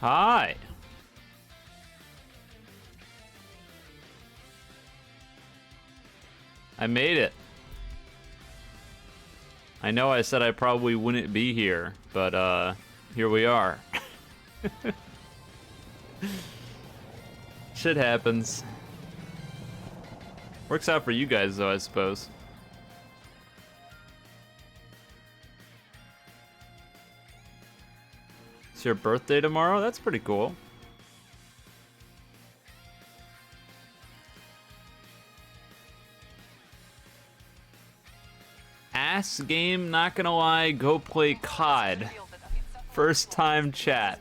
Hi. I made it. I know I said I probably wouldn't be here, but here we are. Shit happens. Works out for you guys though, I suppose. It's your birthday tomorrow? That's pretty cool. Ass game, not gonna lie, go play COD. First time chat.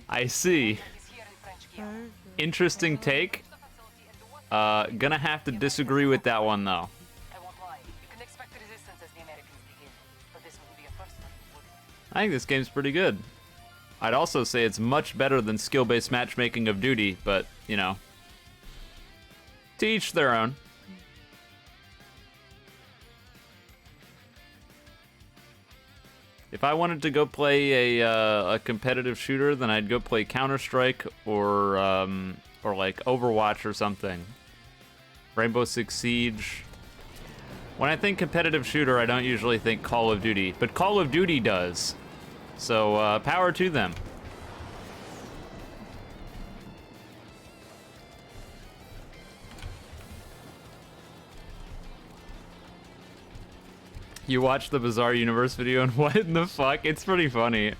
I see. Interesting take. Gonna have to disagree with that one though. I think this game's pretty good. I'd also say it's much better than skill-based matchmaking of Duty, but, you know, to each their own. If I wanted to go play a competitive shooter, then I'd go play Counter-Strike or like Overwatch or something. Rainbow Six Siege. When I think competitive shooter, I don't usually think Call of Duty, but Call of Duty does. So, power to them. You watched the Bizarre Universe video and what in the fuck? It's pretty funny.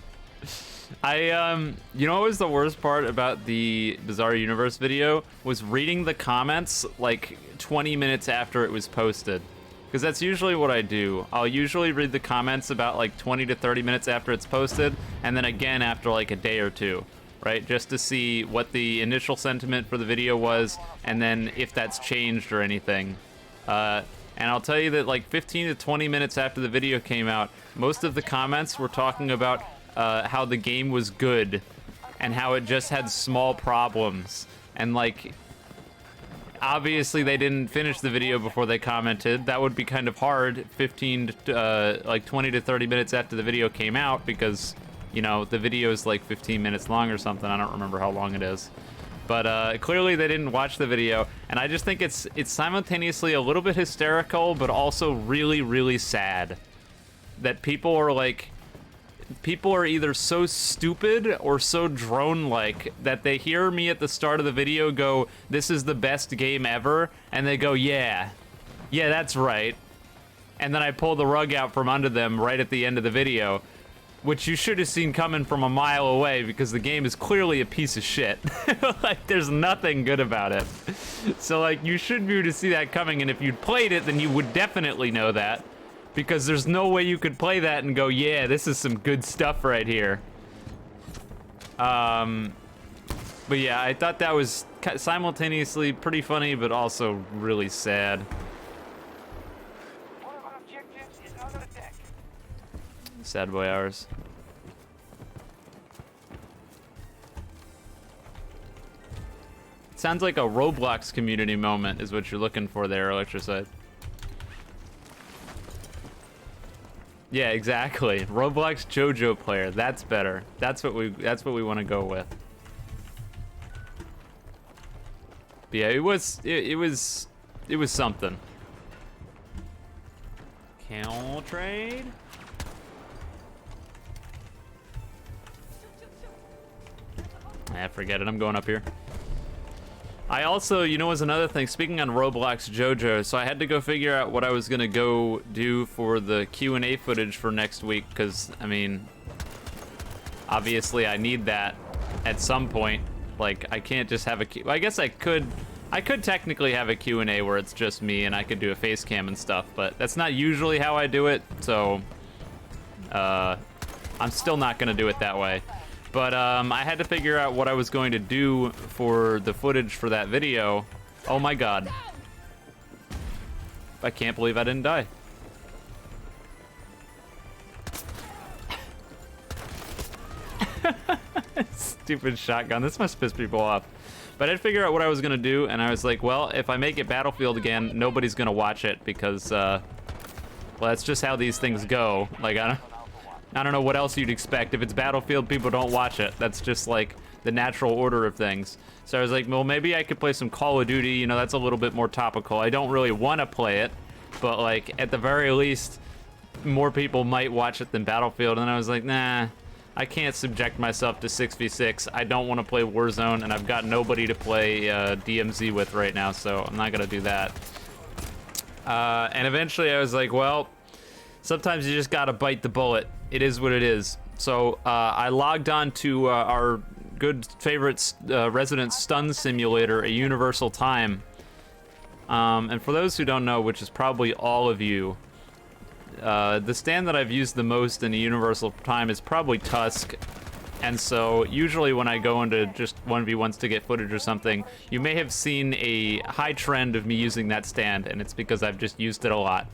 You know what was the worst part about the Bizarre Universe video? Was reading the comments like 20 minutes after it was posted. Because that's usually what I do. I'll usually read the comments about like 20 to 30 minutes after it's posted, and then again after like a day or two, right? Just to see what the initial sentiment for the video was, and then if that's changed or anything. And I'll tell you that like 15 to 20 minutes after the video came out, most of the comments were talking about how the game was good, and how it just had small problems. And like, obviously they didn't finish the video before they commented. That would be kind of hard 15 to like 20 to 30 minutes after the video came out, because, you know, the video is like 15 minutes long or something. I don't remember how long it is. But clearly they didn't watch the video, and I just think it's simultaneously a little bit hysterical, but also really, really sad that people are either so stupid or so drone-like that they hear me at the start of the video go, "This is the best game ever," and they go, yeah, that's right. And then I pull the rug out from under them right at the end of the video, which you should have seen coming from a mile away, because the game is clearly a piece of shit. Like, there's nothing good about it. So, like, you should be able to see that coming, and if you'd played it, then you would definitely know that. Because there's no way you could play that and go, yeah, this is some good stuff right here. But yeah, I thought that was simultaneously pretty funny, but also really sad. Sad boy hours. Sounds like a Roblox community moment is what you're looking for there, Electrocide. Yeah, exactly. Roblox JoJo player. That's better. That's what we want to go with. But yeah, it was something. Camel trade. Forget it. I'm going up here. I also, you know, was another thing, speaking on Roblox JoJo, so I had to go figure out what I was gonna go do for the Q&A footage for next week, because, I mean, obviously I need that at some point. Like, I can't just have a I guess I could technically have a Q&A where it's just me and I could do a face cam and stuff, but that's not usually how I do it, so, I'm still not gonna do it that way. But I had to figure out what I was going to do for the footage for that video. Oh my god. I can't believe I didn't die. Stupid shotgun. This must piss people off. But I had to figure out what I was going to do, and I was like, well, if I make it Battlefield again, nobody's going to watch it because, well, that's just how these things go. Like, I don't know what else you'd expect. If it's Battlefield, people don't watch it. That's just like the natural order of things. So I was like, well, maybe I could play some Call of Duty. You know, that's a little bit more topical. I don't really want to play it, but like at the very least, more people might watch it than Battlefield. And I was like, nah, I can't subject myself to 6v6. I don't want to play Warzone, and I've got nobody to play DMZ with right now, so I'm not gonna do that. And eventually I was like, well, sometimes you just gotta bite the bullet. It is what it is. So I logged on to our good favorite resident stun simulator, a Universal Time. And for those who don't know, which is probably all of you, the stand that I've used the most in a Universal Time is probably Tusk. And so usually when I go into just 1v1s to get footage or something, you may have seen a high trend of me using that stand, and it's because I've just used it a lot.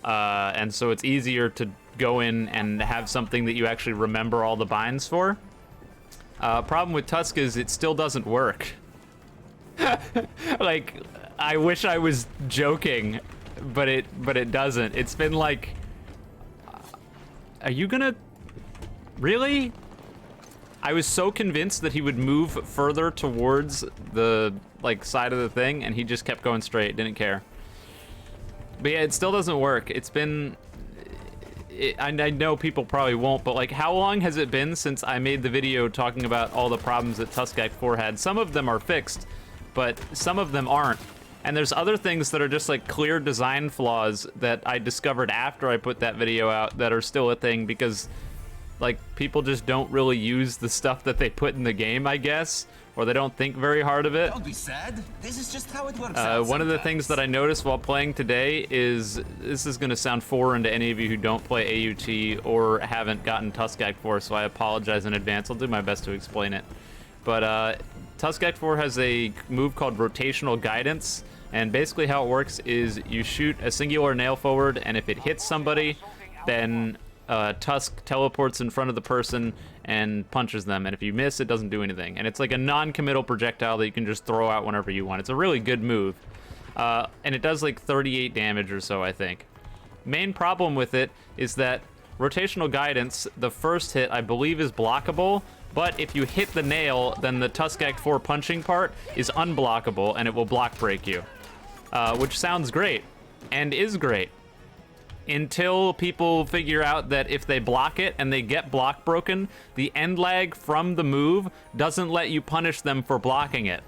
And so it's easier to go in and have something that you actually remember all the binds for. Problem with Tusk is it still doesn't work. Like, I wish I was joking, but it doesn't. It's been like, are you gonna, really? I was so convinced that he would move further towards the like side of the thing, and he just kept going straight, didn't care. But yeah, it still doesn't work. It's been, I know people probably won't, but like, how long has it been since I made the video talking about all the problems that Tusk Act 4 had? Some of them are fixed, but some of them aren't. And there's other things that are just like clear design flaws that I discovered after I put that video out that are still a thing because like people just don't really use the stuff that they put in the game, I guess, or they don't think very hard of it. Don't be sad. This is just how it works. One of the things that I noticed while playing today is, this is going to sound foreign to any of you who don't play AUT or haven't gotten Tusk Act 4, so I apologize in advance. I'll do my best to explain it. But Tusk Act 4 has a move called rotational guidance, and basically how it works is you shoot a singular nail forward, and if it hits somebody, then Tusk teleports in front of the person and punches them, and if you miss, it doesn't do anything. And it's like a non-committal projectile that you can just throw out whenever you want. It's a really good move. And it does like 38 damage or so, I think. Main problem with it is that rotational guidance, the first hit, I believe, is blockable, but if you hit the nail, then the Tusk Act 4 punching part is unblockable, and it will block break you. Which sounds great, and is great. Until people figure out that if they block it and they get block broken, the end lag from the move doesn't let you punish them for blocking it.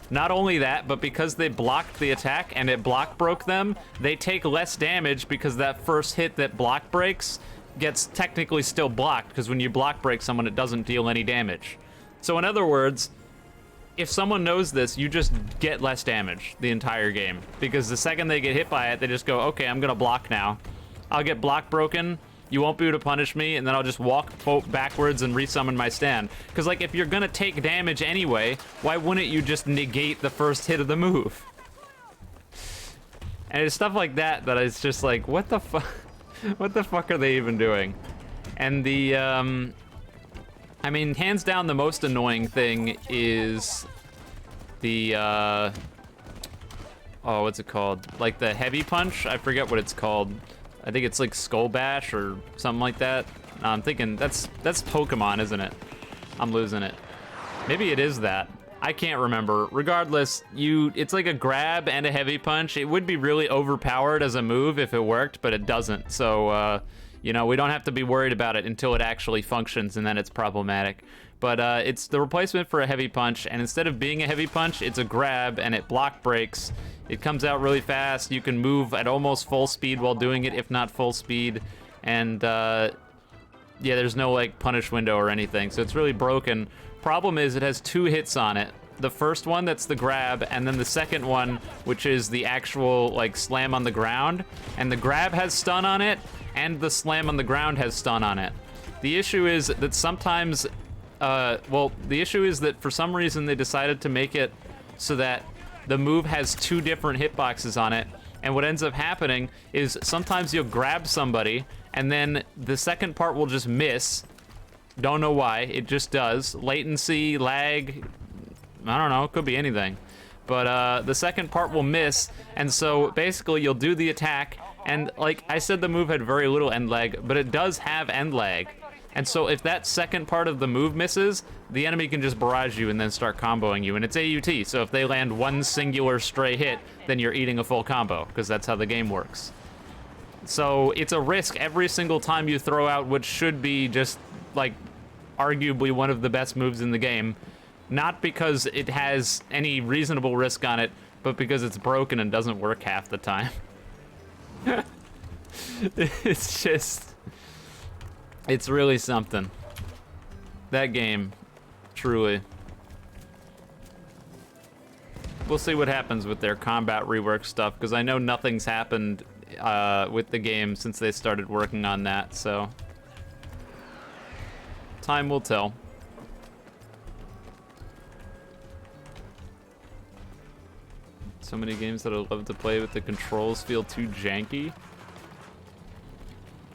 Not only that, but because they blocked the attack and it block broke them, they take less damage because that first hit that block breaks gets technically still blocked, because when you block break someone, it doesn't deal any damage. So in other words, if someone knows this, you just get less damage the entire game, because the second they get hit by it, they just go, okay, I'm gonna block now. I'll get block broken, you won't be able to punish me, and then I'll just walk backwards and resummon my stand. Because like, if you're gonna take damage anyway, why wouldn't you just negate the first hit of the move? And it's stuff like that that is just like, what the fuck? What the fuck are they even doing? And the, I mean, hands down, the most annoying thing is the, oh, what's it called? Like the heavy punch? I forget what it's called. I think it's like Skull Bash or something like that. I'm thinking that's Pokemon, isn't it? I'm losing it. Maybe it is that. I can't remember. Regardless, it's like a grab and a heavy punch. It would be really overpowered as a move if it worked, but it doesn't. So, you know, we don't have to be worried about it until it actually functions, and then it's problematic. But it's the replacement for a heavy punch, and instead of being a heavy punch, it's a grab, and it block breaks. It comes out really fast. You can move at almost full speed while doing it, if not full speed. And, yeah, there's no, like, punish window or anything, so it's really broken. Problem is, it has 2 hits on it. The first one, that's the grab, and then the second one, which is the actual, like, slam on the ground. And the grab has stun on it, and the slam on the ground has stun on it. The issue is that sometimes, well, the issue is that for some reason they decided to make it so that the move has 2 different hitboxes on it, and what ends up happening is sometimes you'll grab somebody, and then the second part will just miss. Don't know why, it just does. Latency, lag, I don't know, it could be anything. But the second part will miss, and so basically you'll do the attack, And like I said, the move had very little end lag, but it does have end lag. And so if that second part of the move misses, the enemy can just barrage you and then start comboing you. And it's AUT, so if they land one singular stray hit, then you're eating a full combo, because that's how the game works. So it's a risk every single time you throw out what should be just, like, arguably one of the best moves in the game. Not because it has any reasonable risk on it, but because it's broken and doesn't work half the time. It's just... It's really something. That game, truly. We'll see what happens with their combat rework stuff, because I know nothing's happened with the game since they started working on that, so... Time will tell. So many games that I love to play with the controls feel too janky.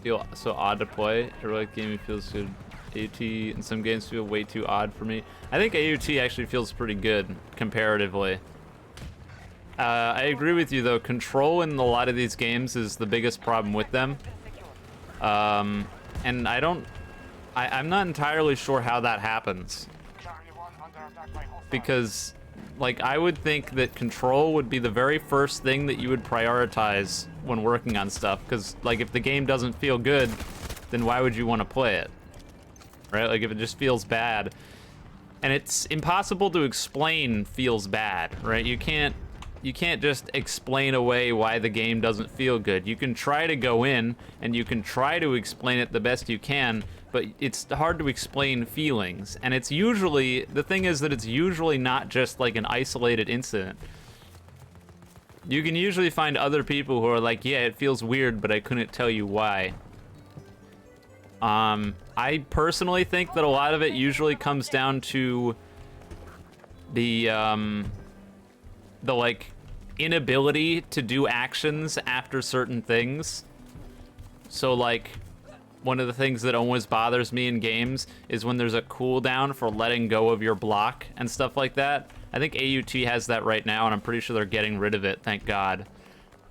Feel so odd to play. I really like gaming feels good. AUT and some games feel way too odd for me. I think AUT actually feels pretty good comparatively. I agree with you though. Control in a lot of these games is the biggest problem with them. And I'm not entirely sure how that happens. Because, like, I would think that control would be the very first thing that you would prioritize when working on stuff. Because, like, if the game doesn't feel good, then why would you want to play it? Right? Like, if it just feels bad. And it's impossible to explain feels bad, right? You can't just explain away why the game doesn't feel good. You can try to go in, and you can try to explain it the best you can, but it's hard to explain feelings. And it's usually, the thing is that it's usually not just like an isolated incident. You can usually find other people who are like, yeah, it feels weird, but I couldn't tell you why. I personally think that a lot of it usually comes down to the like inability to do actions after certain things. So like one of the things that always bothers me in games is when there's a cooldown for letting go of your block and stuff like that. I think AUT has that right now, and I'm pretty sure they're getting rid of it, thank God.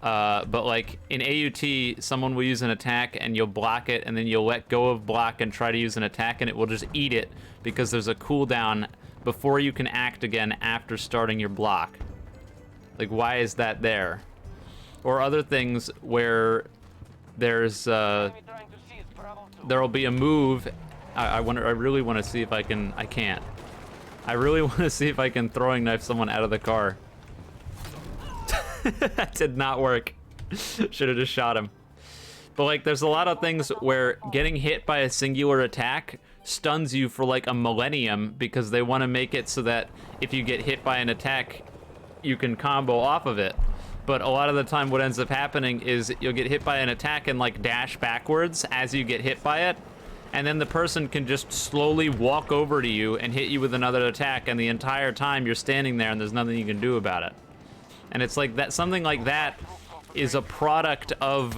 But like in AUT, someone will use an attack and you'll block it, and then you'll let go of block and try to use an attack, and it will just eat it because there's a cooldown before you can act again after starting your block. Like, why is that there? Or other things where there's there'll be a move. I really want to see if I can. I can't. I really want to see if I can throwing knife someone out of the car. That did not work. Should have just shot him. But like, there's a lot of things where getting hit by a singular attack stuns you for like a millennium because they want to make it so that if you get hit by an attack, you can combo off of it. But a lot of the time what ends up happening is you'll get hit by an attack and like dash backwards as you get hit by it, and then the person can just slowly walk over to you and hit you with another attack, and the entire time you're standing there and there's nothing you can do about it. And it's like that, something like that is a product of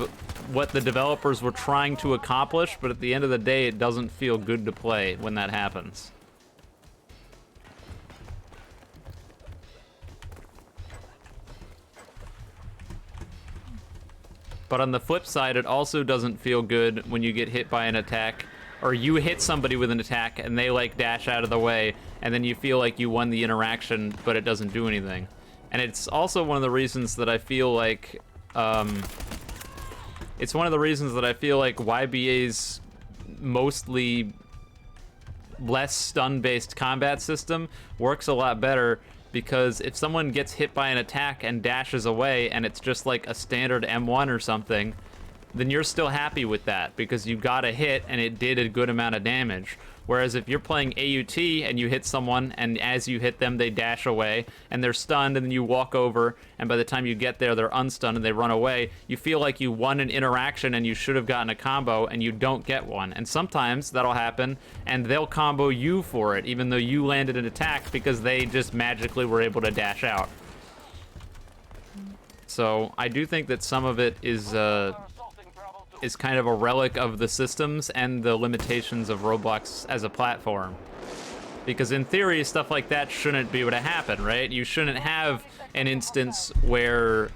what the developers were trying to accomplish, but at the end of the day it doesn't feel good to play when that happens. But on the flip side, it also doesn't feel good when you get hit by an attack, or you hit somebody with an attack and they like dash out of the way, and then you feel like you won the interaction, but it doesn't do anything. And it's also one of the reasons that I feel like, YBA's mostly less stun-based combat system works a lot better, because if someone gets hit by an attack and dashes away and it's just like a standard M1 or something, then you're still happy with that because you got a hit and it did a good amount of damage. Whereas if you're playing AUT and you hit someone and as you hit them they dash away and they're stunned, and then you walk over and by the time you get there they're unstunned and they run away, you feel like you won an interaction and you should have gotten a combo and you don't get one. And sometimes that'll happen and they'll combo you for it even though you landed an attack because they just magically were able to dash out. So I do think that some of it is kind of a relic of the systems and the limitations of Roblox as a platform. Because in theory, stuff like that shouldn't be able to happen, right? You shouldn't have an instance where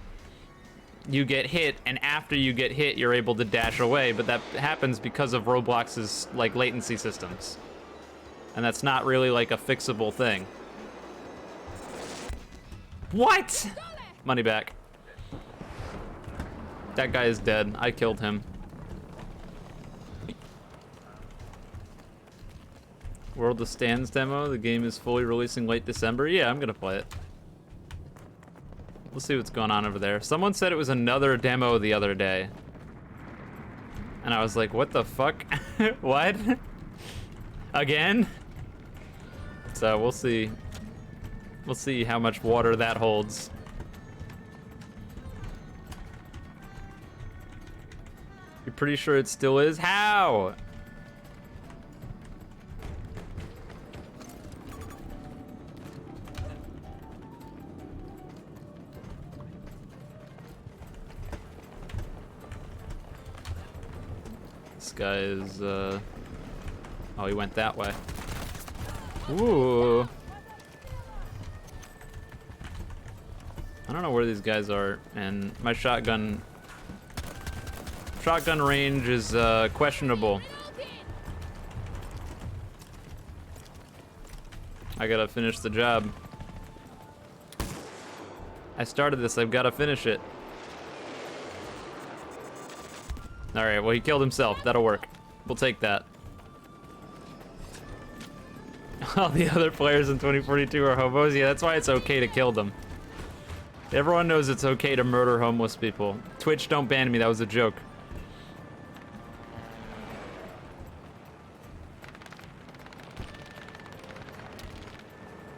you get hit, and after you get hit, you're able to dash away, but that happens because of Roblox's, like, latency systems. And that's not really, like, a fixable thing. What? Money back. That guy is dead. I killed him. World of Stands demo. The game is fully releasing late December. Yeah, I'm gonna play it. We'll see what's going on over there. Someone said it was another demo the other day. And I was like, what the fuck? What? Again? So we'll see. We'll see how much water that holds. You're pretty sure it still is? How? This guy is, oh, he went that way. Ooh. I don't know where these guys are, and my shotgun range is questionable. I gotta finish the job. I started this, I've gotta finish it. All right, well, he killed himself. That'll work. We'll take that. All the other players in 2042 are hobos. Yeah, that's why it's okay to kill them. Everyone knows it's okay to murder homeless people. Twitch, don't ban me. That was a joke.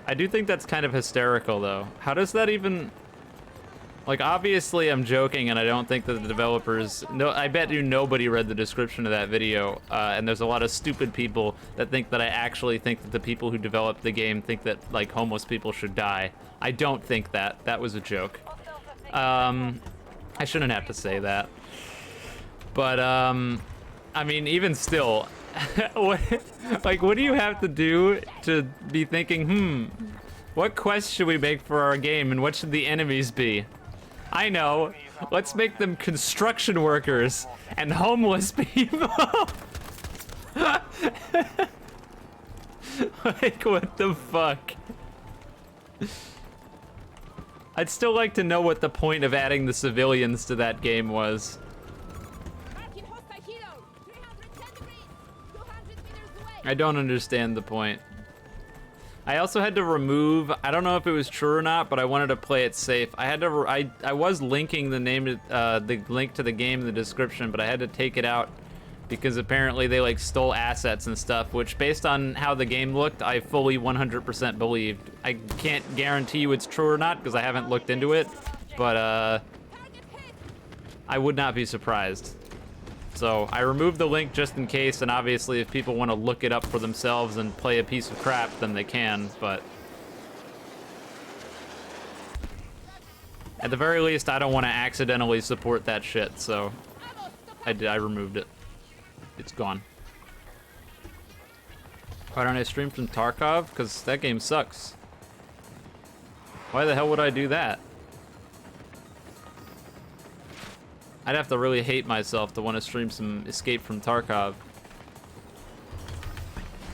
I do think that's kind of hysterical, though. How does that even... Like, obviously I'm joking, and I don't think that the developers... No, I bet you nobody read the description of that video, and there's a lot of stupid people that think that I actually think that the people who developed the game think that, like, homeless people should die. I don't think that. That was a joke. I shouldn't have to say that. But, I mean, even still... what do you have to do to be thinking, what quest should we make for our game, and what should the enemies be? I know. Let's make them construction workers and homeless people. Like, what the fuck? I'd still like to know what the point of adding the civilians to that game was. I don't understand the point. I also had to remove, I don't know if it was true or not, but I wanted to play it safe. I had to, I was linking the name, the link to the game in the description, but I had to take it out because apparently they like stole assets and stuff, which based on how the game looked, I fully 100% believed. I can't guarantee you it's true or not because I haven't looked into it, but I would not be surprised. So I removed the link just in case, and obviously if people want to look it up for themselves and play a piece of crap, then they can, but... At the very least, I don't want to accidentally support that shit, so... I removed it. It's gone. Why don't I stream from Tarkov? Because that game sucks. Why the hell would I do that? I'd have to really hate myself to want to stream some Escape from Tarkov.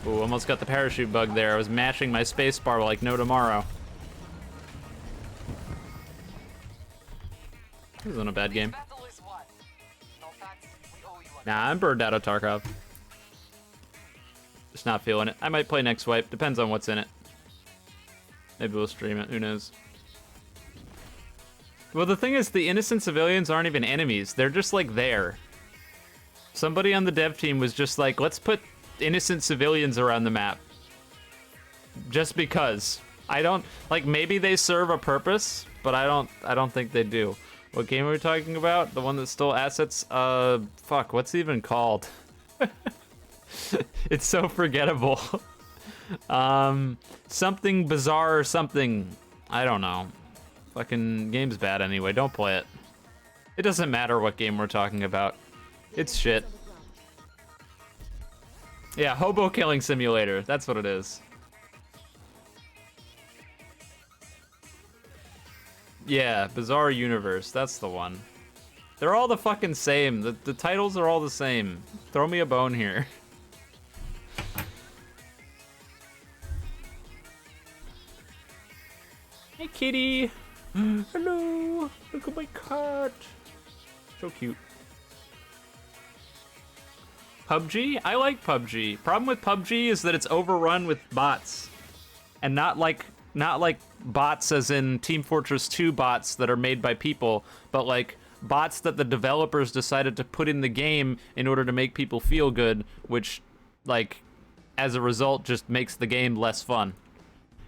Ooh, almost got the parachute bug there. I was mashing my spacebar like no tomorrow. This isn't a bad game. Nah, I'm burned out of Tarkov. Just not feeling it. I might play next wipe. Depends on what's in it. Maybe we'll stream it. Who knows? Well, the thing is, the innocent civilians aren't even enemies. They're just, like, there. Somebody on the dev team was just like, let's put innocent civilians around the map. Just because. I don't... Like, maybe they serve a purpose, but I don't think they do. What game are we talking about? The one that stole assets? Fuck, what's it even called? It's so forgettable. Something bizarre or something. I don't know. Fucking game's bad anyway, don't play it. It doesn't matter what game we're talking about. It's shit. Yeah, Hobo Killing Simulator, that's what it is. Yeah, Bizarre Universe, that's the one. They're all the fucking same. The titles are all the same. Throw me a bone here. Hey, kitty. Hello. Look at my cat. So cute. PUBG? I like PUBG. Problem with PUBG is that it's overrun with bots. And not like bots as in Team Fortress 2 bots that are made by people, but like bots that the developers decided to put in the game in order to make people feel good, which like as a result just makes the game less fun.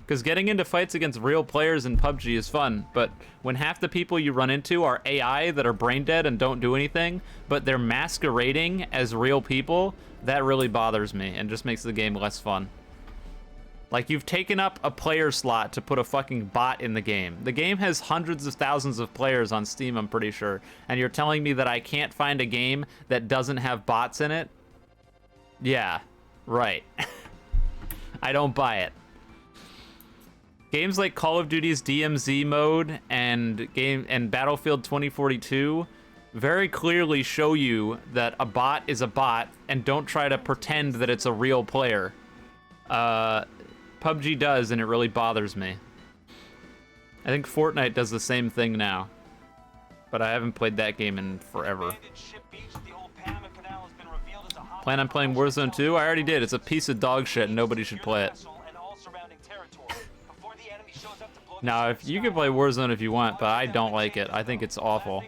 Because getting into fights against real players in PUBG is fun, but when half the people you run into are AI that are brain dead and don't do anything, but they're masquerading as real people, that really bothers me and just makes the game less fun. Like, you've taken up a player slot to put a fucking bot in the game. The game has hundreds of thousands of players on Steam, I'm pretty sure, and you're telling me that I can't find a game that doesn't have bots in it? Yeah, right. I don't buy it. Games like Call of Duty's DMZ mode and Battlefield 2042 very clearly show you that a bot is a bot and don't try to pretend that it's a real player. PUBG does, and it really bothers me. I think Fortnite does the same thing now, but I haven't played that game in forever. Plan on playing Warzone 2? I already did. It's a piece of dog shit and nobody should play it. Now, if you can play Warzone if you want, but I don't like it. I think it's awful.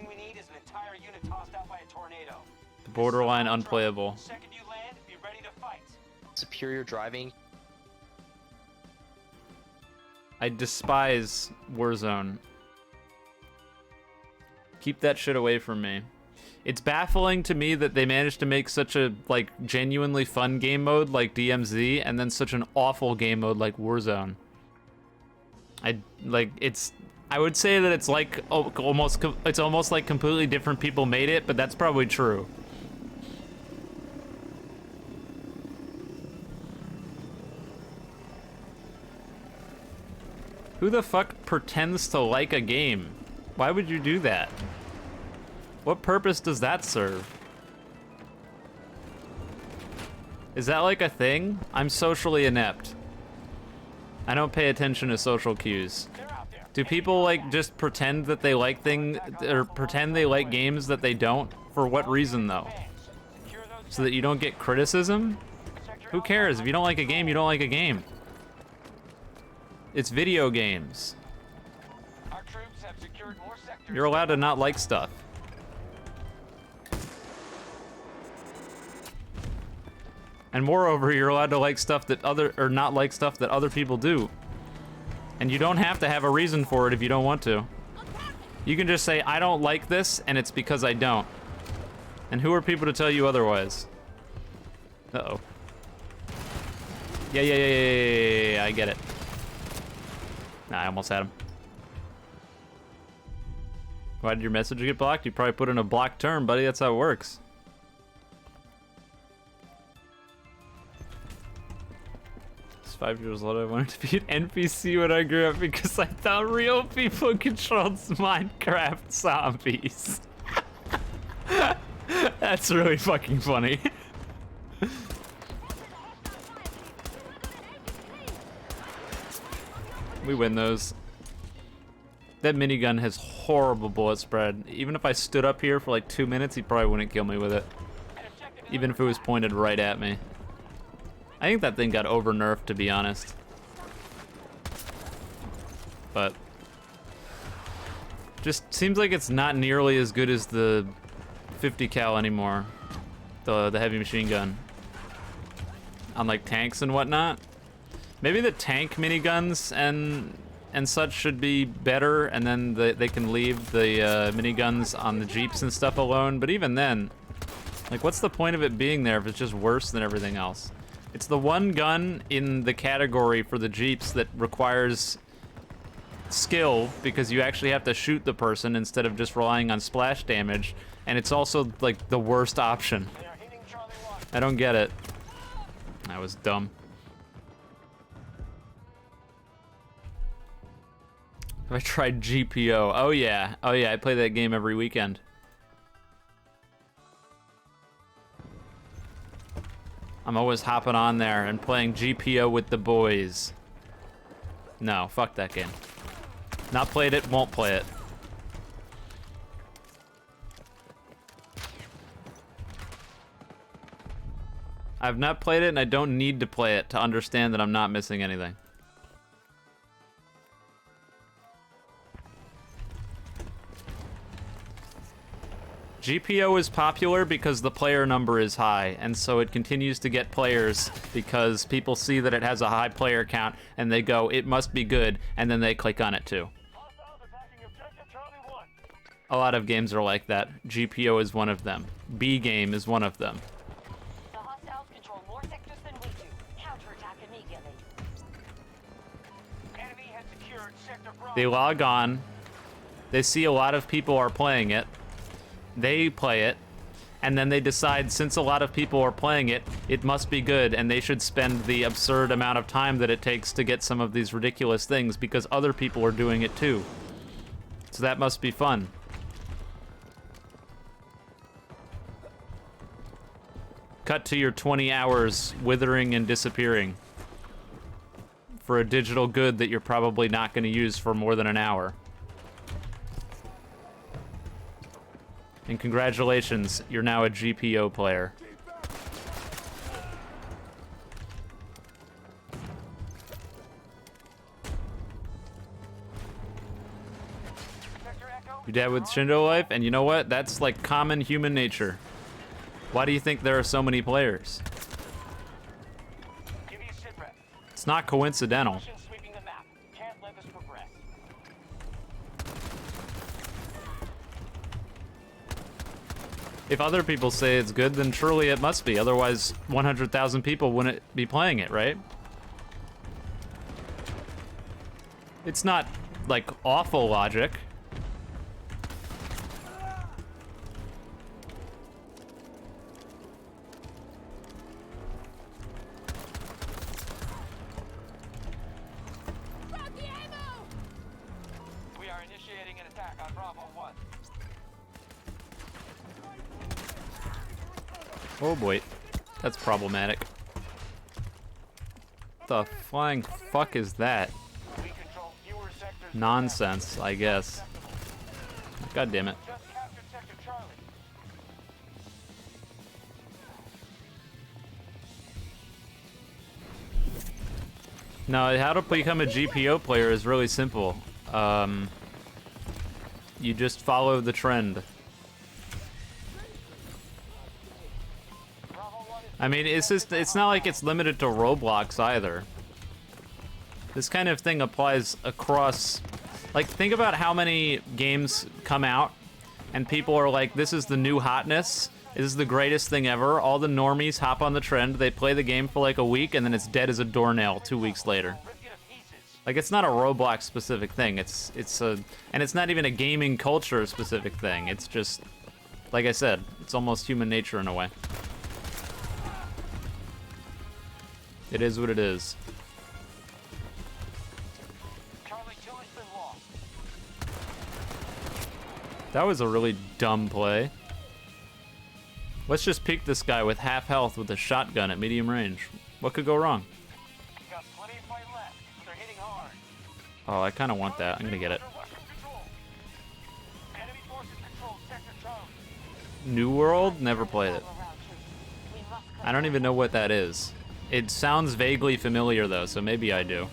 Borderline unplayable. Superior driving. I despise Warzone. Keep that shit away from me. It's baffling to me that they managed to make such a like genuinely fun game mode like DMZ and then such an awful game mode like Warzone. I would say that it's like almost like completely different people made it, but that's probably true. Who the fuck pretends to like a game? Why would you do that? What purpose does that serve? Is that like a thing? I'm socially inept. I don't pay attention to social cues. Do people like just pretend that they like things or pretend they like games that they don't? For what reason though? So that you don't get criticism? Who cares? If you don't like a game, you don't like a game. It's video games. You're allowed to not like stuff. And moreover, you're allowed to like stuff that not like stuff that other people do. And you don't have to have a reason for it if you don't want to. You can just say, I don't like this, and it's because I don't. And who are people to tell you otherwise? Uh-oh. Yeah, I get it. Nah, I almost had him. Why did your message get blocked? You probably put in a blocked term, buddy. That's how it works. It's 5 years old. I wanted to be an NPC when I grew up because I thought real people controlled Minecraft zombies. That's really fucking funny. We win those. That minigun has horrible bullet spread. Even if I stood up here for like 2 minutes, he probably wouldn't kill me with it. Even if it was pointed right at me. I think that thing got over nerfed, to be honest. But just seems like it's not nearly as good as the 50 cal anymore. The heavy machine gun. On like tanks and whatnot. Maybe the tank miniguns and such should be better, and then they can leave the miniguns on the Jeeps and stuff alone. But even then, like, what's the point of it being there if it's just worse than everything else? It's the one gun in the category for the Jeeps that requires skill because you actually have to shoot the person instead of just relying on splash damage, and it's also like the worst option. I don't get it. That was dumb. Have I tried GPO? Oh yeah, I play that game every weekend. I'm always hopping on there and playing GPO with the boys. No, fuck that game. Not played it, won't play it. I've not played it and I don't need to play it to understand that I'm not missing anything. GPO is popular because the player number is high, and so it continues to get players because people see that it has a high player count and they go, it must be good, and then they click on it too. A lot of games are like that. GPO is one of them. B game is one of them. The hostiles control more sectors than we do. Counterattack immediately. Enemy has secured sector Bravo. They log on, they see a lot of people are playing it, they play it, and then they decide since a lot of people are playing it, it must be good, and they should spend the absurd amount of time that it takes to get some of these ridiculous things because other people are doing it too. So that must be fun. Cut to your 20 hours withering and disappearing for a digital good that you're probably not going to use for more than an hour. And congratulations, you're now a GPO player. Your dad with Shindo life, and you know what? That's like common human nature. Why do you think there are so many players? Give me a sit rep. It's not coincidental. Russians sweeping the map. Can't let this progress. If other people say it's good, then surely it must be. Otherwise, 100,000 people wouldn't be playing it, right? It's not, like, awful logic. We are initiating an attack on Bravo 1. Oh boy, that's problematic. The flying fuck is that? We control fewer sectors. Nonsense, I guess. God damn it. Just captured sector Charlie. No, how to become a GPO player is really simple. You just follow the trend. Bravo 1 is I mean, it's not like it's limited to Roblox either. This kind of thing applies across, like, think about how many games come out and people are like, this is the new hotness. This is the greatest thing ever. All the normies hop on the trend. They play the game for like a week and then it's dead as a doornail 2 weeks later. rip you to pieces. Like, it's not a Roblox specific thing. It's and it's not even a gaming culture specific thing. It's just, like I said, it's almost human nature in a way. It is what it is. Charlie 2 has been lost. That was a really dumb play. Let's just peek this guy with half health with a shotgun at medium range. What could go wrong? Got plenty of fight left. They're hitting hard. Oh, I kind of want that. I'm gonna get it. Under Russian control. Enemy forces control sector Charlie. New World? Never played it. Around troops. We must I don't even know what that is. It sounds vaguely familiar though, so maybe I do.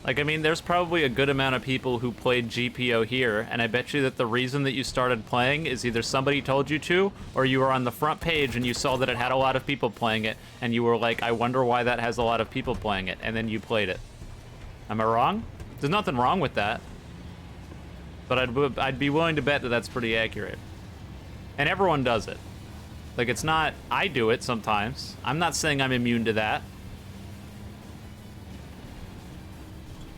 Like, I mean, there's probably a good amount of people who played GPO here, and I bet you that the reason that you started playing is either somebody told you to, or you were on the front page and you saw that it had a lot of people playing it, and you were like, I wonder why that has a lot of people playing it, and then you played it. Am I wrong? There's nothing wrong with that. But I'd be willing to bet that that's pretty accurate. And everyone does it. Like, it's not, I do it sometimes. I'm not saying I'm immune to that.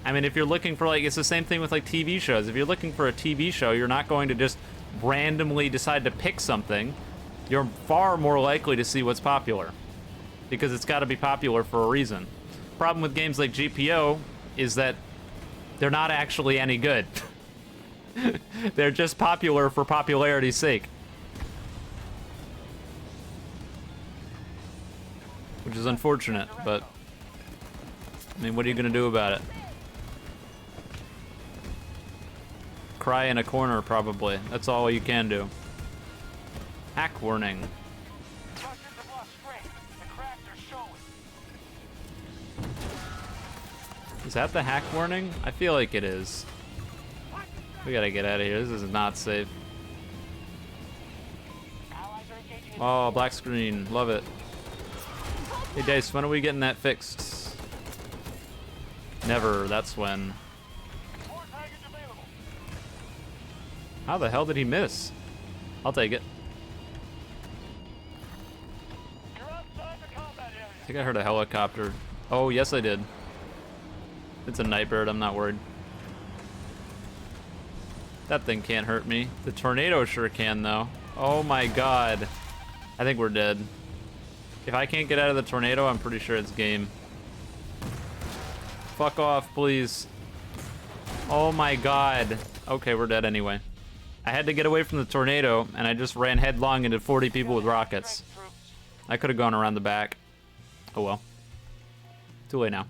I mean, if you're looking for, like, it's the same thing with, like, TV shows. If you're looking for a TV show, you're not going to just randomly decide to pick something. you're far more likely to see what's popular. Because it's got to be popular for a reason. Problem with games like GPO is that they're not actually any good. They're just popular for popularity's sake. Which is unfortunate, but I mean, what are you gonna do about it? Cry in a corner, probably. That's all you can do. Hack warning. Russians have lost strength. The cracks are showing. Is that the hack warning? I feel like it is. We gotta get out of here. This is not safe. Allies are engaging in Oh, black screen. Love it. Hey, Dice, when are we getting that fixed? Never. That's when. more Tigers available. How the hell did he miss? I'll take it. You're outside the combat area. I think I heard a helicopter. Oh, yes, I did. It's a Nightbird. I'm not worried. That thing can't hurt me. The tornado sure can, though. Oh my god. I think we're dead. If I can't get out of the tornado, I'm pretty sure it's game. Fuck off, please. Oh my god. Okay, we're dead anyway. I had to get away from the tornado, and I just ran headlong into 40 people with rockets. Troops. I could have gone around the back. Oh well. Too late now.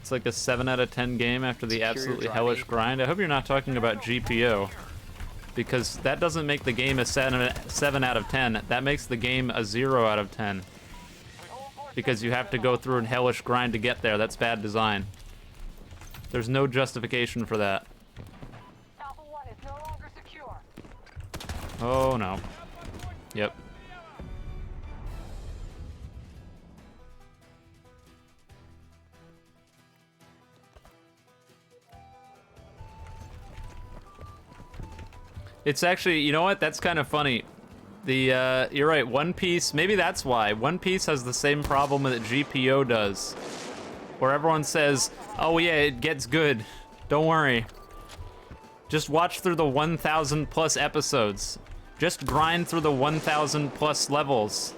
It's like a 7 out of 10 game after the absolutely hellish grind. I hope you're not talking about GPO. Because that doesn't make the game a 7 out of 10. That makes the game a 0 out of 10. Because you have to go through a hellish grind to get there. That's bad design. There's no justification for that. Alpha 1 is no longer secure. Oh no. Yep. It's actually, you know what? That's kind of funny. The you're right. One Piece. Maybe that's why One Piece has the same problem that GPO does, where everyone says, "Oh yeah, it gets good. Don't worry. Just watch through the 1,000 plus episodes. Just grind through the 1,000 plus levels.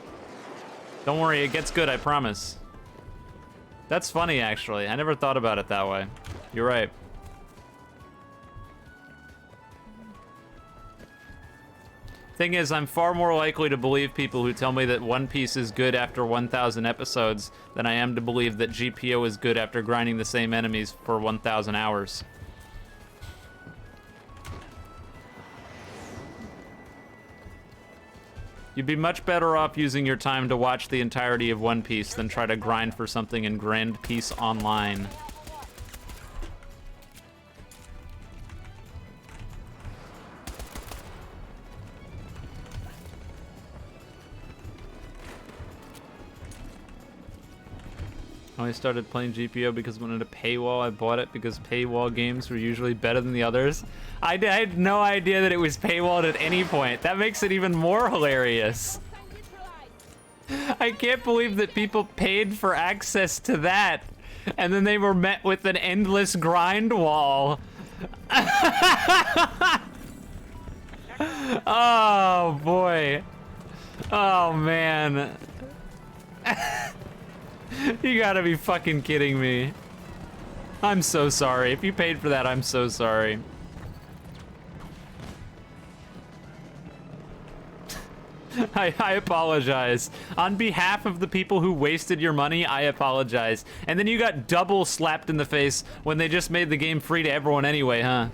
Don't worry, it gets good. I promise." That's funny, actually. I never thought about it that way. You're right. Thing is, I'm far more likely to believe people who tell me that One Piece is good after 1,000 episodes than I am to believe that GPO is good after grinding the same enemies for 1,000 hours. You'd be much better off using your time to watch the entirety of One Piece than try to grind for something in Grand Piece Online. I only started playing GPO because I wanted a paywall. I bought it because paywall games were usually better than the others. I had no idea that it was paywalled at any point. That makes it even more hilarious. I can't believe that people paid for access to that, and then they were met with an endless grind wall. Oh boy. Oh man. You gotta be fucking kidding me. I'm so sorry. If you paid for that, I'm so sorry. I apologize. On behalf of the people who wasted your money, I apologize. And then you got double slapped in the face when they just made the game free to everyone anyway, huh?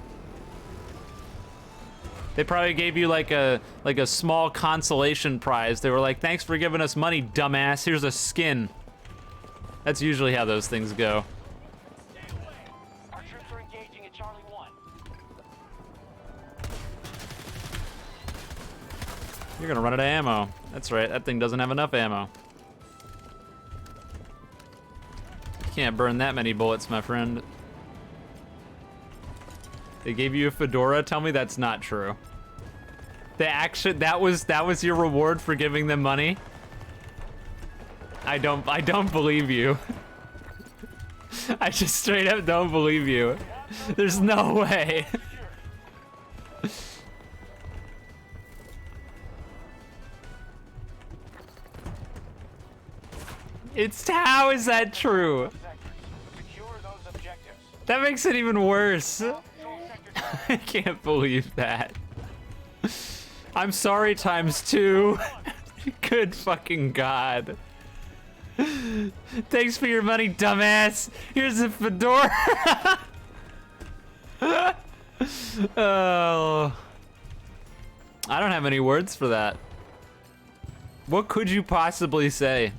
They probably gave you like a small consolation prize. They were like, "Thanks for giving us money, dumbass. Here's a skin." That's usually how those things go. Our troops are engaging at Charlie 1. You're gonna run out of ammo. That's right, that thing doesn't have enough ammo. You can't burn that many bullets, my friend. They gave you a fedora? Tell me that's not true. That was your reward for giving them money? I don't believe you. I just straight up don't believe you. There's no way. How is that true? Sectors. Secure those objectives. That makes it even worse. Control sector. I can't believe that. I'm sorry times 2. Good fucking God. Thanks for your money, dumbass. Here's a fedora. Oh. I don't have any words for that. What could you possibly say?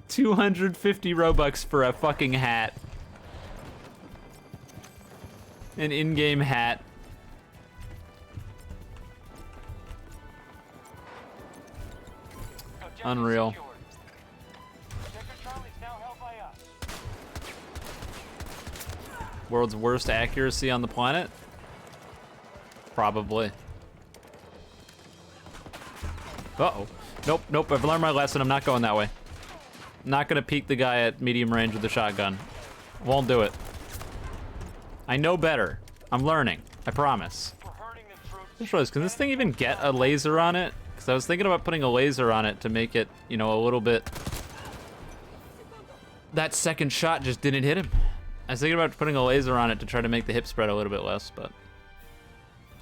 250 Robux for a fucking hat. An in-game hat. Objective Unreal. secured. Sector Charlie is now held by us. World's worst accuracy on the planet? Probably. Uh-oh. Nope, I've learned my lesson. I'm not going that way. I'm not gonna peek the guy at medium range with a shotgun. Won't do it. I know better. I'm learning. I promise. We're hurting them troops. Just realized, can this thing even get a laser on it? Because I was thinking about putting a laser on it to make it, you know, a little bit... That second shot just didn't hit him. I was thinking about putting a laser on it to try to make the hip spread a little bit less, but...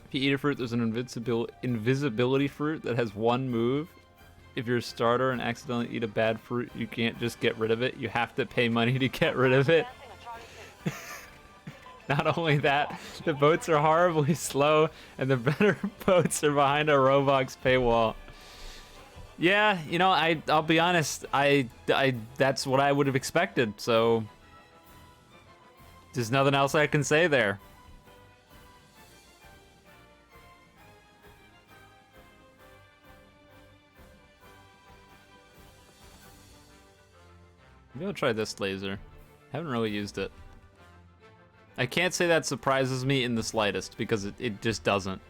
If you eat a fruit, there's an invisibility fruit that has one move. If you're a starter and accidentally eat a bad fruit, you can't just get rid of it. You have to pay money to get rid of it. Advancing on Charlie 2. Not only that, the boats are horribly slow, and the better boats are behind a Roblox paywall. Yeah, you know, I'll be honest, that's what I would have expected, so... There's nothing else I can say there. Maybe I'll try this laser. Haven't really used it. I can't say that surprises me in the slightest, because it just doesn't.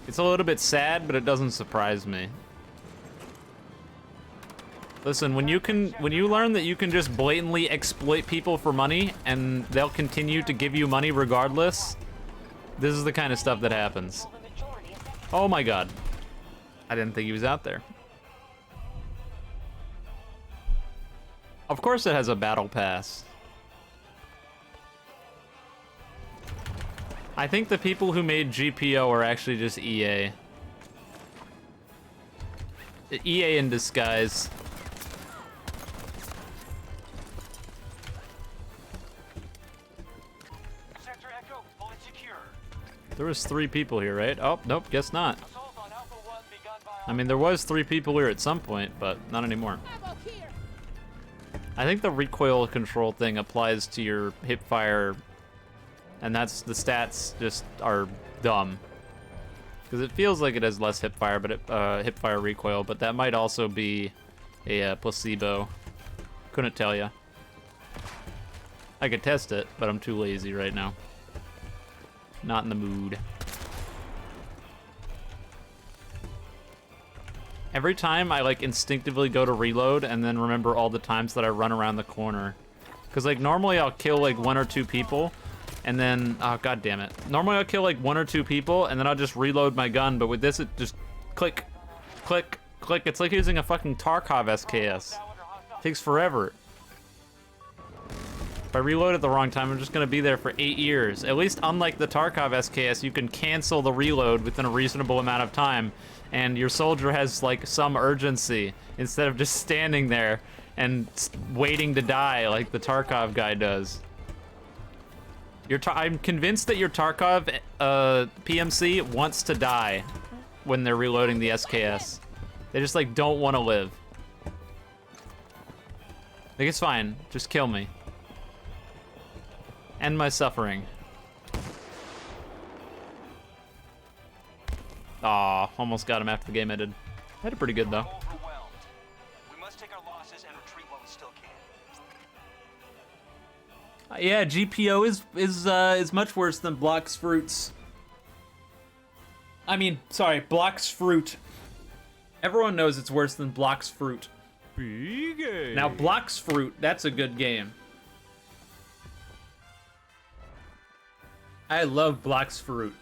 It's a little bit sad, but it doesn't surprise me. Listen, when you learn that you can just blatantly exploit people for money, and they'll continue to give you money regardless, this is the kind of stuff that happens. The majority of sectors. Oh my God. I didn't think he was out there. Of course it has a battle pass. I think the people who made GPO are actually just EA. EA in disguise. Sector Echo fully secure. There was 3 people here, right? Oh, nope, guess not. Assault on Alpha 1 begun by I mean, there was 3 people here at some point, but not anymore. I think the recoil control thing applies to your hip fire, and that's the stats just are dumb. Because it feels like it has less hip fire, but hip fire recoil, but that might also be a placebo. Couldn't tell ya. I could test it, but I'm too lazy right now. Not in the mood. Every time I like instinctively go to reload and then remember all the times that I run around the corner. Cause like normally I'll kill like 1 or 2 people and then, oh god damn it. Normally I'll kill like 1 or 2 people and then I'll just reload my gun, but with this it just click, click, click. It's like using a fucking Tarkov SKS. Takes forever. If I reload at the wrong time, I'm just gonna be there for 8 years. At least unlike the Tarkov SKS, you can cancel the reload within a reasonable amount of time. And your soldier has like some urgency instead of just standing there and waiting to die like the Tarkov guy does. I'm convinced that your Tarkov PMC wants to die when they're reloading the SKS. They just like don't want to live. Like it's fine, just kill me. End my suffering. Aw, almost got him after the game ended. I did pretty good though. Overwhelmed. We must take our losses and retreat while we still can. Yeah, GPO is much worse than Blox Fruits. I mean, sorry, Blox Fruit. Everyone knows it's worse than Blox Fruit. Now, Blox Fruit, that's a good game. I love Blox Fruit.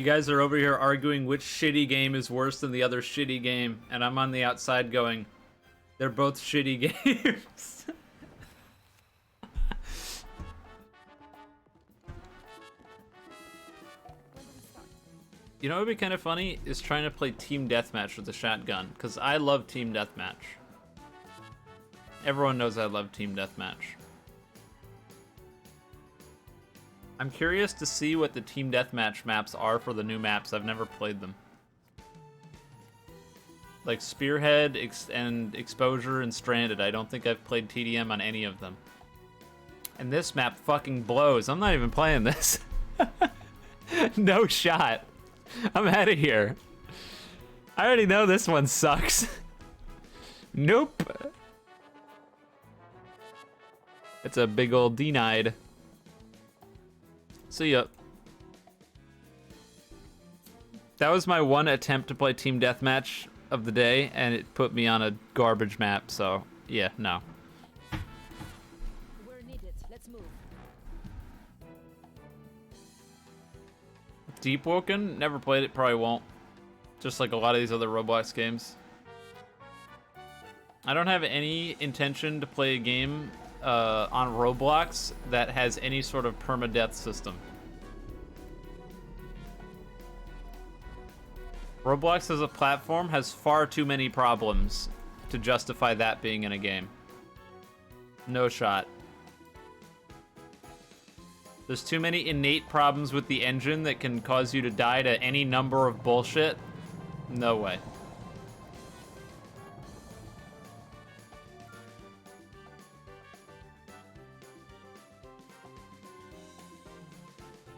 You guys are over here arguing which shitty game is worse than the other shitty game, and I'm on the outside going, they're both shitty games. You know what would be kind of funny is trying to play Team Deathmatch with a shotgun, because I love Team Deathmatch. Everyone knows I love Team Deathmatch. I'm curious to see what the Team Deathmatch maps are for the new maps. I've never played them. Like Spearhead and Exposure and Stranded. I don't think I've played TDM on any of them. And this map fucking blows. I'm not even playing this. No shot. I'm out of here. I already know this one sucks. Nope. It's a big old denied. See ya. That was my one attempt to play Team Deathmatch of the day, and it put me on a garbage map, so yeah, no. We're needed. Let's move. Deep Woken? Never played it, probably won't. Just like a lot of these other Roblox games. I don't have any intention to play a game on Roblox that has any sort of permadeath system. Roblox as a platform has far too many problems to justify that being in a game. No shot. There's too many innate problems with the engine that can cause you to die to any number of bullshit. No way.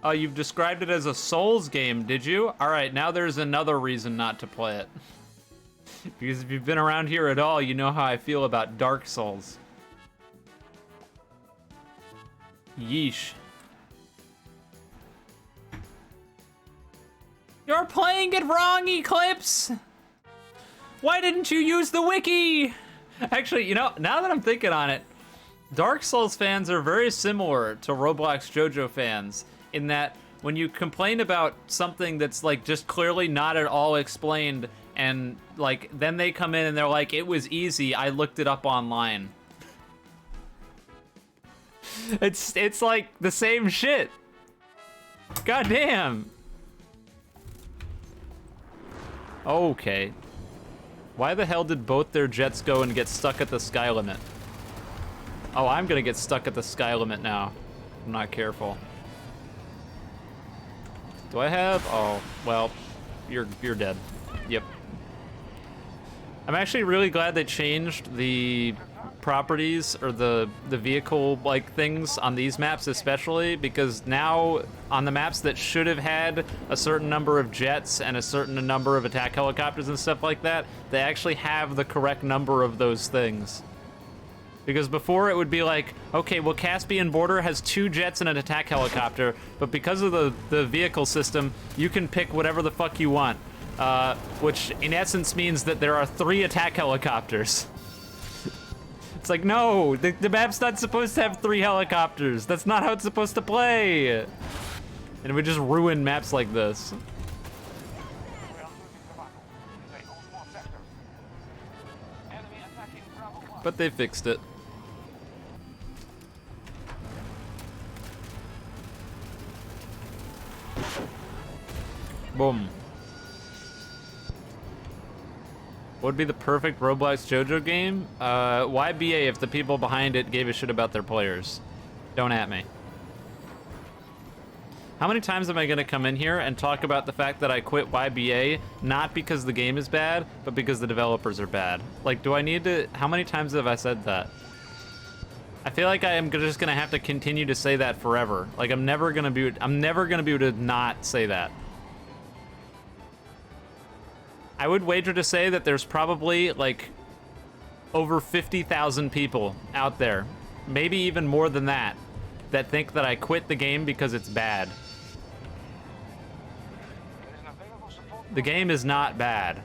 Oh, you've described it as a Souls game, did you? Alright, now there's another reason not to play it. Because if you've been around here at all, you know how I feel about Dark Souls. Yeesh. You're playing it wrong, Eclipse! Why didn't you use the wiki? Actually, you know, now that I'm thinking on it, Dark Souls fans are very similar to Roblox JoJo fans in that when you complain about something that's like just clearly not at all explained and like then they come in and they're like, it was easy, I looked it up online. It's like the same shit. God damn. Okay. Why the hell did both their jets go and get stuck at the sky limit? Oh, I'm gonna get stuck at the sky limit now. I'm not careful. Do I have? Oh, well, you're dead. Yep. I'm actually really glad they changed the properties or the vehicle like things on these maps especially, because now on the maps that should have had a certain number of jets and a certain number of attack helicopters and stuff like that, they actually have the correct number of those things. Because before it would be like, okay, well, Caspian Border has 2 jets and an attack helicopter, but because of the vehicle system, you can pick whatever the fuck you want. Which in essence means that there are 3 attack helicopters. It's like, no, the map's not supposed to have 3 helicopters. That's not how it's supposed to play. And it would just ruin maps like this. We are losing the battle. They hold more sectors. Enemy attacking Bravo 1. But they fixed it. Boom. What would be the perfect Roblox JoJo game? YBA if the people behind it gave a shit about their players. Don't at me. How many times am I gonna come in here and talk about the fact that I quit YBA, not because the game is bad, but because the developers are bad? Like, do I need to, how many times have I said that? I feel like I am just gonna have to continue to say that forever. Like, I'm never gonna be able to not say that. I would wager to say that there's probably like over 50,000 people out there, maybe even more than that, that think that I quit the game because it's bad. There is an available support. The game is not bad.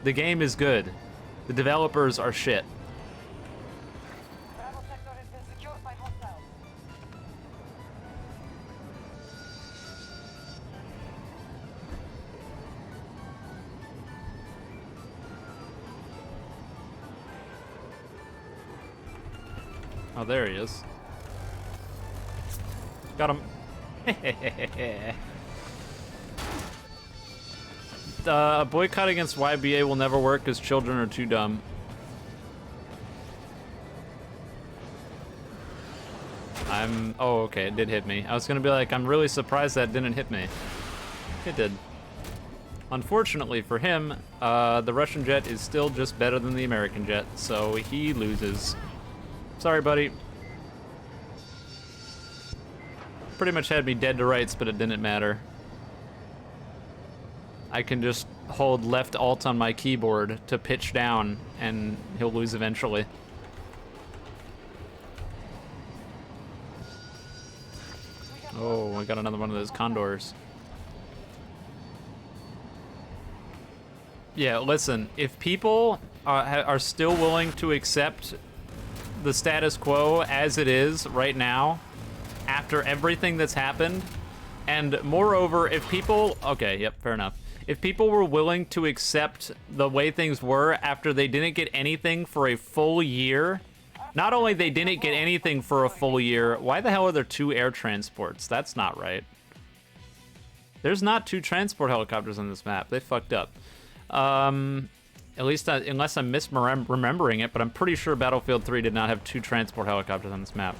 The game is good. The developers are shit. Bravo sector has been secured by hostiles. Oh, there he is. Got him. A boycott against YBA will never work because children are too dumb. Oh, okay, it did hit me. I was gonna be like, I'm really surprised that didn't hit me. It did. Unfortunately for him, the Russian jet is still just better than the American jet, so he loses. Sorry, buddy. Pretty much had me dead to rights, but it didn't matter. I can just hold left alt on my keyboard to pitch down, and he'll lose eventually. Oh, I got another one of those condors. Yeah, listen, if people are still willing to accept the status quo as it is right now, after everything that's happened, and moreover, if people... Okay, yep, fair enough. If people were willing to accept the way things were after they didn't get anything for a full year... Not only they didn't get anything for a full year, why the hell are there 2 air transports? That's not right. There's not 2 transport helicopters on this map. They fucked up. At least unless I'm misremembering it, but I'm pretty sure Battlefield 3 did not have 2 transport helicopters on this map.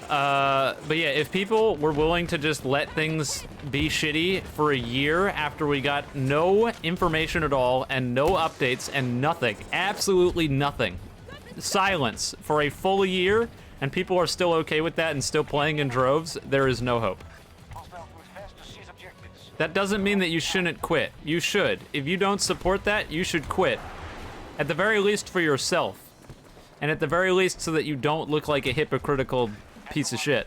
But yeah, if people were willing to just let things be shitty for a year after we got no information at all and no updates and nothing, absolutely nothing, silence for a full year, and people are still okay with that and still playing in droves, there is no hope. That doesn't mean that you shouldn't quit. You should. If you don't support that, you should quit. At the very least for yourself. And at the very least so that you don't look like a hypocritical piece of shit.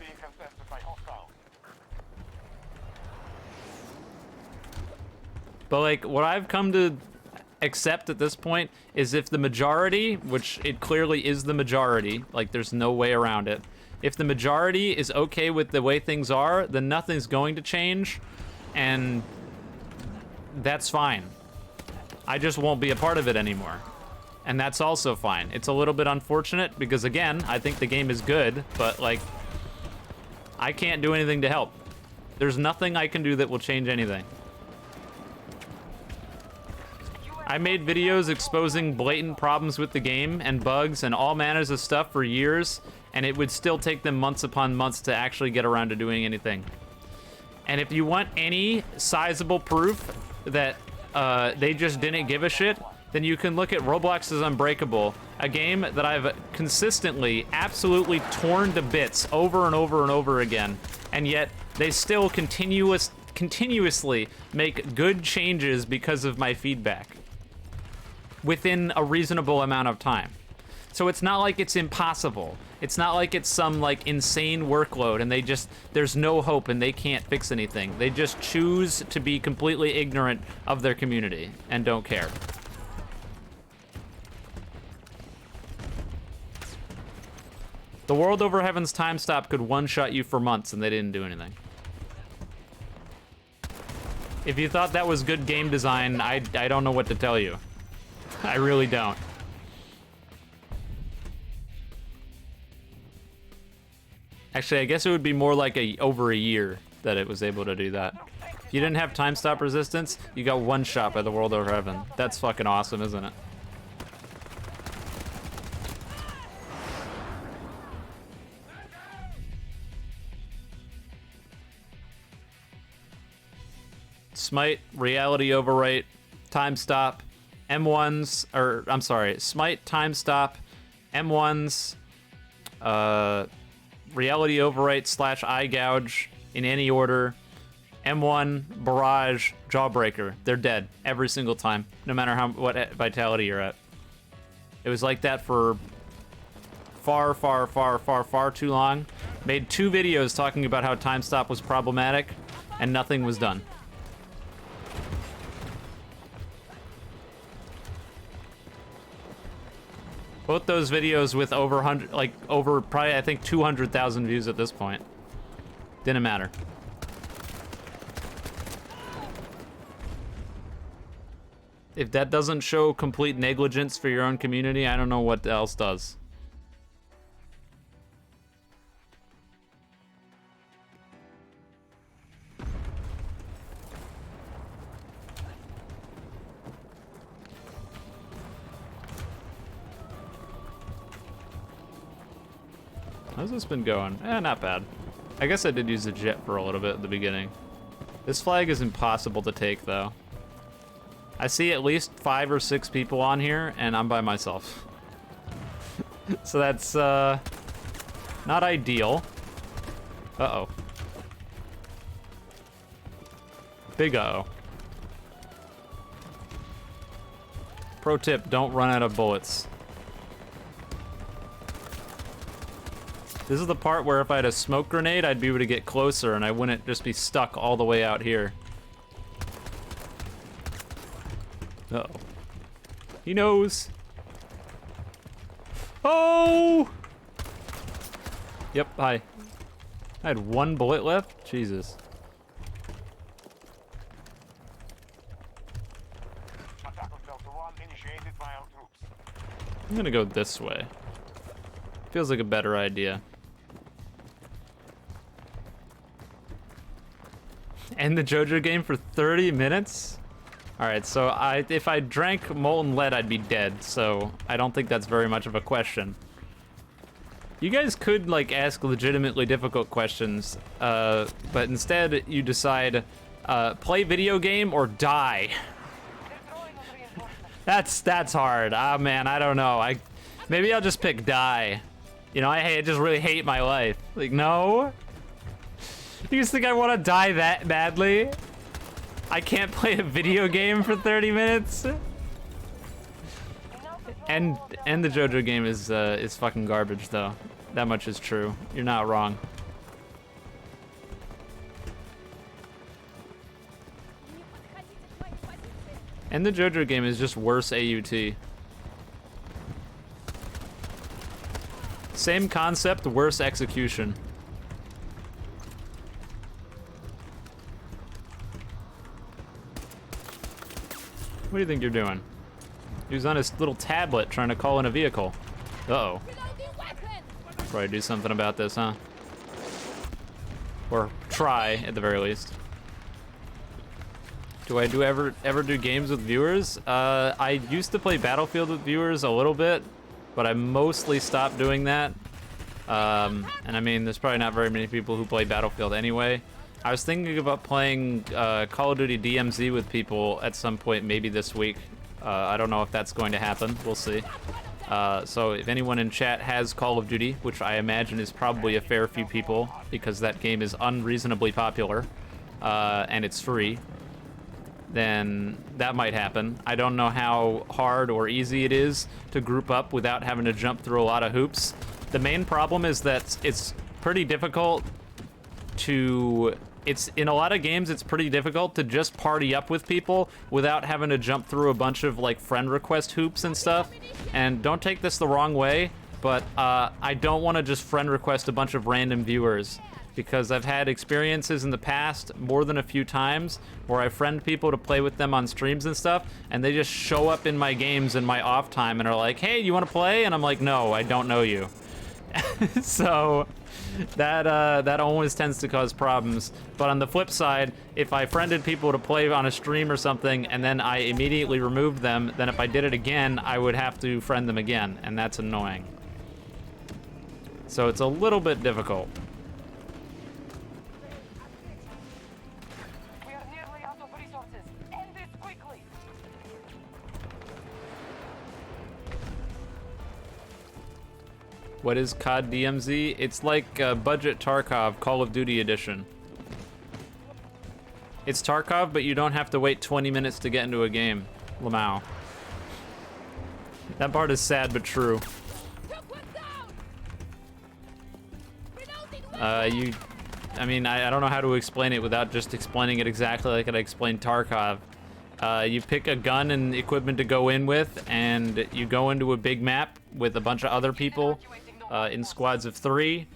But like, what I've come to accept at this point is if the majority, which it clearly is the majority, like there's no way around it, if the majority is okay with the way things are, then nothing's going to change, and that's fine. I just won't be a part of it anymore. And that's also fine. It's a little bit unfortunate because, again, I think the game is good, but like, I can't do anything to help. There's nothing I can do that will change anything. I made videos exposing blatant problems with the game and bugs and all manners of stuff for years, and it would still take them months upon months to actually get around to doing anything. And if you want any sizable proof that they just didn't give a shit, then you can look at Roblox's Unbreakable, a game that I've consistently, absolutely torn to bits over and over and over again, and yet they still continuously make good changes because of my feedback within a reasonable amount of time. So it's not like it's impossible. It's not like it's some like insane workload and there's no hope and they can't fix anything. They just choose to be completely ignorant of their community and don't care. The World Over Heaven's time stop could one-shot you for months and they didn't do anything. If you thought that was good game design, I don't know what to tell you. I really don't. Actually, I guess it would be more like over a year that it was able to do that. If you didn't have time stop resistance, you got one shot by the World Over Heaven. That's fucking awesome, isn't it? Smite, reality overwrite, time stop, M1s, or I'm sorry, Smite, time stop, M1s, reality overwrite / eye gouge in any order, M1, barrage, jawbreaker. They're dead every single time, no matter what vitality you're at. It was like that for far too long. Made 2 videos talking about how time stop was problematic, and nothing was done. Both those videos with over probably I think 200,000 views at this point. Didn't matter. If that doesn't show complete negligence for your own community, I don't know what else does. How's this been going? Not bad. I guess I did use the jet for a little bit at the beginning. This flag is impossible to take, though. I see at least 5 or 6 people on here, and I'm by myself. So that's, not ideal. Uh-oh. Big uh-oh. Pro tip, don't run out of bullets. This is the part where if I had a smoke grenade, I'd be able to get closer and I wouldn't just be stuck all the way out here. Uh-oh. He knows. Oh! Yep, hi. I had 1 bullet left? Jesus. Attack on Delta 1 initiated by our troops. I'm gonna go this way. Feels like a better idea. End the JoJo game for 30 minutes? Alright, so if I drank molten lead, I'd be dead, so I don't think that's very much of a question. You guys could, like, ask legitimately difficult questions, but instead you decide, play video game or die. That's hard. Ah, man, I don't know. Maybe I'll just pick die. You know, I just really hate my life. Like, no? You guys think I want to die that badly? I can't play a video game for 30 minutes? And the JoJo game is fucking garbage, though. That much is true. You're not wrong. And the JoJo game is just worse AUT. Same concept, worse execution. What do you think you're doing? He was on his little tablet trying to call in a vehicle. Uh-oh. Probably do something about this, huh? Or try, at the very least. Do I ever do games with viewers? I used to play Battlefield with viewers a little bit, but I mostly stopped doing that. And I mean, there's probably not very many people who play Battlefield anyway. I was thinking about playing Call of Duty DMZ with people at some point, maybe this week. I don't know if that's going to happen. We'll see. So if anyone in chat has Call of Duty, which I imagine is probably a fair few people because that game is unreasonably popular and it's free, then that might happen. I don't know how hard or easy it is to group up without having to jump through a lot of hoops. The main problem is that it's pretty difficult to... in a lot of games, it's pretty difficult to just party up with people without having to jump through a bunch of, like, friend request hoops and stuff. And don't take this the wrong way, but I don't want to just friend request a bunch of random viewers, because I've had experiences in the past, more than a few times, where I friend people to play with them on streams and stuff, and they just show up in my games in my off time and are like, hey, you want to play? And I'm like, no, I don't know you. So... that always tends to cause problems. But on the flip side, if I friended people to play on a stream or something and then I immediately removed them, then if I did it again, I would have to friend them again, and that's annoying. So it's a little bit difficult. We are nearly out of resources. End this quickly. What is COD DMZ? It's like Budget Tarkov Call of Duty edition. It's Tarkov, but you don't have to wait 20 minutes to get into a game. Lamau. That part is sad but true. I mean, I don't know how to explain it without just explaining it exactly like I explained Tarkov. You pick a gun and equipment to go in with, and you go into a big map with a bunch of other people in squads of 3,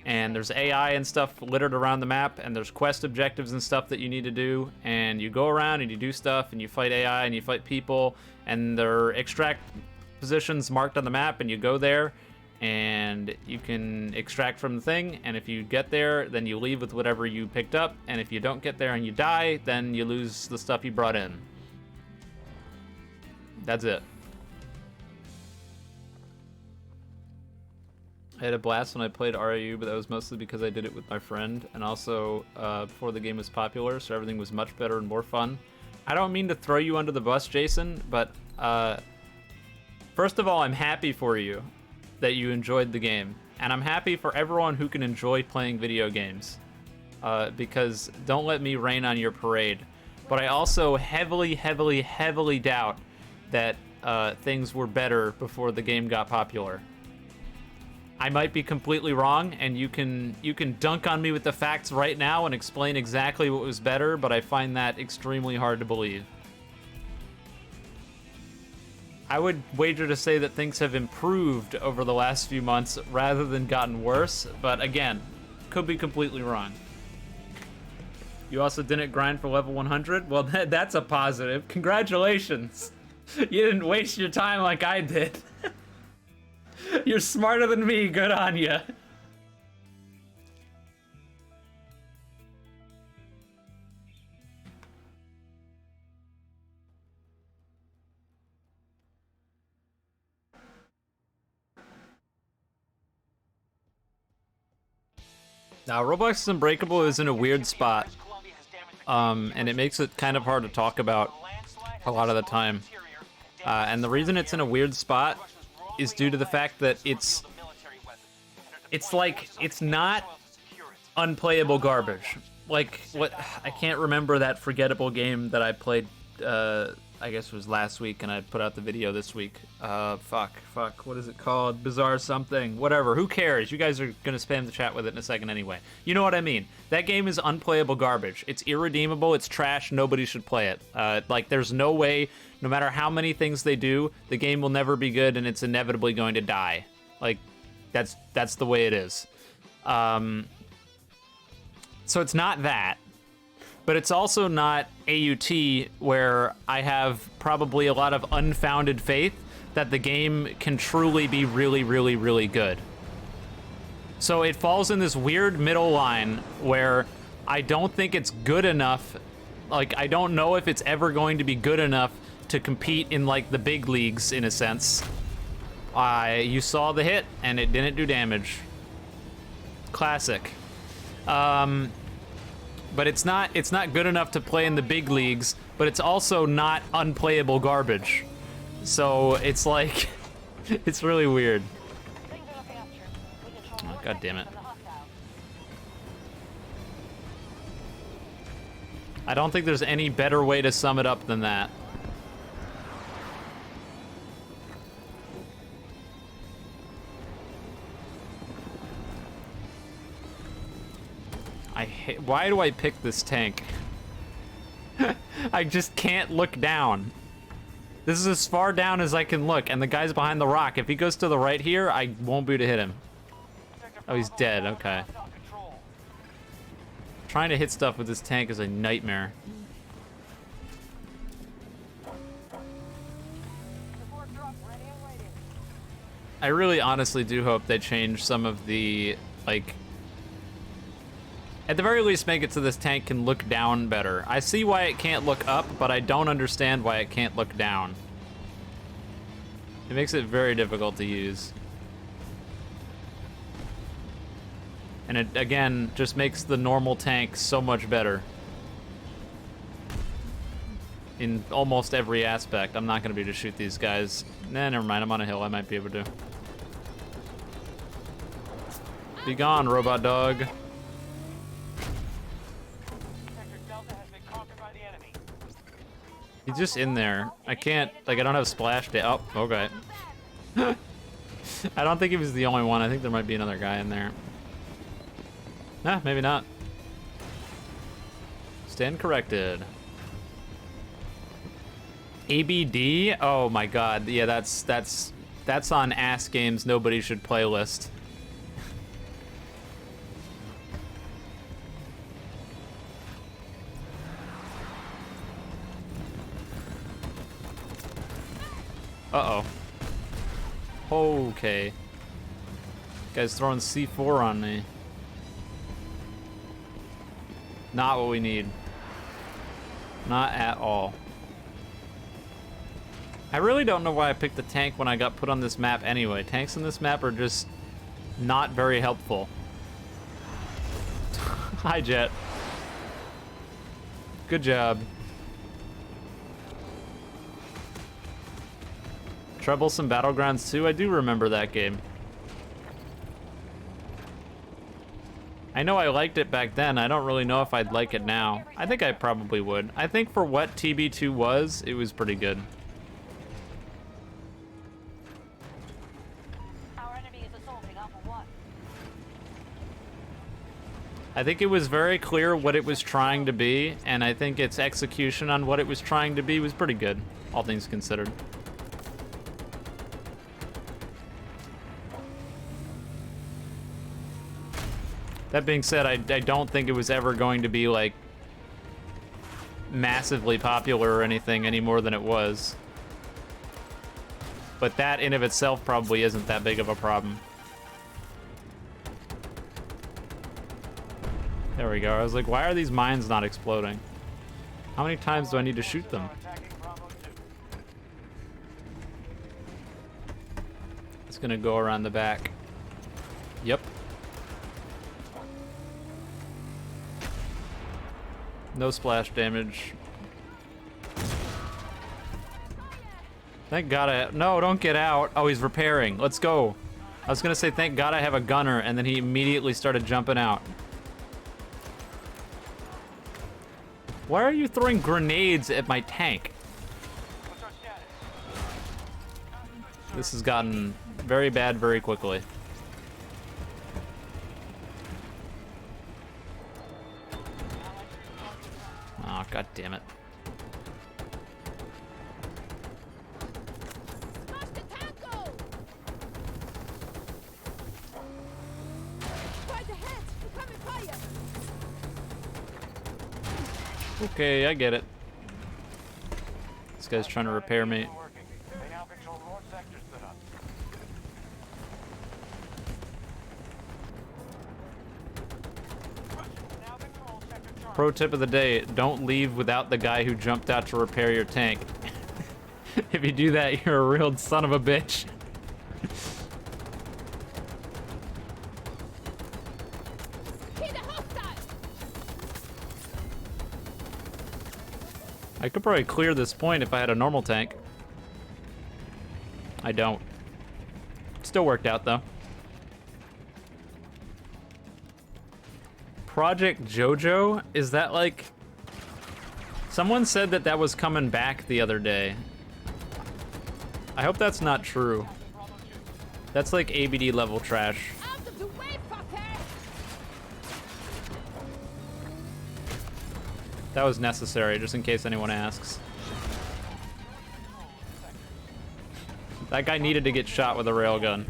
and there's AI and stuff littered around the map, and there's quest objectives and stuff that you need to do, and you go around and you do stuff, and you fight AI and you fight people, and there are extract positions marked on the map, and you go there, and you can extract from the thing, and if you get there, then you leave with whatever you picked up, and if you don't get there and you die, then you lose the stuff you brought in. That's it. I had a blast when I played RAU, but that was mostly because I did it with my friend, and also before the game was popular, so everything was much better and more fun. I don't mean to throw you under the bus, Jason, but first of all, I'm happy for you that you enjoyed the game, and I'm happy for everyone who can enjoy playing video games, because don't let me rain on your parade. But I also heavily, heavily, heavily doubt that things were better before the game got popular. I might be completely wrong, and you can dunk on me with the facts right now and explain exactly what was better, but I find that extremely hard to believe. I would wager to say that things have improved over the last few months rather than gotten worse, but again, could be completely wrong. You also didn't grind for level 100? Well, that's a positive. Congratulations! You didn't waste your time like I did. You're smarter than me, good on ya. Now, Roblox Unbreakable is in a weird spot, and it makes it kind of hard to talk about a lot of the time. And the reason it's in a weird spot is due to the fact that it's not unplayable garbage. Like, what, I can't remember that forgettable game that I played, I guess it was last week, and I put out the video this week. Fuck, what is it called? Bizarre something, whatever, who cares? You guys are gonna spam the chat with it in a second anyway. You know what I mean. That game is unplayable garbage. It's irredeemable, it's trash, nobody should play it. Like, there's no way, no matter how many things they do, the game will never be good and it's inevitably going to die. Like, that's the way it is. So it's not that. But it's also not AUT, where I have probably a lot of unfounded faith that the game can truly be really, really, really good. So it falls in this weird middle line where I don't think it's good enough. Like, I don't know if it's ever going to be good enough to compete in, like, the big leagues, in a sense. You saw the hit, and it didn't do damage. Classic. But it's not good enough to play in the big leagues, but it's also not unplayable garbage. So it's like, it's really weird. Oh, God damn it. I don't think there's any better way to sum it up than that. Why do I pick this tank? I just can't look down. This is as far down as I can look, and the guy's behind the rock. If he goes to the right here, I won't be able to hit him. Oh, he's dead, okay. Trying to hit stuff with this tank is a nightmare. I really honestly do hope they change some of the, like, at the very least make it so this tank can look down better. I see why it can't look up, but I don't understand why it can't look down. It makes it very difficult to use. And it, again, just makes the normal tank so much better. In almost every aspect. I'm not gonna be able to shoot these guys. Nah, never mind, I'm on a hill, I might be able to. Be gone, robot dog. He's just in there. I can't, like, I don't have splash damage. Oh, okay. I don't think he was the only one. I think there might be another guy in there. Nah, maybe not. Stand corrected. ABD? Oh my god. Yeah, that's on Ass Games Nobody Should Play list. Uh-oh. Okay. Guy's throwing C4 on me. Not what we need. Not at all. I really don't know why I picked the tank when I got put on this map anyway. Tanks on this map are just not very helpful. Hi, Jet. Good job. Troublesome Battlegrounds 2, I do remember that game. I know I liked it back then. I don't really know if I'd like it now. I think I probably would. I think for what TB2 was, it was pretty good. Our enemy is assaulting Alpha 1. I think it was very clear what it was trying to be, and I think its execution on what it was trying to be was pretty good, all things considered. That being said, I don't think it was ever going to be, like, massively popular or anything any more than it was. But that in of itself probably isn't that big of a problem. There we go. I was like, why are these mines not exploding? How many times do I need to shoot them? Attacking Bravo 2. It's gonna go around the back. Yep. No splash damage. Thank God no, don't get out. Oh, he's repairing. Let's go. I was gonna say, thank God I have a gunner, and then he immediately started jumping out. Why are you throwing grenades at my tank? What's our status? This has gotten very bad very quickly. Oh, God damn it. Smash the tango! Right ahead! Incoming fire! Okay, I get it. This guy's trying to repair me. Working. They now control more sectors than us. Russians now control sector Charlie. Pro tip of the day, don't leave without the guy who jumped out to repair your tank. If you do that, you're a real son of a bitch. Hit the hostile! I could probably clear this point if I had a normal tank. I don't. Still worked out, though. Project JoJo? Is that like... Someone said that that was coming back the other day. I hope that's not true. That's like ABD level trash. Out of the way, fucker! That was necessary, just in case anyone asks. That guy needed to get shot with a railgun.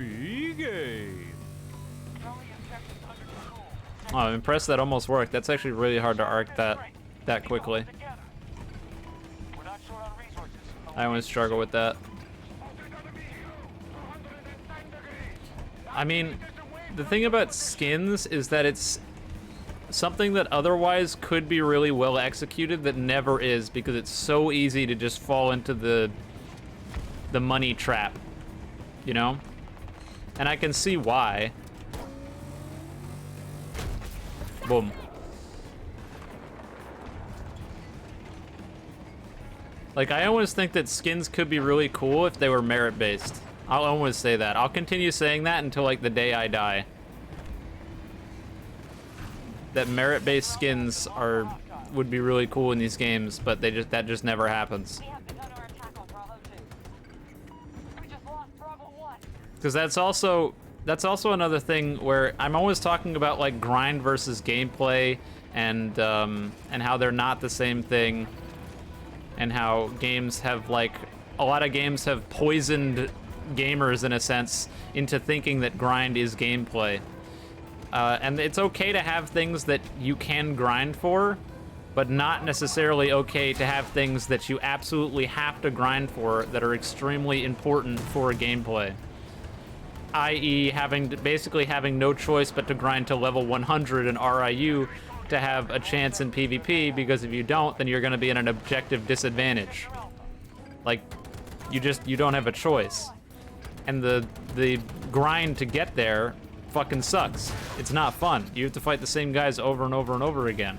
Oh, I'm impressed that almost worked. That's actually really hard to arc that quickly. We're not short on resources. I always struggle with that. I mean, the thing about skins is that it's something that otherwise could be really well executed that never is, because it's so easy to just fall into the money trap, you know? And I can see why. Boom. Like, I always think that skins could be really cool if they were merit-based. I'll always say that. I'll continue saying that until, like, the day I die. That merit-based skins would be really cool in these games, but that just never happens. We have begun our attack on Bravo 2. We just lost Bravo 1. Because that's also another thing where I'm always talking about, like, grind versus gameplay and how they're not the same thing, and how games have, like, a lot of games have poisoned gamers in a sense into thinking that grind is gameplay. And it's okay to have things that you can grind for, but not necessarily okay to have things that you absolutely have to grind for that are extremely important for a gameplay. I.e. basically having no choice but to grind to level 100 in RIU to have a chance in PvP, because if you don't, then you're going to be in an objective disadvantage. Like, you don't have a choice. And the grind to get there fucking sucks. It's not fun. You have to fight the same guys over and over and over again.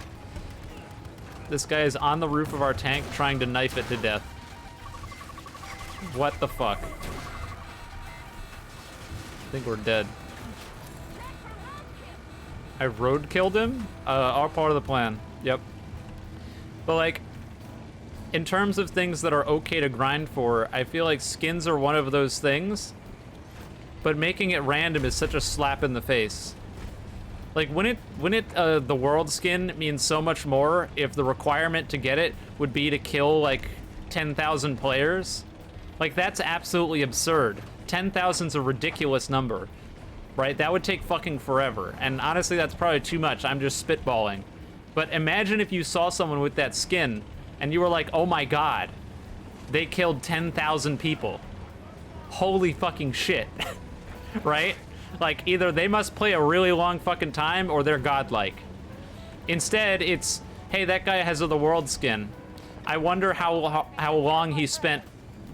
This guy is on the roof of our tank trying to knife it to death. What the fuck? I think we're dead. I road killed him? All part of the plan. Yep. But like, in terms of things that are okay to grind for, I feel like skins are one of those things, but making it random is such a slap in the face. Like, wouldn't the world skin mean so much more if the requirement to get it would be to kill like 10,000 players? Like, that's absolutely absurd. 10,000's a ridiculous number, right? That would take fucking forever. And honestly, that's probably too much. I'm just spitballing. But imagine if you saw someone with that skin and you were like, oh my god, they killed 10,000 people. Holy fucking shit. Right? Like, either they must play a really long fucking time or they're godlike. Instead, it's, hey, that guy has the world skin. I wonder how long he spent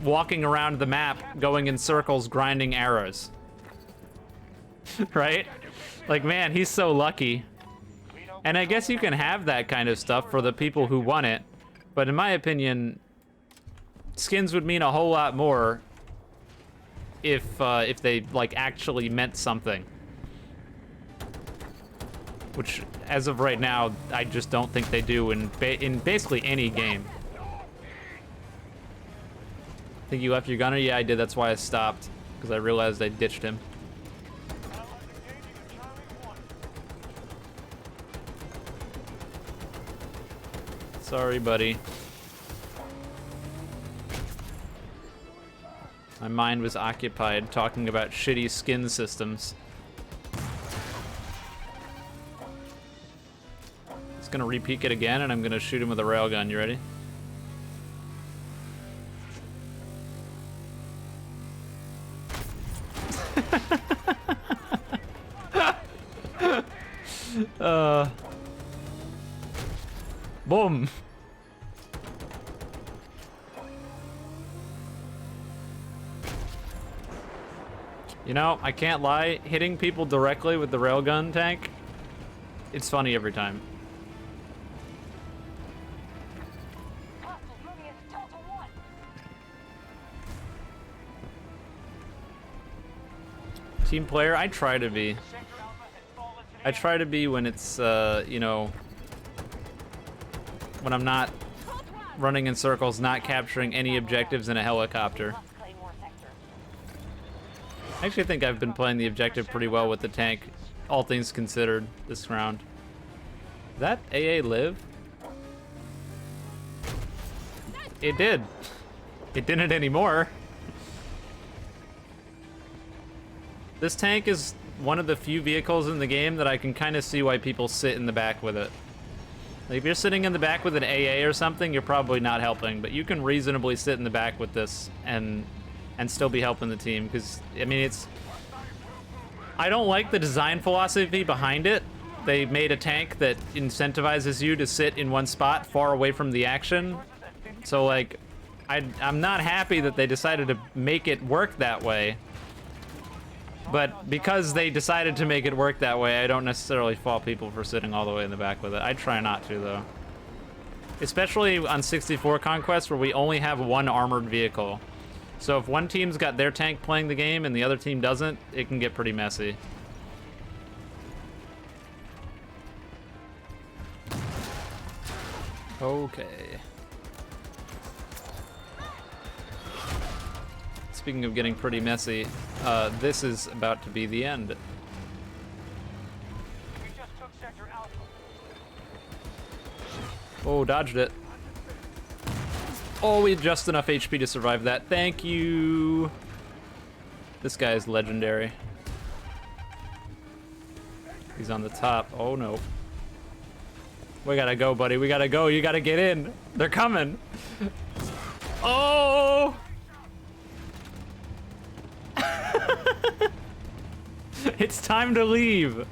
walking around the map, going in circles, grinding arrows. Right? Like, man, he's so lucky. And I guess you can have that kind of stuff for the people who want it, but in my opinion, skins would mean a whole lot more if they like actually meant something. Which, as of right now, I just don't think they do in basically any game. Think you left your gunner? Yeah, I did. That's why I stopped, because I realized I ditched him. Sorry, buddy. My mind was occupied talking about shitty skin systems. It's gonna re-peek it again, and I'm gonna shoot him with a railgun. You ready? Boom. You know, I can't lie, hitting people directly with the railgun tank, it's funny every time. Hostiles moving into Delta 1. Team player, I try to be. I try to be when it's, you know, when I'm not running in circles, not capturing any objectives in a helicopter. Must claim more sectors. I actually think I've been playing the objective pretty well with the tank, all things considered, this round. Did that AA live? It did. It didn't anymore. This tank is one of the few vehicles in the game that I can kind of see why people sit in the back with it. Like, if you're sitting in the back with an AA or something, you're probably not helping, but you can reasonably sit in the back with this and still be helping the team, because, I mean, it's... I don't like the design philosophy behind it. They made a tank that incentivizes you to sit in one spot far away from the action. So, like, I'm not happy that they decided to make it work that way. But because they decided to make it work that way, I don't necessarily fault people for sitting all the way in the back with it. I try not to, though. Especially on 64 Conquest, where we only have one armored vehicle. So if one team's got their tank playing the game and the other team doesn't, it can get pretty messy. Okay. Speaking of getting pretty messy, this is about to be the end. We just took Sector Alpha. Oh, dodged it. Oh, we had just enough HP to survive that. Thank you. This guy is legendary. He's on the top. Oh, no. We gotta go, buddy. We gotta go. You gotta get in. They're coming. Oh! It's time to leave.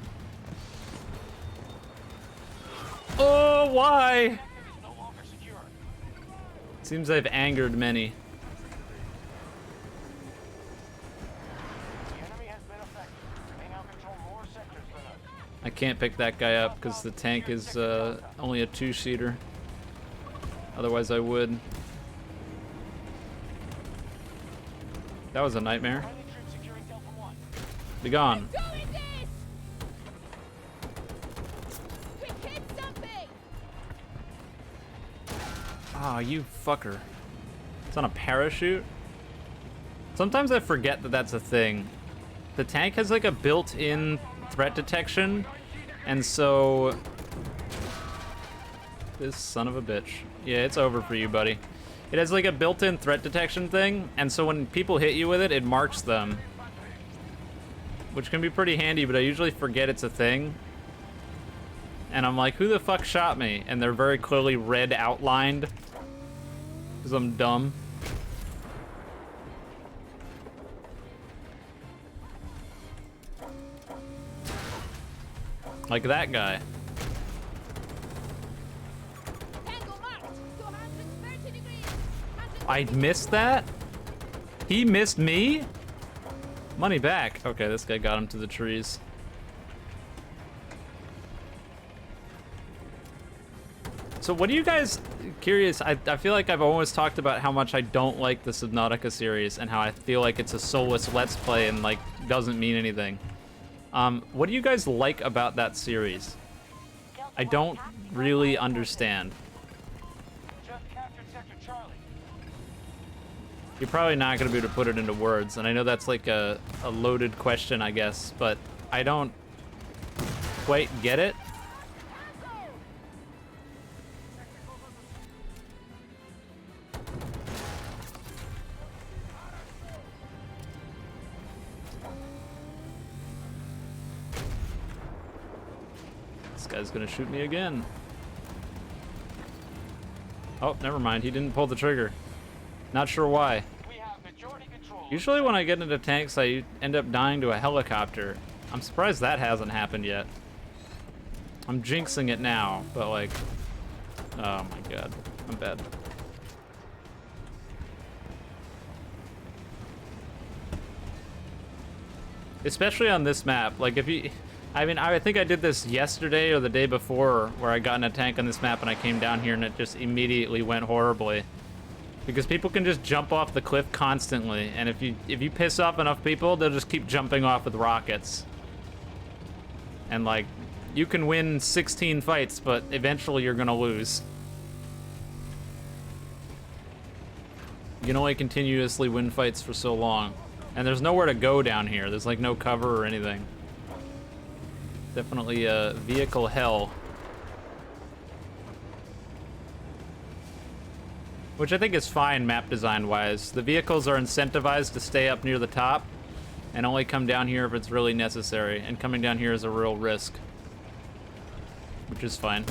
Oh, why? No longer secure. Seems I've angered many. The enemy has been affected. They now control more I can't pick that guy up because the tank is only a 2-seater. Otherwise I would. That was a nightmare. Friendly troops securing Delta 1. Be gone. Doing this! We hit something! Ah, you fucker. It's on a parachute? Sometimes I forget that that's a thing. The tank has like a built-in threat detection, and so... This son of a bitch. Yeah, it's over for you, buddy. It has like a built-in threat detection thing, and so when people hit you with it, it marks them. Which can be pretty handy, but I usually forget it's a thing. And I'm like, who the fuck shot me? And they're very clearly red outlined. Because I'm dumb. Like that guy. Tango marked! 230 degrees! I missed that? He missed me? Money back. Okay, this guy got him to the trees. So what do you guys, curious, I feel like I've always talked about how much I don't like the Subnautica series and how I feel like it's a soulless Let's Play and like doesn't mean anything. What do you guys like about that series? I don't really understand. Just captured Sector Charlie. You're probably not going to be able to put it into words, and I know that's like a loaded question, I guess, but I don't quite get it. This guy's going to shoot me again. Oh, never mind. He didn't pull the trigger. Not sure why. We have majority control. Usually when I get into tanks, I end up dying to a helicopter. I'm surprised that hasn't happened yet. I'm jinxing it now, but like... Oh my god. I'm bad. Especially on this map. Like if you... I mean, I think I did this yesterday or the day before where I got in a tank on this map and I came down here and it just immediately went horribly. Because people can just jump off the cliff constantly, and if you piss off enough people, they'll just keep jumping off with rockets. And like, you can win 16 fights, but eventually you're gonna lose. You can only continuously win fights for so long. And there's nowhere to go down here. There's like no cover or anything. Definitely vehicle hell. Which I think is fine map design wise. The vehicles are incentivized to stay up near the top and only come down here if it's really necessary. And coming down here is a real risk. Which is fine.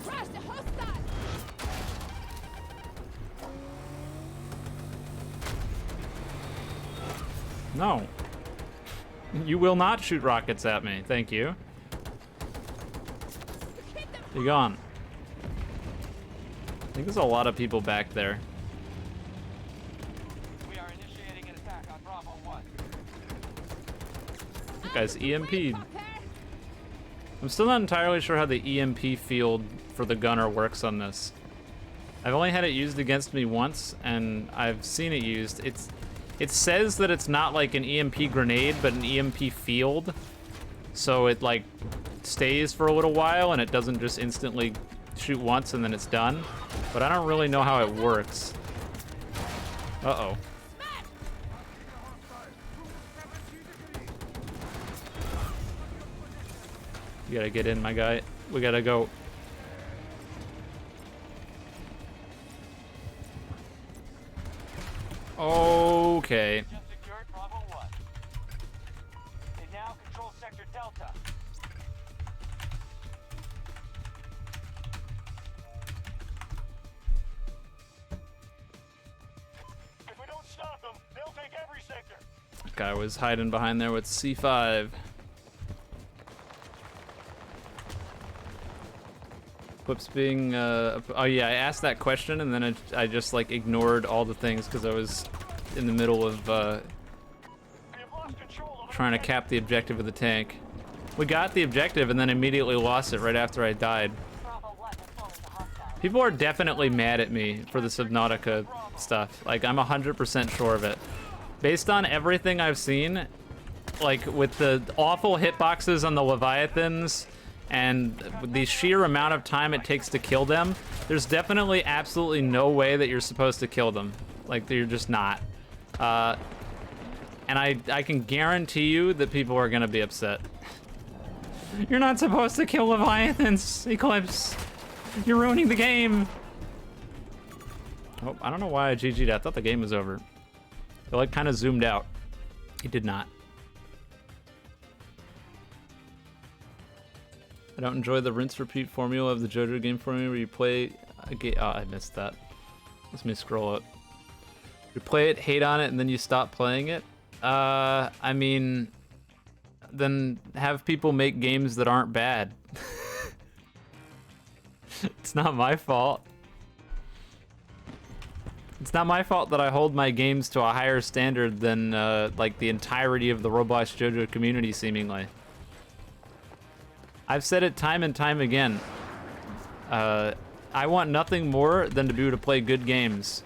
Crash the hostile! No. You will not shoot rockets at me. Thank you. Hit them! Be gone. I think there's a lot of people back there. We are initiating an attack on Bravo 1. That guy's EMP'd. Fucker! I'm still not entirely sure how the EMP field for the gunner works on this. I've only had it used against me once, and I've seen it used. It says that it's not like an EMP grenade, but an EMP field. So it like stays for a little while and it doesn't just instantly shoot once and then it's done. But I don't really know how it works. Uh-oh. You gotta get in, my guy. We gotta go. Okay. Just secured Bravo 1. They now control Sector Delta. If we don't stop them, they'll take every sector. Guy was hiding behind there with C5. Equips being, oh yeah, I asked that question and then I just like ignored all the things because I was in the middle of We have lost control of trying to cap the objective of the tank. We got the objective and then immediately lost it right after I died. Bravo 1 has fallen to hostiles. People are definitely mad at me for the Subnautica stuff. Like, I'm 100% sure of it. Based on everything I've seen, like with the awful hitboxes on the Leviathans and the sheer amount of time it takes to kill them, there's definitely absolutely no way that you're supposed to kill them. Like, you're just not. And I can guarantee you that people are gonna be upset. You're not supposed to kill Leviathans, Eclipse. You're ruining the game. Oh, I don't know why I GG'd. I thought the game was over. It like kind of zoomed out. It did not. I don't enjoy the rinse repeat formula of the JoJo game formula where you play a game. Oh, I missed that. Let me scroll up. You play it, hate on it, and then you stop playing it. I mean, then have people make games that aren't bad. It's not my fault. It's not my fault that I hold my games to a higher standard than like the entirety of the Roblox JoJo community, seemingly. I've said it time and time again. I want nothing more than to be able to play good games.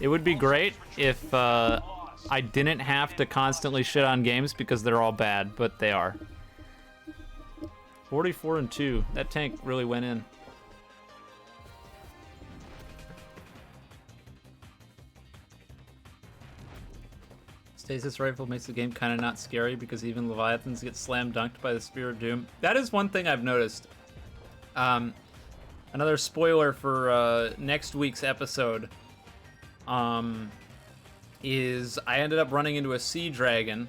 It would be great if I didn't have to constantly shit on games because they're all bad, but they are. 44-2. That tank really went in. Stasis rifle makes the game kind of not scary because even Leviathans get slam dunked by the Spear of Doom. That is one thing I've noticed. Another spoiler for next week's episode is I ended up running into a sea dragon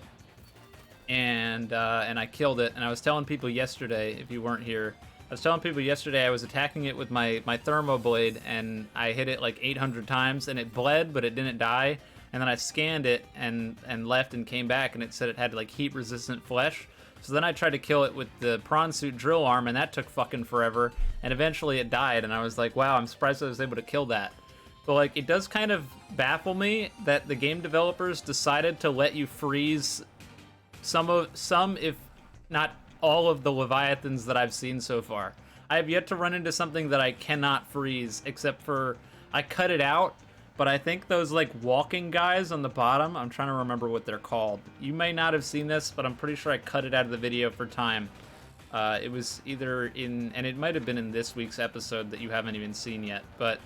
and I killed it. And I was telling people yesterday, if you weren't here, I was telling people yesterday I was attacking it with my thermo blade and I hit it like 800 times and it bled, but it didn't die. And then I scanned it and left and came back and it said it had like heat resistant flesh. So then I tried to kill it with the prawn suit drill arm and that took fucking forever. And eventually it died and I was like, wow, I'm surprised I was able to kill that. But like, it does kind of baffle me that the game developers decided to let you freeze some if not all of the Leviathans that I've seen so far. I have yet to run into something that I cannot freeze except for I cut it out. But I think those like walking guys on the bottom, I'm trying to remember what they're called. You may not have seen this, but I'm pretty sure I cut it out of the video for time. It was either in, and it might have been in this week's episode that you haven't even seen yet. But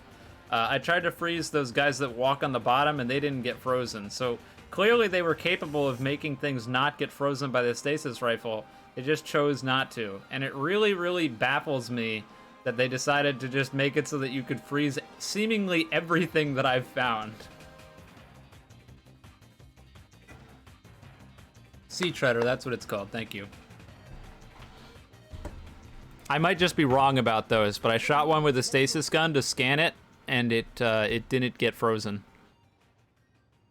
I tried to freeze those guys that walk on the bottom and they didn't get frozen. So clearly they were capable of making things not get frozen by the stasis rifle. They just chose not to. And it really, really baffles me that they decided to just make it so that you could freeze seemingly everything that I've found. Sea Treader, that's what it's called, thank you. I might just be wrong about those, but I shot one with a stasis gun to scan it, and it didn't get frozen.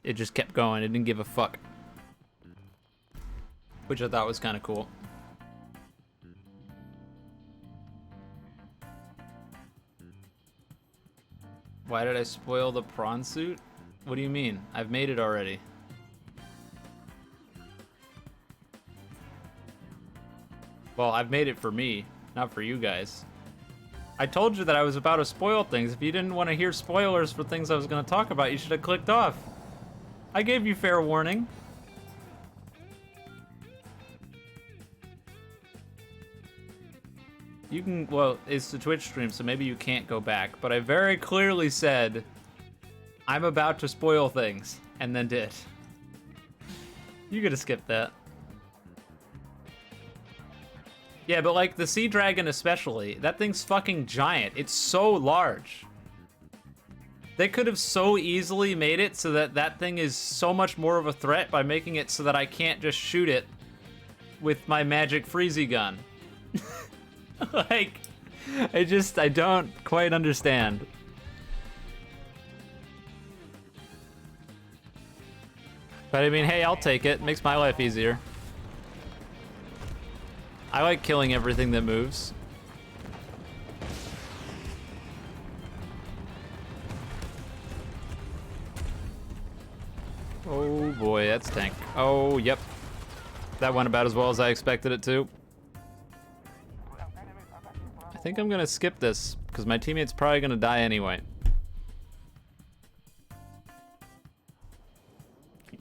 It just kept going, it didn't give a fuck. Which I thought was kind of cool. Why did I spoil the prawn suit? What do you mean? I've made it already. Well, I've made it for me, not for you guys. I told you that I was about to spoil things. If you didn't want to hear spoilers for things I was going to talk about, you should have clicked off. I gave you fair warning. You can, well, it's the Twitch stream, so maybe you can't go back, but I very clearly said I'm about to spoil things, and then did. You could have skipped that. Yeah, but like the Sea Dragon especially, that thing's fucking giant. It's so large. They could have so easily made it so that that thing is so much more of a threat by making it so that I can't just shoot it with my magic freezy gun. Like, I don't quite understand. But I mean, hey, I'll take it. Makes my life easier. I like killing everything that moves. Oh boy, that's tank. Oh, yep. That went about as well as I expected it to. I think I'm gonna skip this, because my teammate's probably gonna die anyway.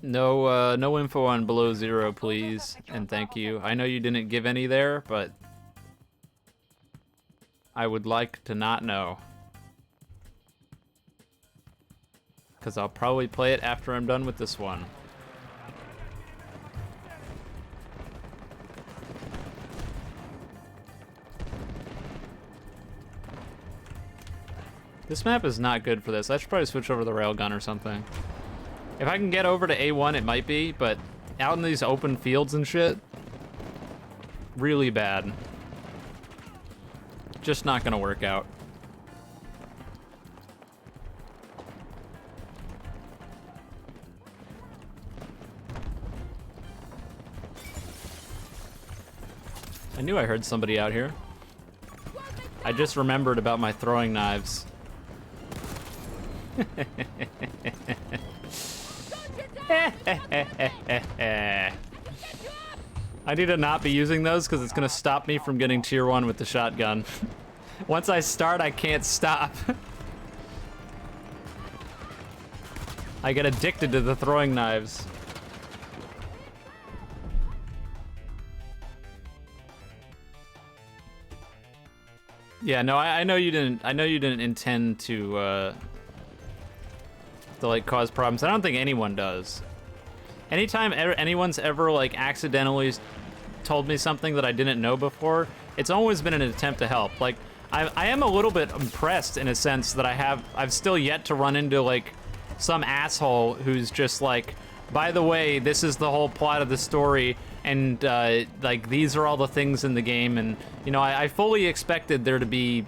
No, no info on below zero, please, and thank you. I know you didn't give any there, but I would like to not know. Because I'll probably play it after I'm done with this one. This map is not good for this. I should probably switch over to the railgun or something. If I can get over to A1, it might be, but out in these open fields and shit, really bad. Just not gonna work out. I knew I heard somebody out here. I just remembered about my throwing knives. I need to not be using those because it's gonna stop me from getting tier 1 with the shotgun. Once I start, I can't stop. I get addicted to the throwing knives. Yeah, no, I know you didn't. I know you didn't intend to like cause problems. I don't think anyone does. Anytime anyone's ever like accidentally told me something that I didn't know before, it's always been an attempt to help. Like I am a little bit impressed in a sense that I've still yet to run into like some asshole who's just like, by the way, this is the whole plot of the story, and like these are all the things in the game, and you know, I fully expected there to be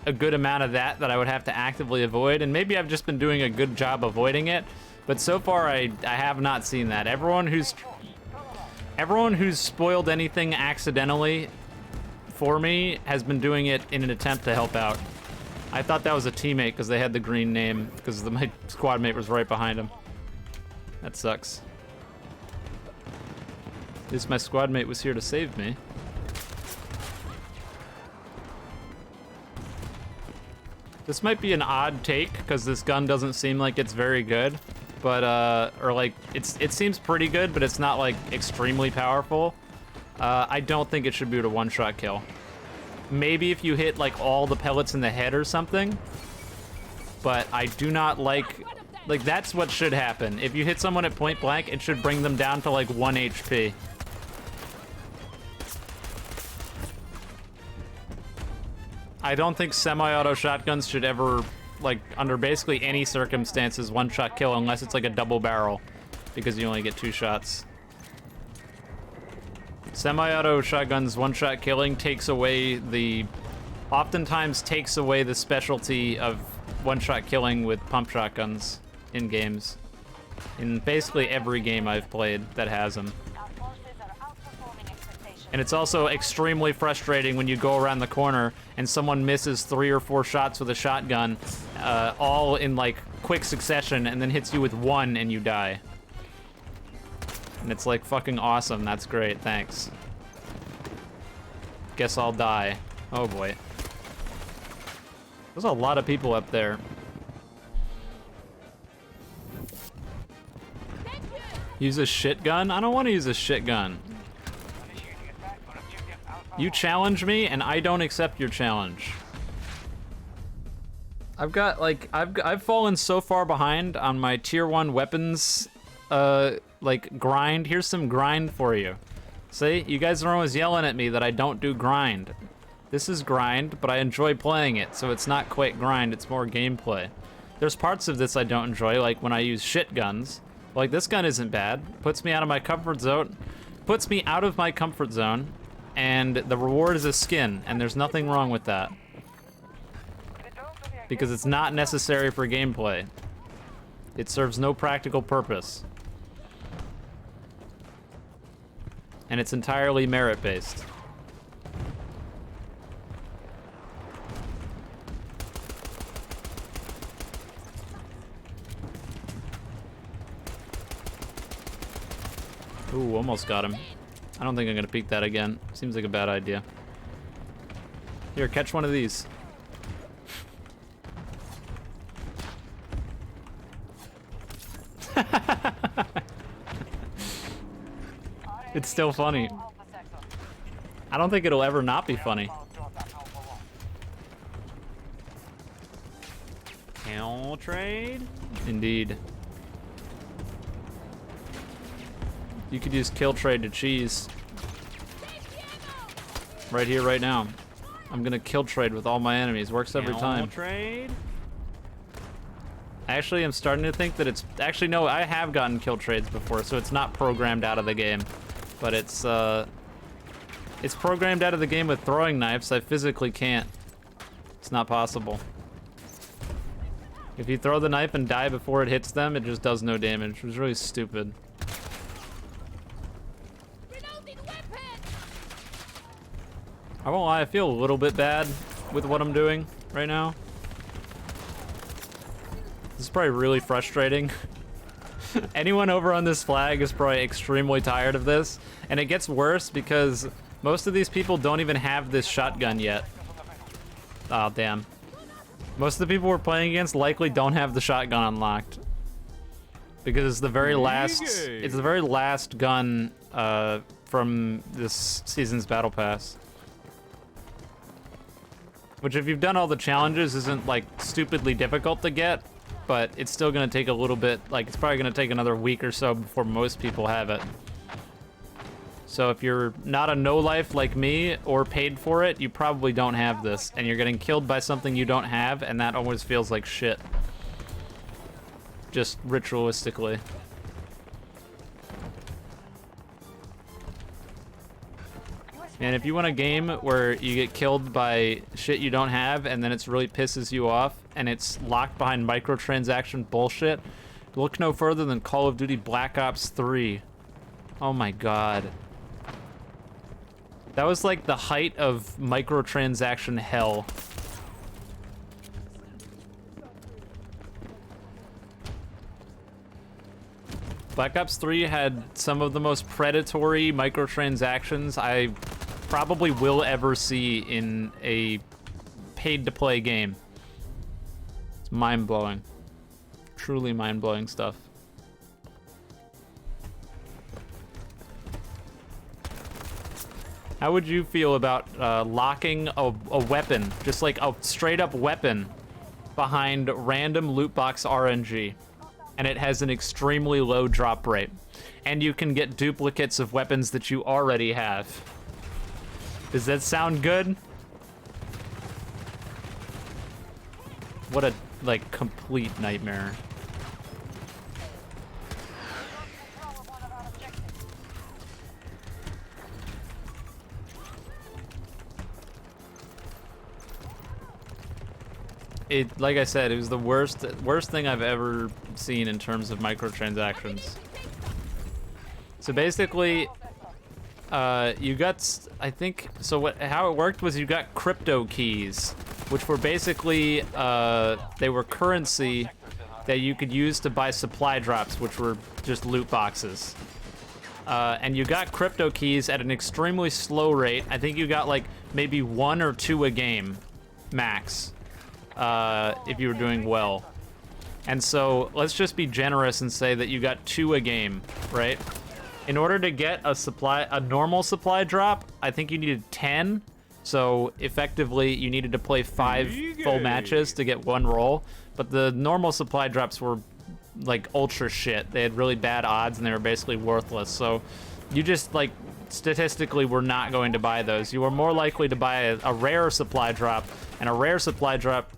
a good amount of that I would have to actively avoid, and maybe I've just been doing a good job avoiding it, but so far I have not seen that. Everyone who's spoiled anything accidentally for me has been doing it in an attempt to help out. I thought that was a teammate because they had the green name, because my squad mate was right behind him. That sucks. At least my squad mate was here to save me. This might be an odd take because this gun doesn't seem like it's very good, but or like it seems pretty good, but it's not like extremely powerful. I don't think it should be a one-shot kill. Maybe if you hit like all the pellets in the head or something, but I do not like that's what should happen. If you hit someone at point blank, it should bring them down to like 1 HP. I don't think semi-auto shotguns should ever, like, under basically any circumstances, one-shot kill unless it's like a double barrel, because you only get 2 shots. Semi-auto shotguns one-shot killing oftentimes takes away the specialty of one-shot killing with pump shotguns in games. In basically every game I've played that has them. Our forces are outperforming expectations. And it's also extremely frustrating when you go around the corner and someone misses 3 or 4 shots with a shotgun, all in like quick succession, and then hits you with 1 and you die. And it's like fucking awesome. That's great. Thanks. Guess I'll die. Oh boy. There's a lot of people up there. Use a shit gun? I don't want to use a shit gun. Initiating attack on objective Alpha. You challenge me, and I don't accept your challenge. I've got like I've fallen so far behind on my tier 1 weapons like grind. Here's some grind for you. See, you guys are always yelling at me that I don't do grind. This is grind, but I enjoy playing it, so it's not quite grind, it's more gameplay. There's parts of this I don't enjoy, like when I use shit guns. Like this gun isn't bad. Puts me out of my comfort zone. Puts me out of my comfort zone, and the reward is a skin, and there's nothing wrong with that. Because it's not necessary for gameplay. It serves no practical purpose. And it's entirely merit-based. Ooh, almost got him. I don't think I'm gonna peek that again. Seems like a bad idea. Here, catch one of these. It's still funny. I don't think it'll ever not be funny. Kill trade? Indeed. You could use kill trade to cheese. Right here, right now. I'm gonna kill trade with all my enemies. Works every time. Trade? Actually, I'm starting to think that it's... Actually, no, I have gotten kill trades before, so it's not programmed out of the game. But it's programmed out of the game with throwing knives. I physically can't. It's not possible. If you throw the knife and die before it hits them, it just does no damage. It was really stupid. Reloading weapon. I won't lie, I feel a little bit bad with what I'm doing right now. This is probably really frustrating. Anyone over on this flag is probably extremely tired of this. And it gets worse because most of these people don't even have this shotgun yet. Oh, damn. Most of the people we're playing against likely don't have the shotgun unlocked. Because it's the very last gun from this season's battle pass. Which, if you've done all the challenges, isn't like stupidly difficult to get, but it's still gonna take a little bit, like it's probably gonna take another week or so before most people have it. So if you're not a no-life like me or paid for it, you probably don't have this, and you're getting killed by something you don't have, and that always feels like shit. Just ritualistically. And if you want a game where you get killed by shit you don't have and then it really pisses you off and it's locked behind microtransaction bullshit, look no further than Call of Duty Black Ops 3. Oh my god. That was like the height of microtransaction hell. Black Ops 3 had some of the most predatory microtransactions I probably will ever see in a paid-to-play game. It's mind-blowing. Truly mind-blowing stuff. How would you feel about locking a weapon, just like a straight-up weapon, behind random loot box RNG? And it has an extremely low drop rate. And you can get duplicates of weapons that you already have. Does that sound good? What a, like, complete nightmare. It, like I said, it was the worst thing I've ever seen in terms of microtransactions. So basically, you got, I think, so how it worked was you got crypto keys, which were basically, they were currency that you could use to buy supply drops, which were just loot boxes. And you got crypto keys at an extremely slow rate. I think you got like maybe 1 or 2 a game, max. If you were doing well. And so let's just be generous and say that you got 2 a game, right? In order to get a normal supply drop, I think you needed 10. So effectively you needed to play 5 full matches to get 1 roll. But the normal supply drops were like ultra shit. They had really bad odds and they were basically worthless. So you just like statistically were not going to buy those. You were more likely to buy a rare supply drop, and a rare supply drop,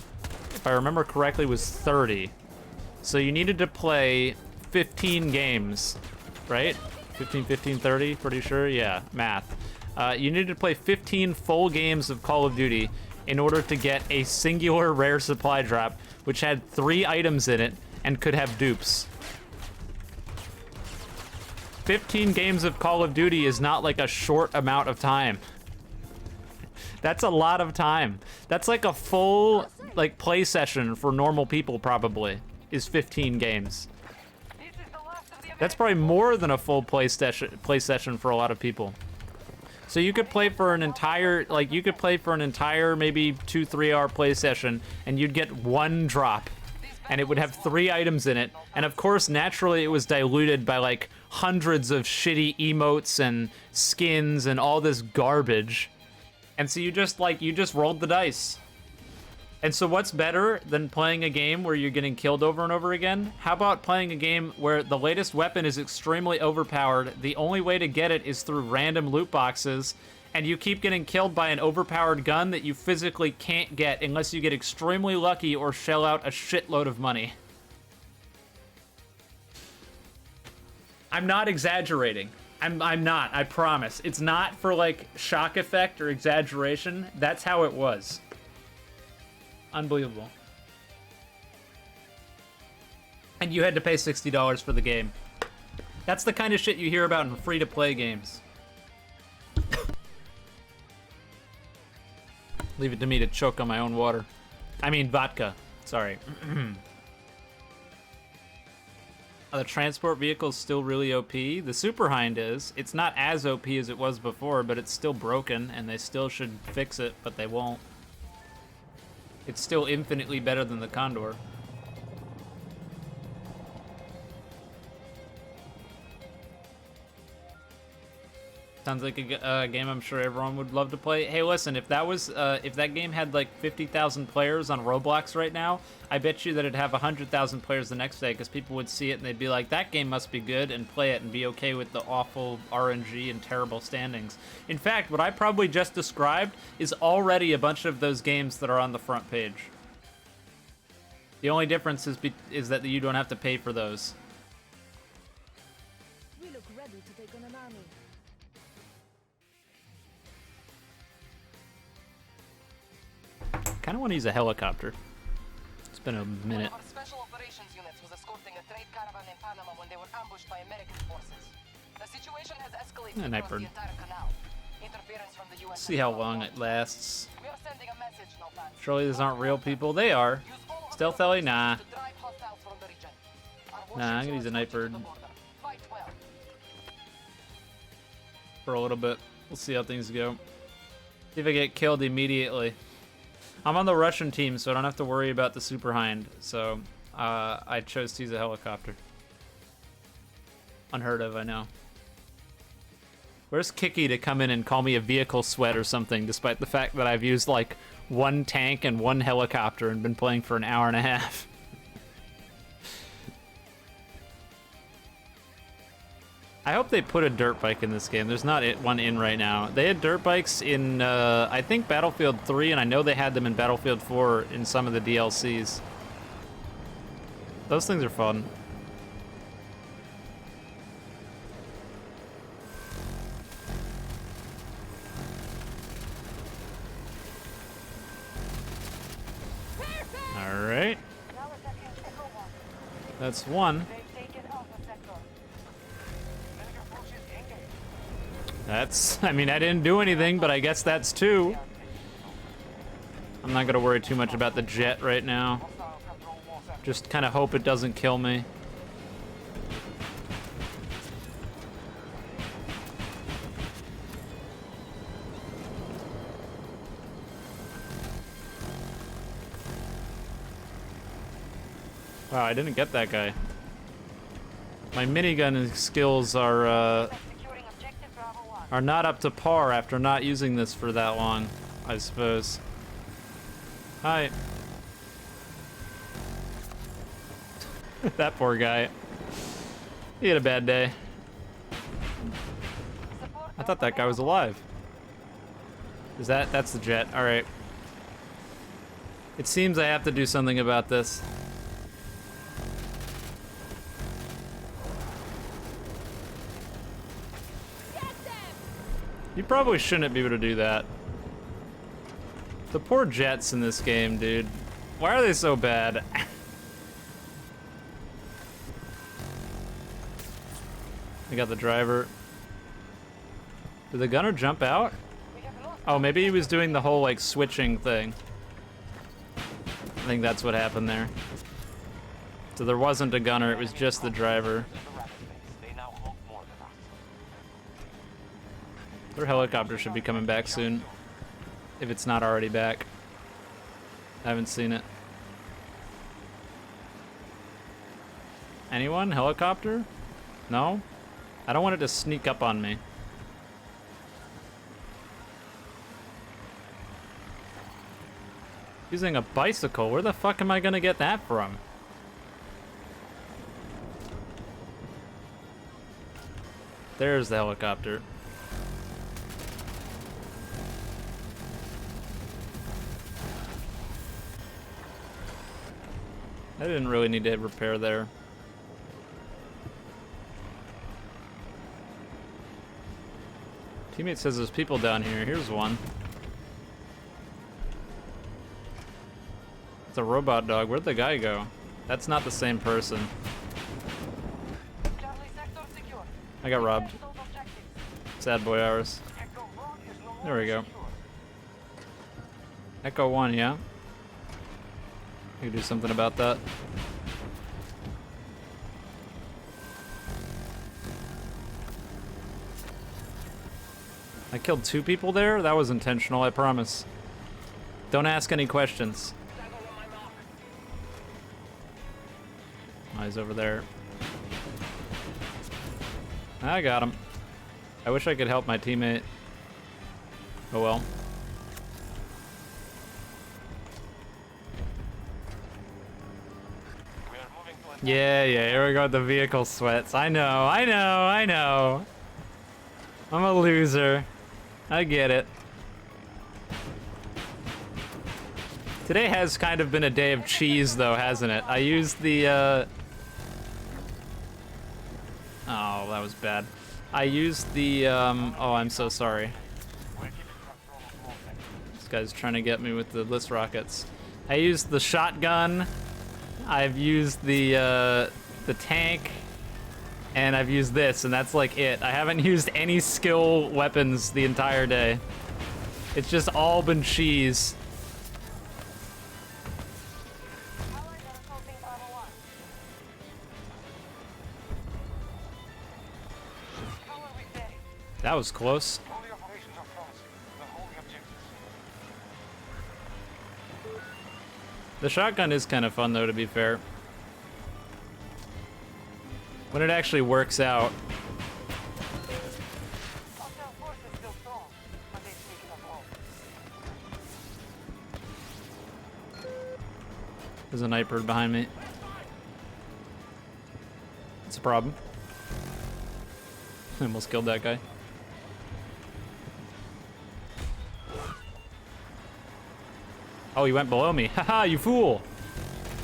if I remember correctly, was 30. So you needed to play 15 games, right? 15, 30, pretty sure? Yeah, math. You needed to play 15 full games of Call of Duty in order to get a singular rare supply drop, which had 3 items in it and could have dupes. 15 games of Call of Duty is not like a short amount of time. That's a lot of time. That's like a full like play session for normal people probably, is 15 games. This is the last of the That's probably more than a full play session for a lot of people. So you could play for an entire, maybe 2-3 hour play session, and you'd get one drop, and it would have 3 items in it. And of course, naturally, it was diluted by like hundreds of shitty emotes and skins and all this garbage. And so you just rolled the dice. And so what's better than playing a game where you're getting killed over and over again? How about playing a game where the latest weapon is extremely overpowered, the only way to get it is through random loot boxes, and you keep getting killed by an overpowered gun that you physically can't get unless you get extremely lucky or shell out a shitload of money. I'm not exaggerating. I'm not, I promise. It's not for like shock effect or exaggeration. That's how it was. Unbelievable. And you had to pay $60 for the game. That's the kind of shit you hear about in free-to-play games. Leave it to me to choke on my own water. I mean, vodka. Sorry. The transport vehicle's still really OP. The Super Hind is. It's not as OP as it was before, but it's still broken, and they still should fix it, but they won't. It's still infinitely better than the Condor. Sounds like a game I'm sure everyone would love to play. Hey, listen, if that game had like 50,000 players on Roblox right now, I bet you that it'd have 100,000 players the next day, because people would see it and they'd be like, that game must be good, and play it and be okay with the awful RNG and terrible standings. In fact, what I probably just described is already a bunch of those games that are on the front page. The only difference is that you don't have to pay for those. We look ready to take on an army. Kind of want to use a helicopter. It's been a minute. One of our special operations units was escorting a trade caravan in Panama when they were ambushed by American forces. The situation has escalated across the entire canal. Interference from the US. See how long it lasts. We are sending a message, Notan. Surely these aren't real people. They are. Stealth Ellie? Nah. To drive hostiles from the region. Our Nah, I'm gonna use a warships Nightbird are to the border. Fight well. for a little bit. We'll see how things go. See if I get killed immediately. I'm on the Russian team, so I don't have to worry about the Super Hind. So I chose to use a helicopter. Unheard of, I know. Where's Kiki to come in and call me a vehicle sweat or something, despite the fact that I've used like 1 tank and 1 helicopter and been playing for an hour and a half? I hope they put a dirt bike in this game. There's not one in right now. They had dirt bikes in, I think, Battlefield 3, and I know they had them in Battlefield 4 in some of the DLCs. Those things are fun. All right. Now attacking Echo 1. That's one. They've taken Alpha Sector. Enemy forces engaged. That's, I mean, I didn't do anything, but I guess that's 2. I'm not gonna worry too much about the jet right now. Hostile control more sectors. Just kind of hope it doesn't kill me. Wow, I didn't get that guy. My minigun skills are Securing objective Bravo 1. are not up to par after not using this for that long, I suppose. Hi. That poor guy. He had a bad day. I thought that guy was alive. That's the jet. All right. It seems I have to do something about this. You probably shouldn't be able to do that. The poor jets in this game, dude. Why are they so bad? I got the driver. Did the gunner jump out? Oh, maybe he was doing the whole, like, switching thing. I think that's what happened there. So there wasn't a gunner, it was just the driver. Their helicopter should be coming back soon. If it's not already back. I haven't seen it. Anyone? Helicopter? No? I don't want it to sneak up on me. Using a bicycle? Where the fuck am I gonna get that from? There's the helicopter. I didn't really need to repair there. Teammate says there's people down here. Here's one. It's a robot dog. Where'd the guy go? That's not the same person. Charlie sector secure. I got robbed. Those objectives. Sad boy hours. Echo 1 is no There we go. longer secure. Echo 1, yeah? You can do something about that. I killed 2 people there? That was intentional, I promise. Don't ask any questions. Oh, he's over there. I got him. I wish I could help my teammate. Oh well. We are moving to attack. Yeah, here we go with the vehicle sweats. I know. I'm a loser. I get it. Today has kind of been a day of cheese, though, hasn't it? I used the, Oh, that was bad. I used the, Oh, I'm so sorry. We're keeping control of small sectors. This guy's trying to get me with the list rockets. I used the shotgun. I've used the tank. And I've used this, and that's like it. I haven't used any skill weapons the entire day. It's just all been cheese. Allies are assaulting Bravo 1. How are we faring? That was close. All the operations are promising. We're holding objectives. The shotgun is kind of fun, though, to be fair. When it actually works out. Hostile force is still strong, but they sneaking up home. There's a night bird behind me. It's a problem. I almost killed that guy. Oh, he went below me. Haha, you fool!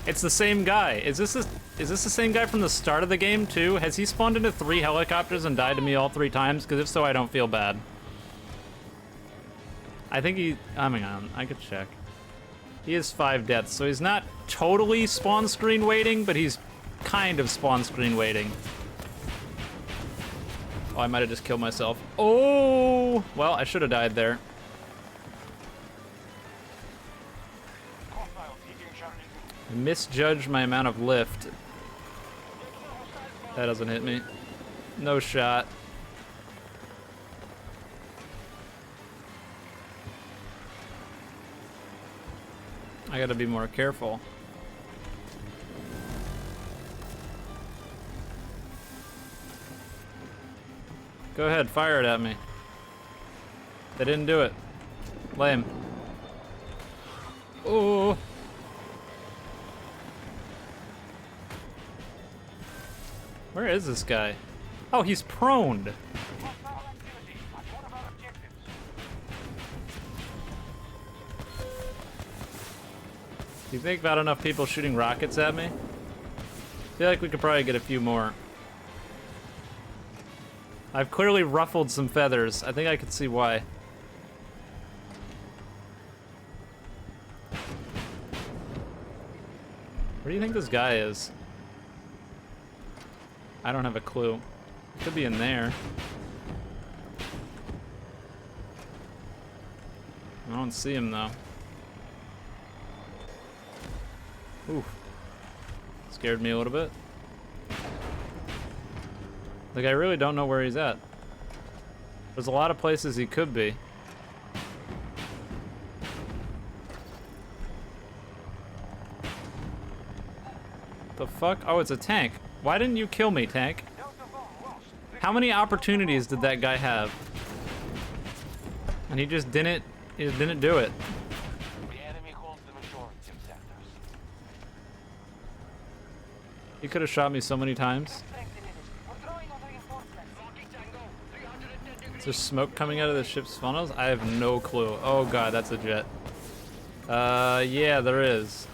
It's the same guy. Is this the same guy from the start of the game too? Has he spawned into 3 helicopters and died to me all 3 times? Because if so, I don't feel bad. I think he... hang on, I could check. He has 5 deaths, so he's not totally spawn screen waiting, but he's kind of spawn screen waiting. Oh, I might have just killed myself. Oh! Well, I should have died there. Hostiles taking Charlie 2. I misjudged my amount of lift. That doesn't hit me. No shot. I gotta be more careful. Go ahead, fire it at me. They didn't do it. Lame. Oh. Where is this guy? Oh, he's proned. Hostile activity at one of our objectives. Do you think about enough people shooting rockets at me? I feel like we could probably get a few more. I've clearly ruffled some feathers. I think I could see why. Where do you think this guy is? I don't have a clue. Could be in there. I don't see him though. Ooh. Scared me a little bit. Like, I really don't know where he's at. There's a lot of places he could be. The fuck? Oh, it's a tank. Why didn't you kill me, tank? How many opportunities did that guy have? And he just didn't do it. The enemy holds the majority of sectors. He could have shot me so many times. Strength diminished. We're drawing on reinforcements. Is there smoke coming out of the ship's funnels? I have no clue. Oh god, that's a jet. Yeah, there is.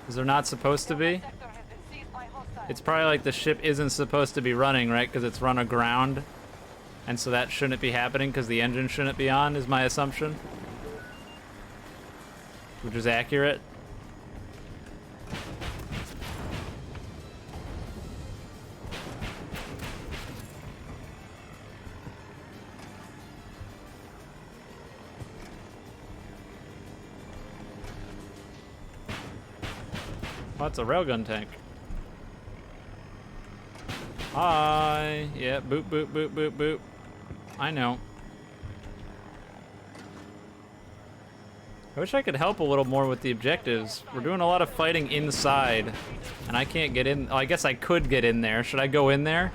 Is there not supposed to be? Sector has been seized by hostiles. It's probably like the ship isn't supposed to be running, right? Because it's run aground. And so that shouldn't be happening because the engine shouldn't be on, is my assumption. Which is accurate. Oh, it's a railgun tank. Hi. Yeah, boop, boop, boop, boop, boop. I know. I wish I could help a little more with the objectives. We're doing a lot of fighting inside, and I can't get in. Oh, I guess I could get in there. Should I go in there?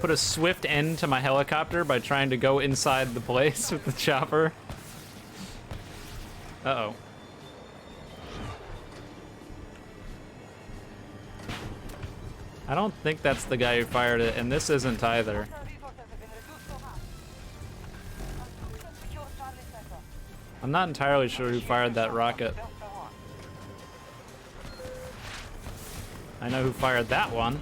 Put a swift end to my helicopter by trying to go inside the place with the chopper. Uh-oh. I don't think that's the guy who fired it, and this isn't either. Hostile resources have been reduced to half. Secure Charlie Center. I'm not entirely sure who fired that rocket. Delta 1. I know who fired that one.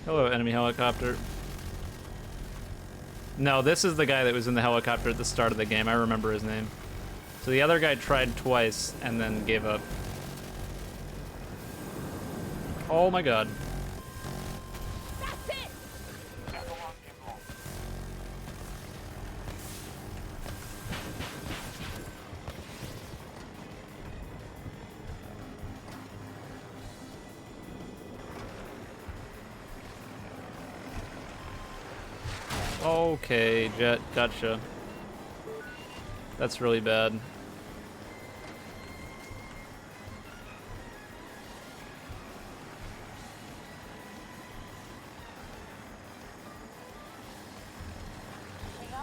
Hello, enemy helicopter. No, this is the guy that was in the helicopter at the start of the game. I remember his name. So the other guy tried twice and then gave up. Oh my god. That's it! Delta 1 involved. Okay, Jet, gotcha. That's really bad.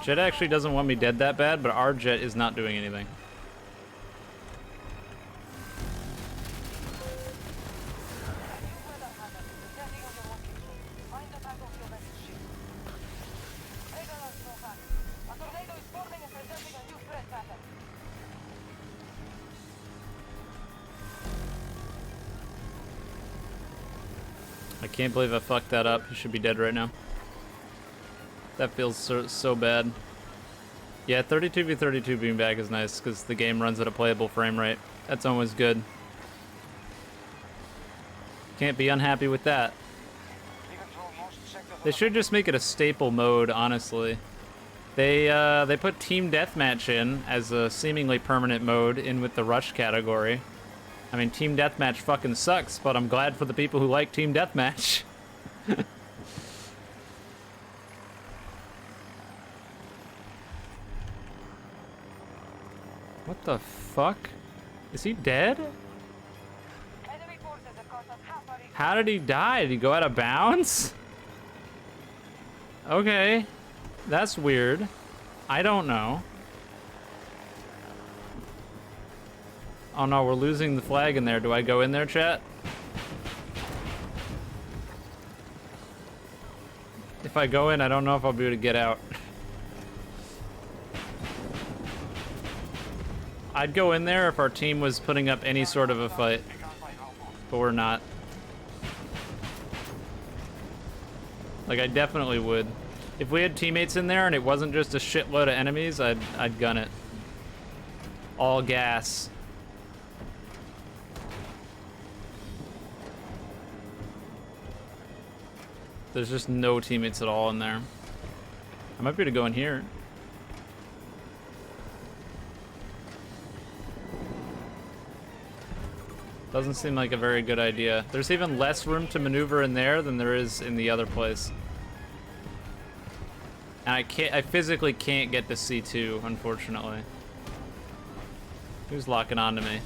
Jet actually doesn't want me dead that bad, but our Jet is not doing anything. Find the battlefield as it shifts. Radar is so hot. A tornado is forming and presenting a new threat pattern. I can't believe I fucked that up. He should be dead right now. That feels so bad. Yeah, 32v32 being back is nice because the game runs at a playable frame rate. That's always good. Can't be unhappy with that. We control most sectors. They should just make it a staple mode, honestly. They put Team Deathmatch in as a seemingly permanent mode in with the Rush category. I mean, Team Deathmatch fucking sucks, but I'm glad for the people who like Team Deathmatch. What the fuck? Is he dead? Enemy forces have cost us half our resources. How did he die? Did he go out of bounds? Okay. That's weird. I don't know. Oh no, we're losing the flag in there. Do I go in there, chat? If I go in, I don't know if I'll be able to get out. I'd go in there if our team was putting up any sort of a fight, but we're not. Like, I definitely would. If we had teammates in there and it wasn't just a shitload of enemies, I'd gun it. All gas. There's just no teammates at all in there. I might be able to go in here. Doesn't seem like a very good idea. There's even less room to maneuver in there than there is in the other place. And I physically can't get to C2, unfortunately. Who's locking on to me?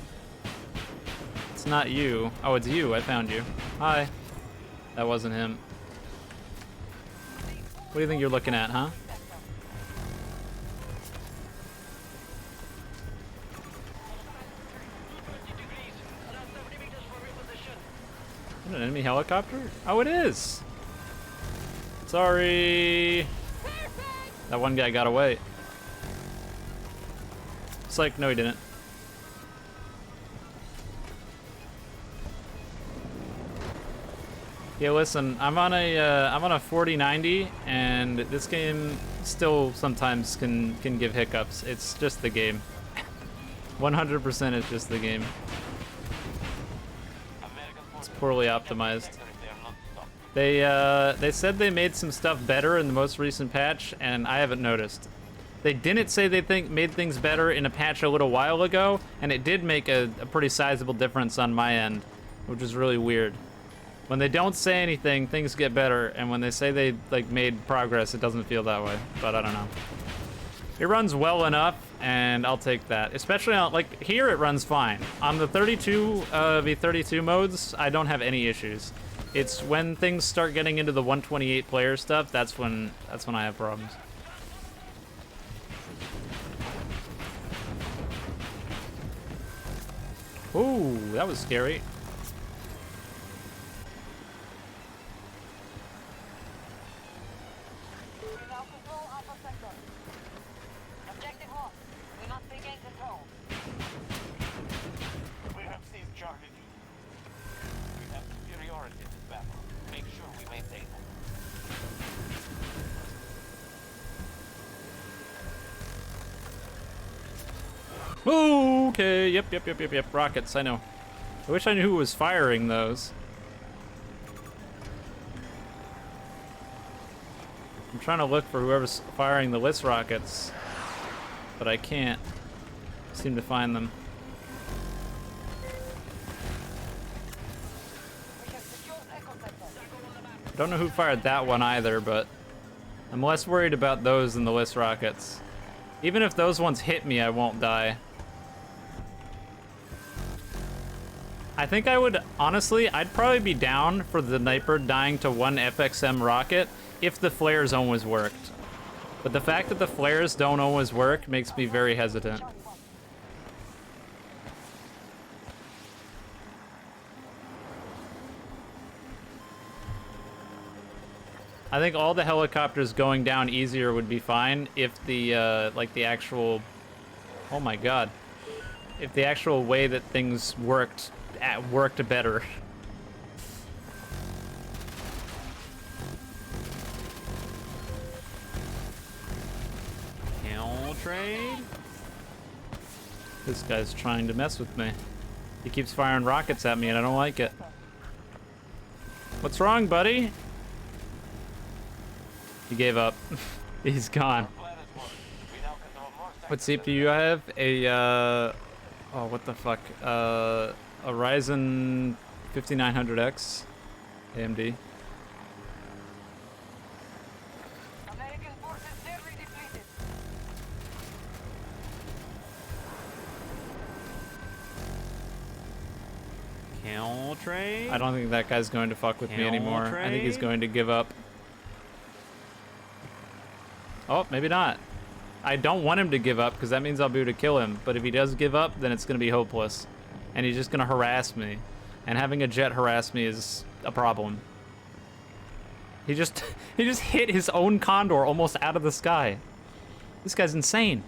It's not you. Oh, it's you. I found you. Hi. That wasn't him. What do you think you're looking at, huh? Is that an enemy helicopter? Oh, it is. Sorry. That one guy got away. It's like, no, he didn't. Yeah, listen, I'm on a 4090, and this game still sometimes can give hiccups. It's just the game. 100% it's just the game. It's poorly optimized. They said they made some stuff better in the most recent patch, and I haven't noticed. They didn't say they made things better in a patch a little while ago, and it did make a pretty sizable difference on my end, which is really weird. When they don't say anything, things get better, and when they say they like made progress, it doesn't feel that way. But I don't know. It runs well enough, and I'll take that. Especially on, like, here it runs fine. On the 32 v32 modes, I don't have any issues. It's when things start getting into the 128 player stuff, that's when I have problems. Ooh, that was scary. We now control Alpha Sector. Objective lost. We must regain control. We have seized Charlie. We have superiority in this battle. Make sure we maintain it. Okay, yep. Rockets, I know. I wish I knew who was firing those. I'm trying to look for whoever's firing the Liss rockets, but I can't seem to find them. We have secured Echo Sector. Don't know who fired that one either, but I'm less worried about those than the Liss rockets. Even if those ones hit me, I won't die. I think I would, honestly, I'd probably be down for the Sniper dying to one FXM rocket if the flares always worked. But the fact that the flares don't always work makes me very hesitant. I think all the helicopters going down easier would be fine if the, like the actual, oh my god, if the actual way that things worked better. Kill trade? This guy's trying to mess with me. He keeps firing rockets at me and I don't like it. What's wrong, buddy? He gave up. He's gone. What CPU I have? A, oh, what the fuck? A Ryzen 5900X AMD. American forces nearly depleted. Kill trade? I don't think that guy's going to fuck with me anymore. I think he's going to give up. Oh, maybe not. I don't want him to give up because that means I'll be able to kill him. But if he does give up, then it's going to be hopeless. And he's just going to harass me. And having a jet harass me is a problem. He just hit his own Condor almost out of the sky. This guy's insane.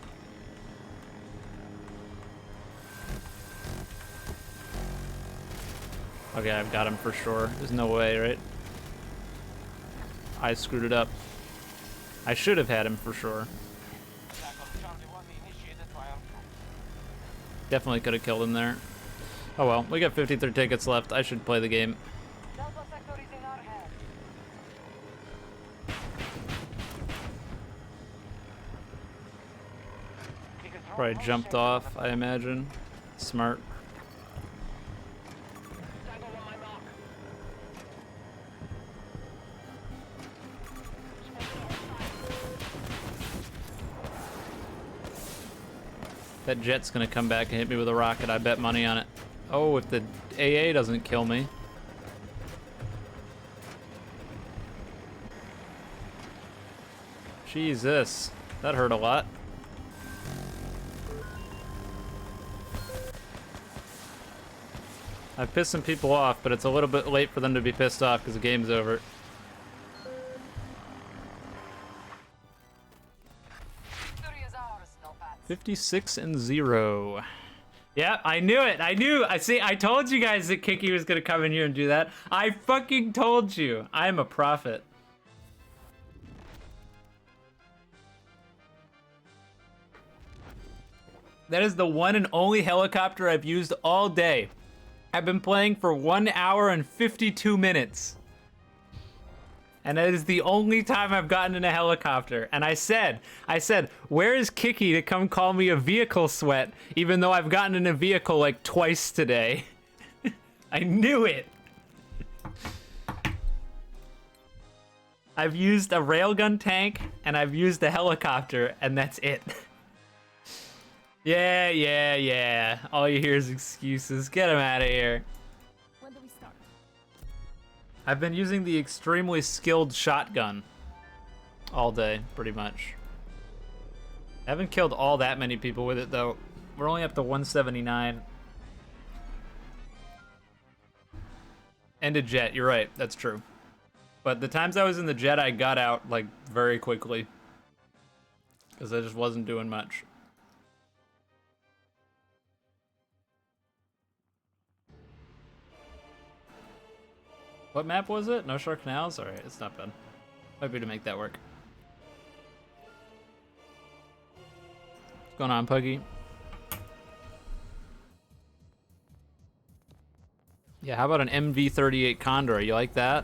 Okay, I've got him for sure. There's no way, right? I screwed it up. I should have had him for sure. Definitely could have killed him there. Oh well, we got 53 tickets left. I should play the game. Delta Sector is in our hands. Probably jumped off, I imagine. Smart. Tango on my mark. That jet's gonna come back and hit me with a rocket. I bet money on it. Oh, if the AA doesn't kill me. Jesus, that hurt a lot. I've pissed some people off, but it's a little bit late for them to be pissed off because the game's over. Victory is ours, Snowpats. 56-0. Yeah, I knew it. I see. I told you guys that Kiki was gonna come in here and do that. I fucking told you. I'm a prophet. That is the one and only helicopter I've used all day. I've been playing for 1 hour and 52 minutes. And that is the only time I've gotten in a helicopter. And I said, where is Kiki to come call me a vehicle sweat, even though I've gotten in a vehicle like twice today? I knew it. I've used a railgun tank and I've used a helicopter, and that's it. Yeah. All you hear is excuses. Get him out of here. When do we start? I've been using the extremely skilled shotgun all day, pretty much. I haven't killed all that many people with it, though. We're only up to 179. And a jet, you're right, that's true. But the times I was in the jet, I got out, like, very quickly. Because I just wasn't doing much. What map was it? No Shore Canals? Alright, it's not bad. Happy to make that work. What's going on, Puggy? Yeah, how about an MV-38 Condor? You like that?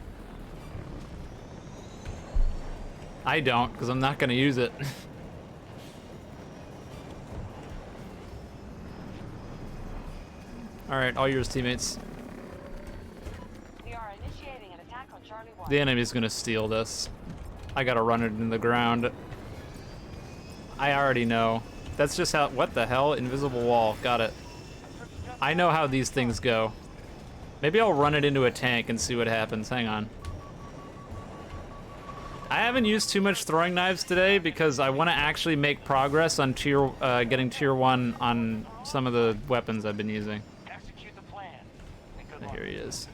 I don't, because I'm not going to use it. Alright, all yours, teammates. We are initiating an attack on Charlie 1. The enemy's gonna steal this. I gotta run it in the ground. I already know. That's just how. What the hell? Invisible wall. Got it. I know how these things go. Maybe I'll run it into a tank and see what happens. Hang on. I haven't used too much throwing knives today because I want to actually make progress on getting tier 1 on some of the weapons I've been using. Execute the plan. And good And luck. here he is.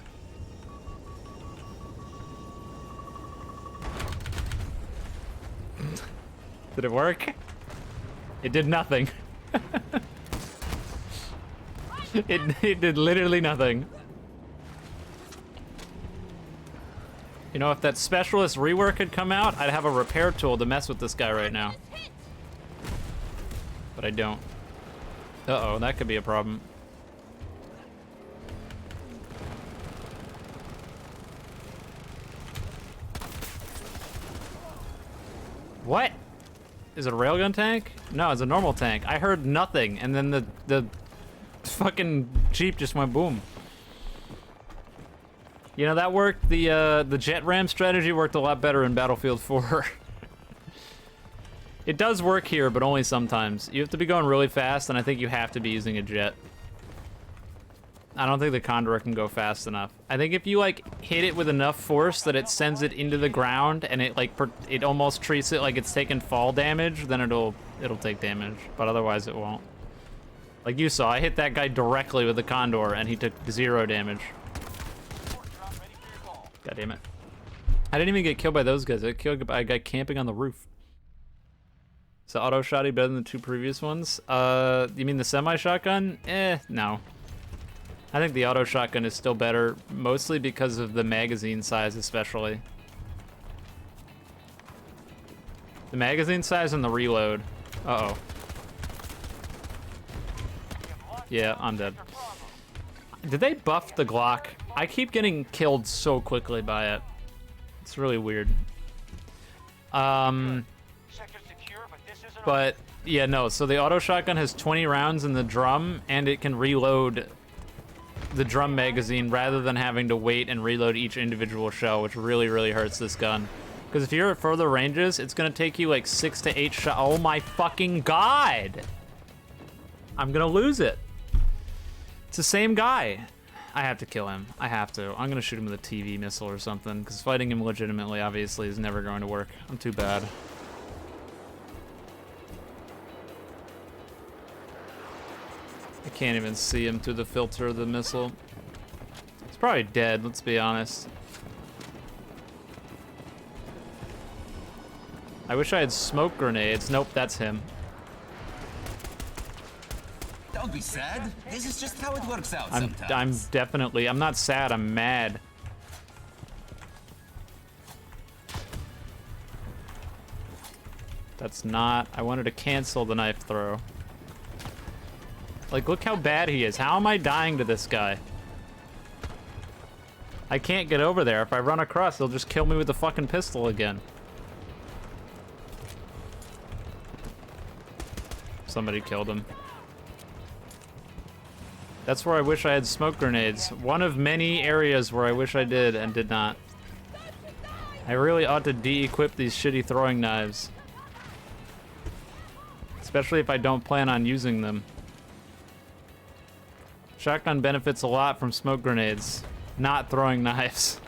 Did it work? It did nothing. it did literally nothing. You know, if that specialist rework had come out, I'd have a repair tool to mess with this guy right now. But I don't. Uh-oh, that could be a problem. What? Is it a railgun tank? No, it's a normal tank. I heard nothing, and then the fucking Jeep just went boom. You know, that worked. The jet ram strategy worked a lot better in Battlefield 4. It does work here, but only sometimes. You have to be going really fast, and I think you have to be using a jet. I don't think the Condor can go fast enough. I think if you, like, hit it with enough force that it sends it into the ground, and it, like, it almost treats it like it's taking fall damage, then it'll take damage. But otherwise, it won't. Like you saw, I hit that guy directly with the Condor, and he took 0 damage. God damn it. I didn't even get killed by those guys. I got killed by a guy camping on the roof. So auto shotty better than the 2 previous ones? You mean the semi-shotgun? No. I think the auto shotgun is still better, mostly because of the magazine size especially. The magazine size and the reload. Uh-oh. Yeah, I'm dead. Did they buff the Glock? I keep getting killed so quickly by it. It's really weird. Sector secure, but this isn't But Yeah, no, so the auto shotgun has 20 rounds in the drum, and it can reload the drum magazine rather than having to wait and reload each individual shell, which really, really hurts this gun. Because if you're at further ranges, it's gonna take you like 6 to 8 shots. Oh my fucking god! I'm gonna lose it. It's the same guy. I have to kill him. I have to. I'm gonna shoot him with a TV missile or something, because fighting him legitimately, obviously, is never going to work. I'm too bad. I can't even see him through the filter of the missile. He's probably dead, let's be honest. I wish I had smoke grenades. Nope, that's him. Don't be sad. This is just how it works out I'm sometimes. definitely, I'm not sad, I'm mad. That's not, I wanted to cancel the knife throw. Like, look how bad he is. How am I dying to this guy? I can't get over there. If I run across, he'll just kill me with the fucking pistol again. Somebody killed him. That's where I wish I had smoke grenades. One of many areas where I wish I did and did not. I really ought to de-equip these shitty throwing knives. Especially if I don't plan on using them. Shotgun benefits a lot from smoke grenades, not throwing knives.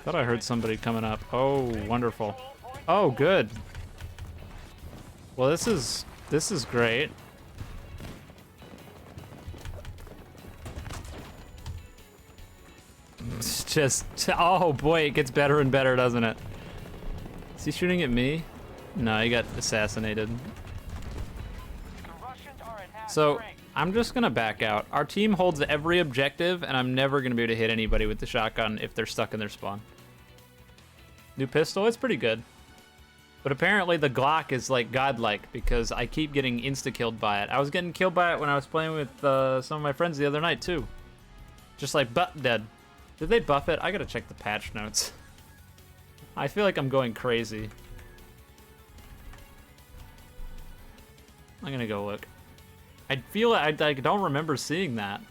Thought I heard somebody coming up. Oh, wonderful. Oh, good. Well, this is great. It's just, oh boy, it gets better and better, doesn't it? Is he shooting at me? No, he got assassinated. So, I'm just gonna back out. Our team holds every objective, and I'm never gonna be able to hit anybody with the shotgun if they're stuck in their spawn. New pistol, it's pretty good. But apparently the Glock is like godlike, because I keep getting insta-killed by it. I was getting killed by it when I was playing with some of my friends the other night, too. Just like butt dead. Did they buff it? I gotta check the patch notes. I feel like I'm going crazy. I'm gonna go look. I feel I don't remember seeing that.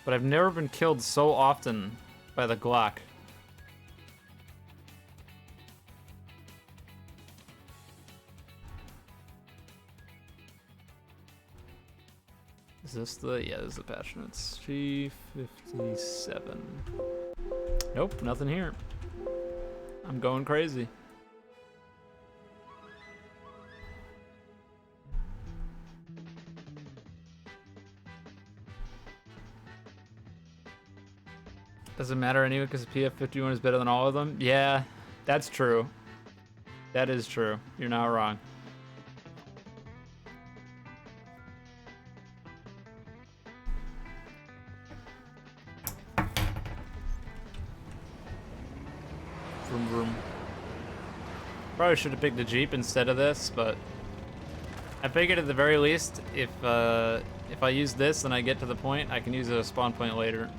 But I've never been killed so often by the Glock. Is this the, yeah, this is the patch notes. G57. Nope, nothing here. I'm going crazy. Doesn't matter anyway because PF51 is better than all of them. Yeah, that's true. That is true. You're not wrong. Vroom vroom. Probably should have picked a Jeep instead of this, but I figured at the very least, if I use this and I get to the point, I can use a spawn point later.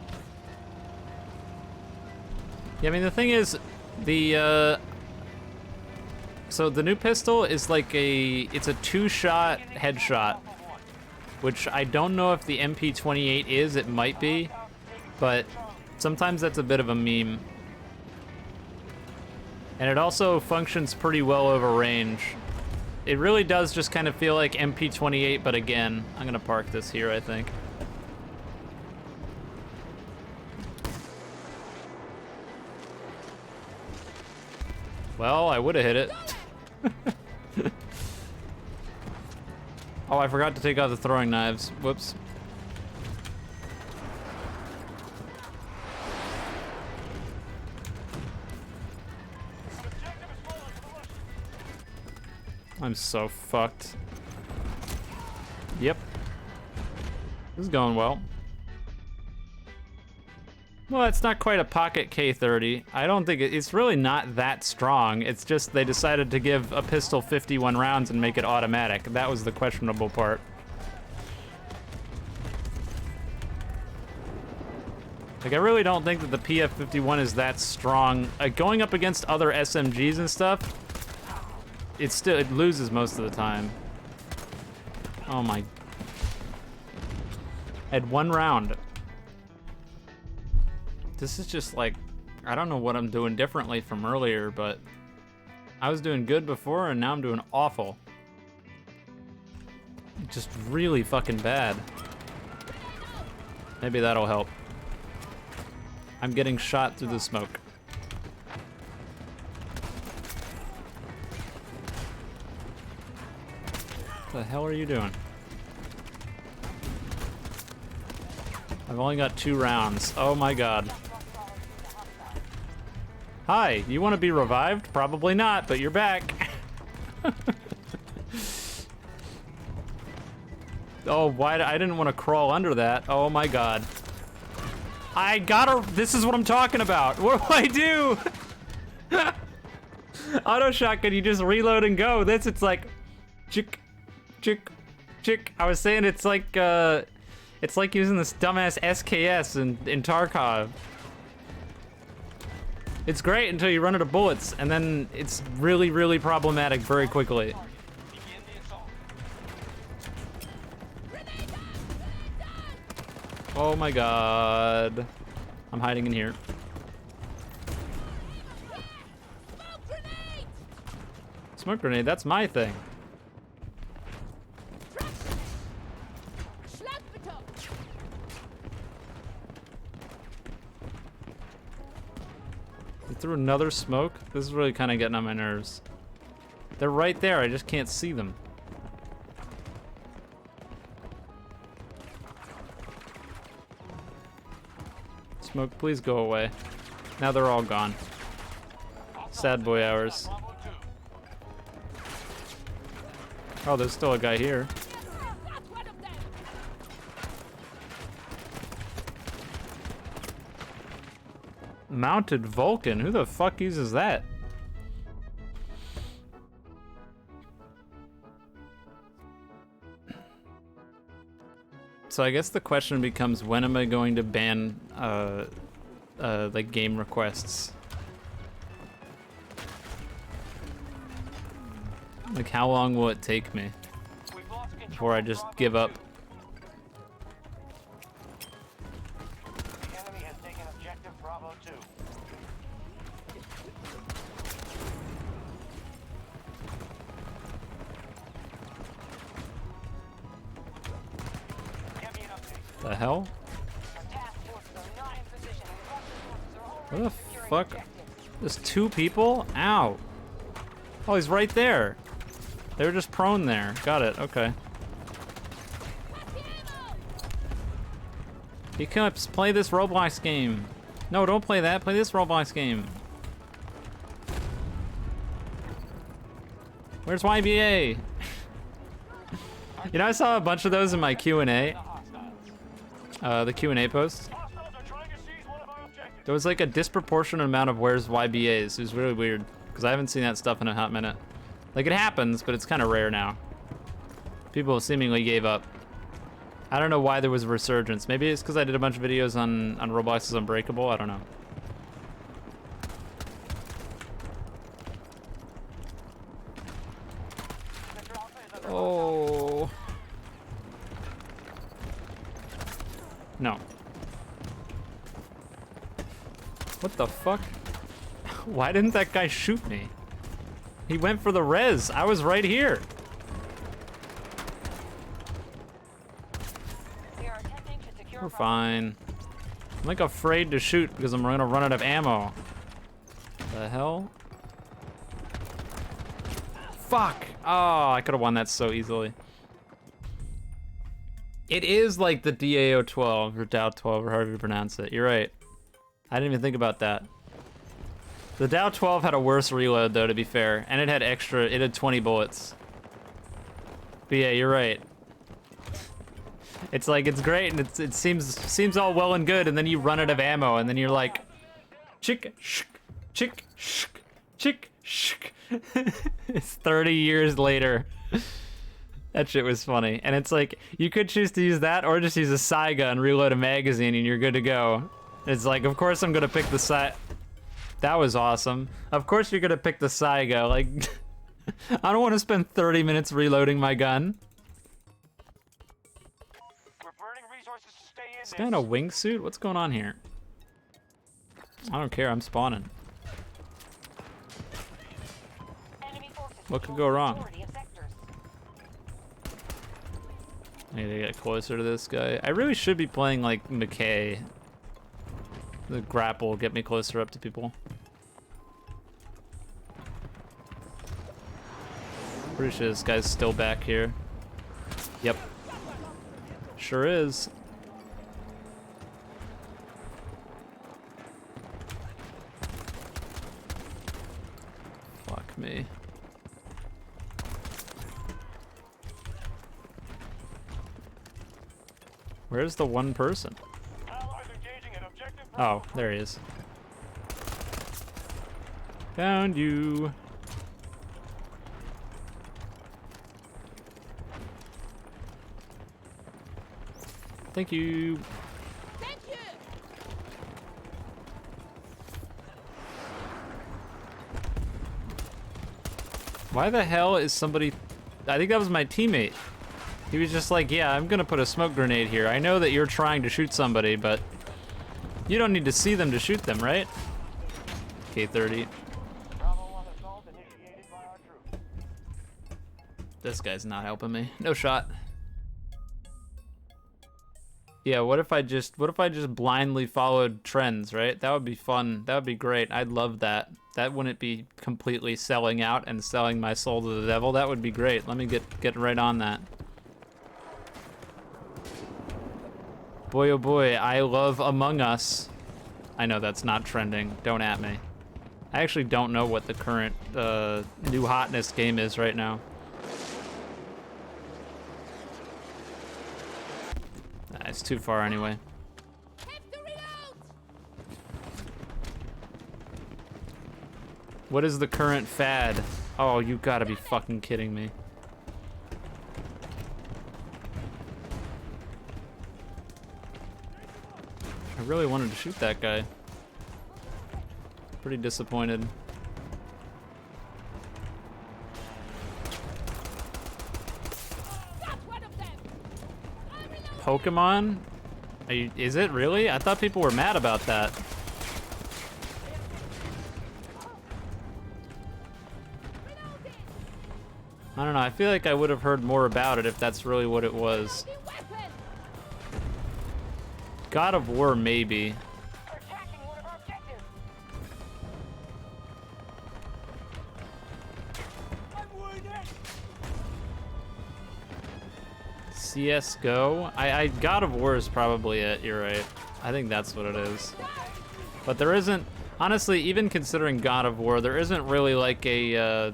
Yeah, I mean, the thing is, so the new pistol is like it's a 2-shot headshot, which I don't know if the MP28 is, it might be, but sometimes that's a bit of a meme. And it also functions pretty well over range. It really does just kind of feel like MP28, but again, I'm gonna park this here, I think. Well, I would have hit it. Oh, I forgot to take out the throwing knives. Whoops. I'm so fucked. Yep. This is going well. Well, it's not quite a pocket K30. I don't think it's really not that strong. It's just they decided to give a pistol 51 rounds and make it automatic. That was the questionable part. Like, I really don't think that the PF-51 is that strong. Going up against other SMGs and stuff, it loses most of the time. Oh my. I had 1 round. This is just like, I don't know what I'm doing differently from earlier, but I was doing good before and now I'm doing awful. Just really fucking bad. Maybe that'll help. I'm getting shot through the smoke. What the hell are you doing? I've only got 2 rounds. Oh my god. Hi, you want to be revived? Probably not, but you're back. Oh, why? I didn't want to crawl under that. Oh my god. I gotta. This is what I'm talking about. What do I do? Auto shotgun, you just reload and go. It's like, chick, chick, chick. I was saying it's like using this dumbass SKS in Tarkov. It's great until you run out of bullets, and then it's really, really problematic very quickly. Begin the assault. Oh my god. I'm hiding in here. Smoke grenade! Smoke grenade, that's my thing. Schlagbeton! They threw another smoke? This is really kind of getting on my nerves. They're right there, I just can't see them. Smoke, please go away. Now they're all gone. Sad boy hours. Bravo 2. Oh, there's still a guy here. That's one of them! Mounted Vulcan? Who the fuck uses that? So I guess the question becomes, when am I going to ban like game requests? Like, how long will it take me We've lost control before I of just Bravo give up? 2. The enemy has taken objective Bravo 2. Give me an update. The hell? Our task forces are not in position. What Russian forces are already the securing fuck? objectives. There's 2 people? Ow. Oh, he's right there. They were just prone there. Got it, okay. He comes, play this Roblox game. No, don't play that. Play this Roblox game. Where's YBA? You know, I saw a bunch of those in my Q&A. The Q&A post. Hostiles are trying to seize one of our objectives. There was like a disproportionate amount of where's YBAs. It was really weird, because I haven't seen that stuff in a hot minute. Like, it happens, but it's kind of rare now. People seemingly gave up. I don't know why there was a resurgence. Maybe it's because I did a bunch of videos on Roblox's Unbreakable. I don't know. Sector Alpha is under Oh. No. What the fuck? Why didn't that guy shoot me? He went for the res. I was right here. We are attempting to secure We're Bravo. fine. I'm like afraid to shoot because I'm gonna run out of ammo. The hell? Fuck! Oh, I could have won that so easily. It is like the DAO-12 or DAO-12 or however you pronounce it. You're right. I didn't even think about that. The DAO-12 had a worse reload though, to be fair, and it had 20 bullets. But yeah, you're right. It's like, it's great and it seems all well and good, and then you run out of ammo, and then you're like, chick, shk, chick, shk, chick, shk. It's 30 years later. That shit was funny. And it's like, you could choose to use that or just use a Saiga and reload a magazine and you're good to go. It's like, of course I'm gonna pick the side. That was awesome. Of course you're gonna pick the Saigo. Like, I don't want to spend 30 minutes reloading my gun. We're burning resources to stay in Is this. that in a wingsuit? What's going on here? I don't care. I'm spawning. Enemy forces What could control go the wrong? majority of sectors. I need to get closer to this guy. I really should be playing like McKay. The grapple will get me closer up to people. Pretty sure this guy's still back here. Yep. Sure is. Fuck me. Where's the one person? Allies engaging at objective. Oh, there he is. Found you. Thank you. Thank you. Why the hell is somebody... I think that was my teammate. He was just like, yeah, I'm gonna put a smoke grenade here. I know that you're trying to shoot somebody, but you don't need to see them to shoot them, right? K-30. Bravo 1 assault initiated by our troops. This guy's not helping me. No shot. Yeah, what if I just blindly followed trends, right? That would be fun. That would be great. I'd love that. That wouldn't be completely selling out and selling my soul to the devil. That would be great. Let me get right on that. Boy, oh boy, I love Among Us. I know that's not trending. Don't at me. I actually don't know what the current new hotness game is right now. Nah, it's too far anyway. Have to reload. What is the current fad? Oh, you gotta be fucking kidding me. I really wanted to shoot that guy. Pretty disappointed. Got one of them. I'm reloading. Pokemon? Is it really? I thought people were mad about that. I don't know, I feel like I would have heard more about it if that's really what it was. Loading weapon. God of War, maybe. They're attacking one of our objectives. I'm wounded. CSGO? God of War is probably it, you're right. I think that's what it is. But there isn't, honestly, even considering God of War, there isn't really like a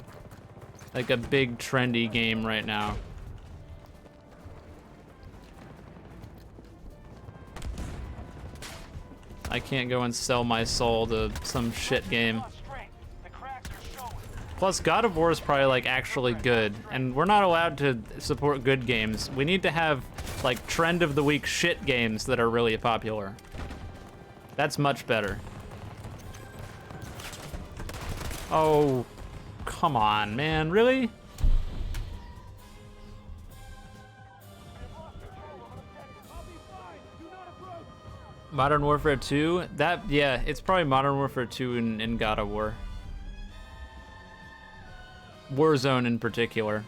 big trendy game right now. I can't go and sell my soul to some shit game. Lost strength. The cracks are showing. Plus, God of War is probably like actually good, and we're not allowed to support good games. We need to have like trend of the week shit games that are really popular. That's much better. Oh, come on, man, really? Modern Warfare 2? Yeah, it's probably Modern Warfare 2 in God of War. Warzone in particular.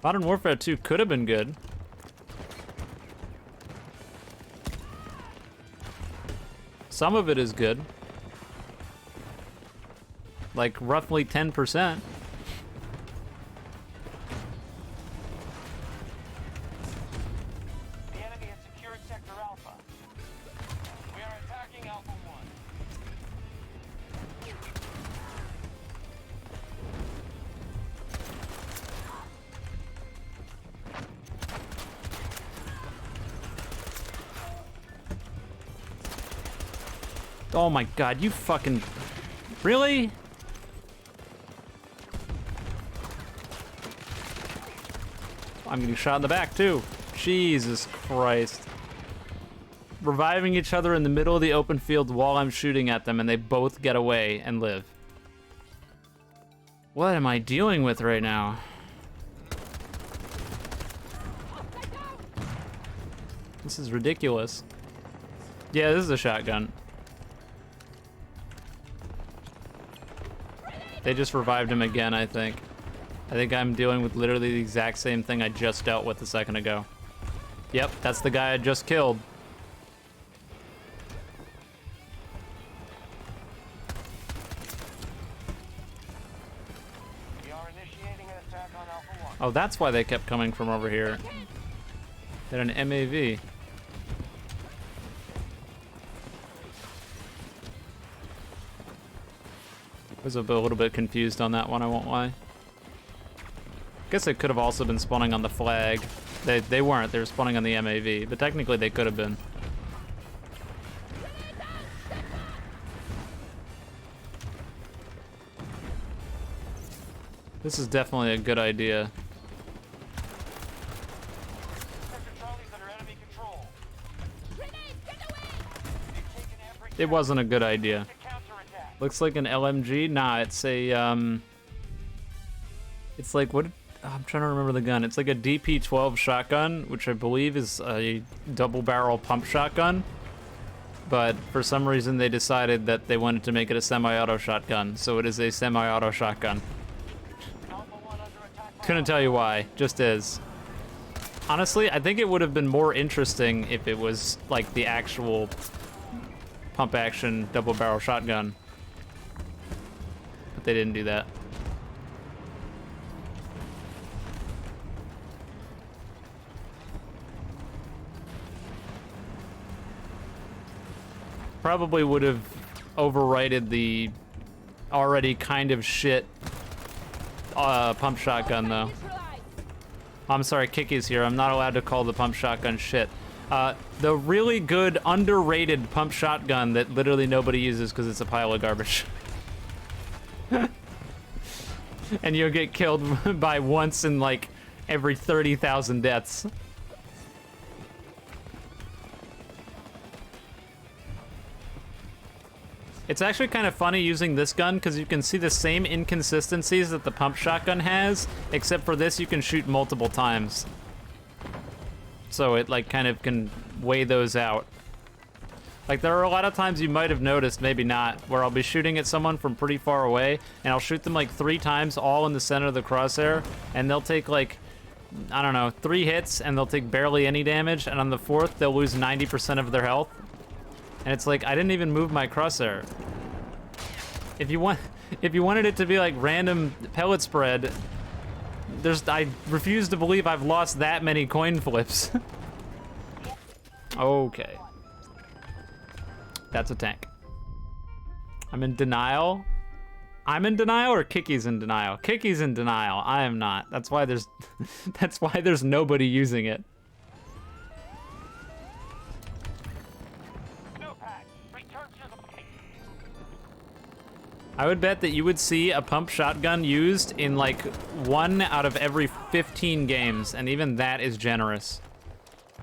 Modern Warfare 2 could have been good. Some of it is good. Like roughly 10%. The enemy has secured Sector Alpha. We are attacking Alpha 1. Oh my god, you fucking... Really? I'm getting shot in the back too. Jesus Christ. Reviving each other in the middle of the open field while I'm shooting at them, and they both get away and live. What am I dealing with right now? This is ridiculous. Yeah, this is a shotgun. They just revived him again, I think. I think I'm dealing with literally the exact same thing I just dealt with a second ago. Yep, that's the guy I just killed. We are initiating an attack on Alpha 1. Oh, that's why they kept coming from over here. They had an MAV. I was a little bit confused on that one, I won't lie. Guess they could have also been spawning on the flag. They weren't, they were spawning on the MAV, but technically they could have been. This is definitely a good idea. Sector Charlie's under enemy control. It wasn't a good idea. To counterattack. Looks like an LMG. Nah, it's a it's like what? I'm trying to remember the gun. It's like a DP-12 shotgun, which I believe is a double-barrel pump shotgun. But for some reason, they decided that they wanted to make it a semi-auto shotgun, so it is a semi-auto shotgun. Alpha 1 under attack by Couldn't tell you why. Just is. Honestly, I think it would have been more interesting if it was like the actual pump-action double-barrel shotgun. But they didn't do that. Probably would have overridden the already kind of shit pump shotgun though. I'm sorry, Kiki's here. I'm not allowed to call the pump shotgun shit. The really good underrated pump shotgun that literally nobody uses because it's a pile of garbage. And you'll get killed by once in like every 30,000 deaths. It's actually kind of funny using this gun because you can see the same inconsistencies that the pump shotgun has, except for this you can shoot multiple times. So it like kind of can weigh those out. Like there are a lot of times you might have noticed, maybe not, where I'll be shooting at someone from pretty far away and I'll shoot them like 3 times all in the center of the crosshair and they'll take like, I don't know, 3 hits and they'll take barely any damage, and on the 4th they'll lose 90% of their health. And it's like, I didn't even move my crosshair. If you wanted it to be like random pellet spread, I refuse to believe I've lost that many coin flips. Okay. That's a tank. I'm in denial. I'm in denial, or Kiki's in denial? Kiki's in denial. I am not. That's why there's that's why there's nobody using it. I would bet that you would see a pump shotgun used in like 1 out of every 15 games, and even that is generous.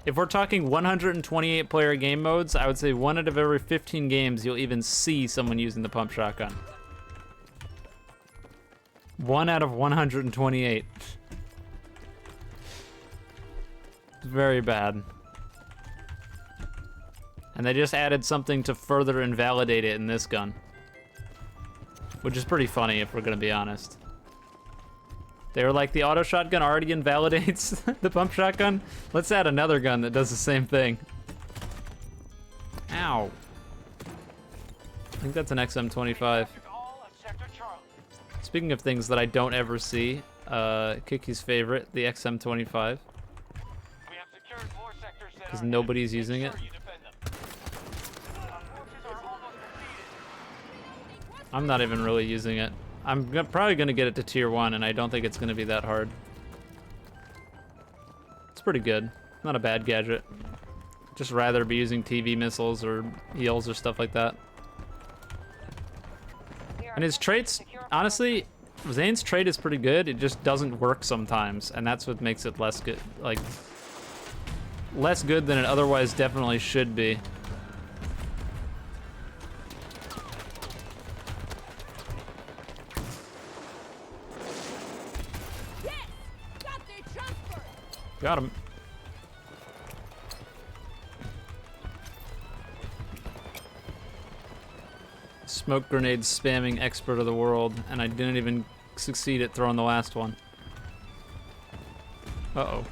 If we're talking 128 player game modes, I would say 1 out of every 15 games you'll even see someone using the pump shotgun. 1 out of 128. It's very bad. And they just added something to further invalidate it in this gun. Which is pretty funny if we're gonna be honest. They were like, the auto shotgun already invalidates the pump shotgun. Let's add another gun that does the same thing. Ow. I think that's an XM25. Speaking of things that I don't ever see, Kiki's favorite, the XM25. Because nobody's using it. I'm not even really using it. I'm probably gonna get it to tier 1, and I don't think it's gonna be that hard. It's pretty good. Not a bad gadget. Just rather be using TV missiles or heals or stuff like that. And his traits, honestly, Zane's trade is pretty good. It just doesn't work sometimes, and that's what makes it less good. Like, less good than it otherwise definitely should be. Yes! Got the transfer! Got him. Smoke grenade spamming expert of the world, and I didn't even succeed at throwing the last one. Uh-oh.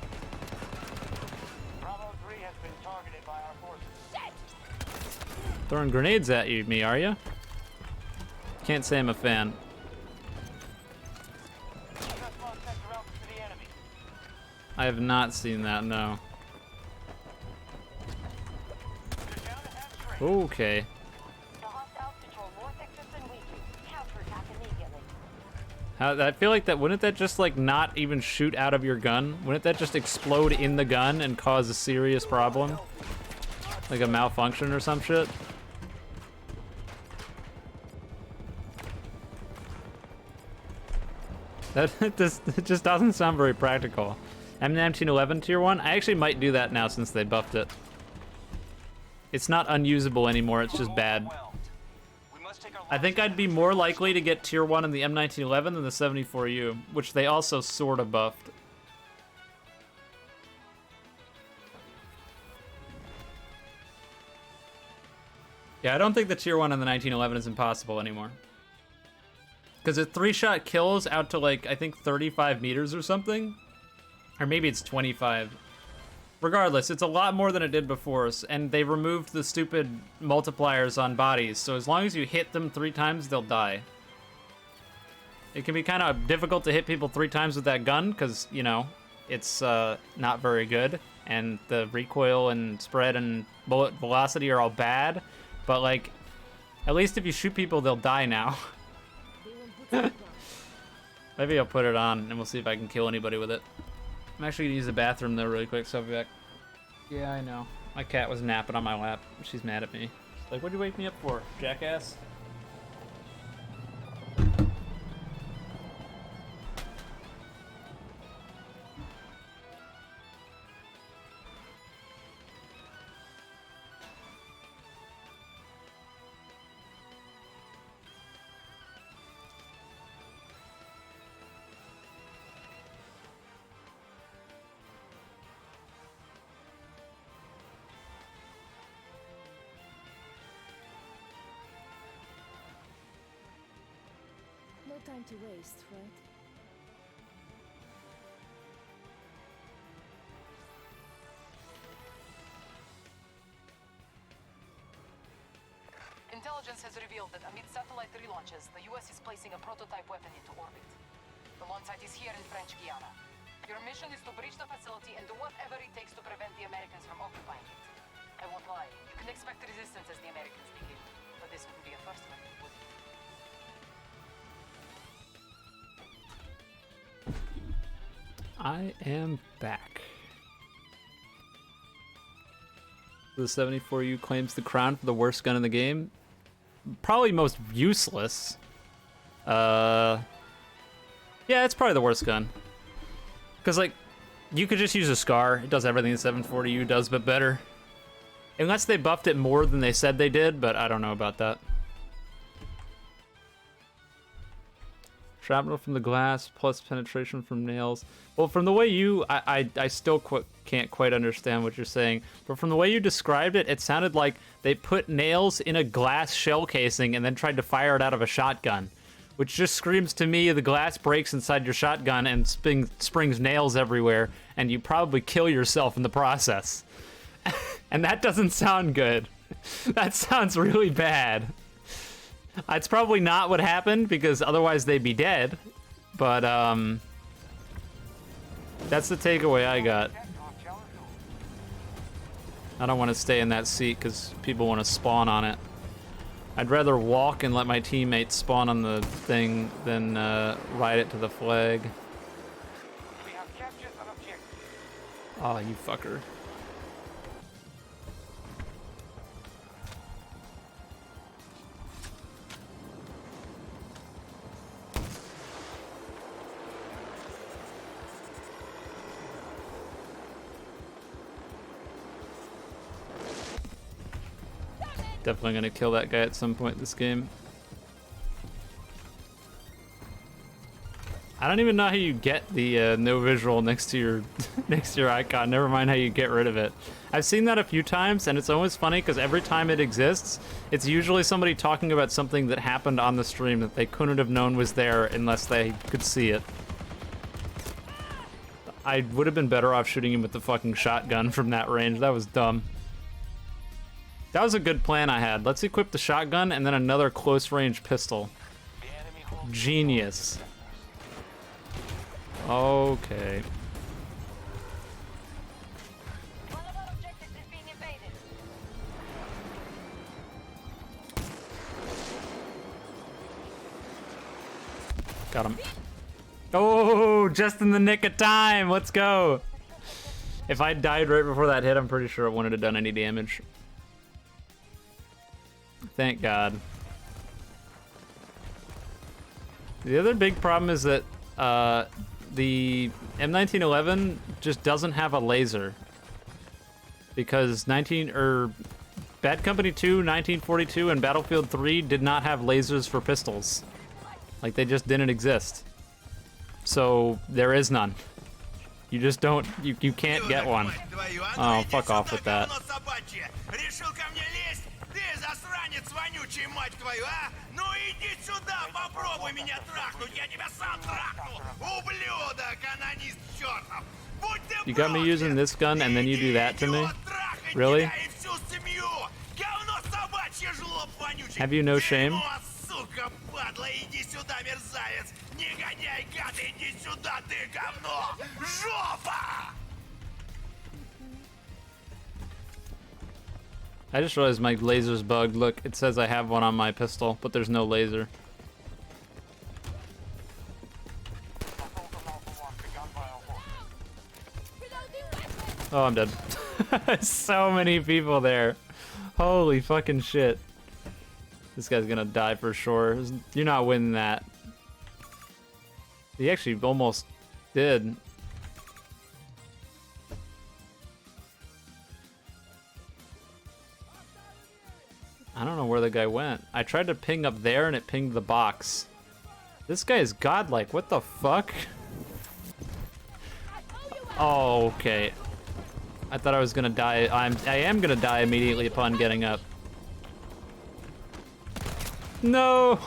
Bravo 3 has been targeted by our forces. Throwing grenades at you, me, are you? Can't say I'm a fan. Just lost sector Alpha to the enemy. I have not seen that, no. They're down to half strength. Okay. The hostiles control more sectors than we do. Counterattack immediately. I feel like that, wouldn't that just like not even shoot out of your gun? Wouldn't that just explode in the gun and cause a serious problem? Like a malfunction or some shit? It just doesn't sound very practical. M1911 tier 1? I actually might do that now since they buffed it. It's not unusable anymore, it's just bad. We must take our I think I'd be more likely to get tier 1 in the M1911 than the 74U, which they also sort of buffed. Yeah, I don't think the tier 1 in the 1911 is impossible anymore. Because it 3-shot kills out to like, I think 35 meters or something. Or maybe it's 25. Regardless, it's a lot more than it did before, and they removed the stupid multipliers on bodies, so as long as you hit them 3 times, they'll die. It can be kind of difficult to hit people 3 times with that gun, because, you know, it's not very good, and the recoil and spread and bullet velocity are all bad, but, like, at least if you shoot people, they'll die now. They won't put it down. Maybe I'll put it on, and we'll see if I can kill anybody with it. I'm actually gonna use the bathroom though really quick, so I'll be back. Yeah, I know. My cat was napping on my lap. She's mad at me. She's like, what'd you wake me up for, jackass? No time to waste, right? Intelligence has revealed that amid satellite relaunches, the US is placing a prototype weapon into orbit. The launch site is here in French Guiana. Your mission is to breach the facility and do whatever it takes to prevent the Americans from occupying it. I won't lie, you can expect resistance as the Americans begin, but this wouldn't be a first one, would it? I am back. The 74U claims the crown for the worst gun in the game. Probably most useless. Yeah, it's probably the worst gun. Because, like, you could just use a SCAR. It does everything the 740U does, but better. Unless they buffed it more than they said they did, but I don't know about that. Shrapnel from the glass, plus penetration from nails. Well, from the way you... I still can't quite understand what you're saying. But from the way you described it, it sounded like they put nails in a glass shell casing and then tried to fire it out of a shotgun. Which just screams to me the glass breaks inside your shotgun and springs nails everywhere, and you probably kill yourself in the process. And that doesn't sound good. That sounds really bad. It's probably not what happened, because otherwise they'd be dead. But, that's the takeaway I got. I don't want to stay in that seat because people want to spawn on it. I'd rather walk and let my teammates spawn on the thing than ride it to the flag. We have captured an objective. Oh, you fucker. Definitely gonna kill that guy at some point this game. I don't even know how you get the no visual next to your next to your icon. Never mind how you get rid of it. I've seen that a few times, and it's always funny because every time it exists, it's usually somebody talking about something that happened on the stream that they couldn't have known was there unless they could see it. I would have been better off shooting him with the fucking shotgun from that range. That was dumb. That was a good plan I had. Let's equip the shotgun and then another close range pistol. The enemy holds Genius. Okay. One of our objectives is being invaded. Got him. Oh, just in the nick of time. Let's go. If I died right before that hit, I'm pretty sure it wouldn't have done any damage. Thank God. The other big problem is that the M1911 just doesn't have a laser. Because Bad Company 2, 1942, and Battlefield 3 did not have lasers for pistols. Like, they just didn't exist. So, there is none. You just don't, you can't get one. Oh, fuck off with that. You got me using this gun and then you do that to me? Really? Have you no shame? I just realized my laser's bugged. Look, it says I have one on my pistol, but there's no laser. Oh, I'm dead. So many people there. Holy fucking shit. This guy's gonna die for sure. You're not winning that. He actually almost did. I don't know where the guy went. I tried to ping up there and it pinged the box. This guy is godlike. What the fuck? Oh, okay. I thought I was gonna die. I am gonna die immediately upon getting up. No!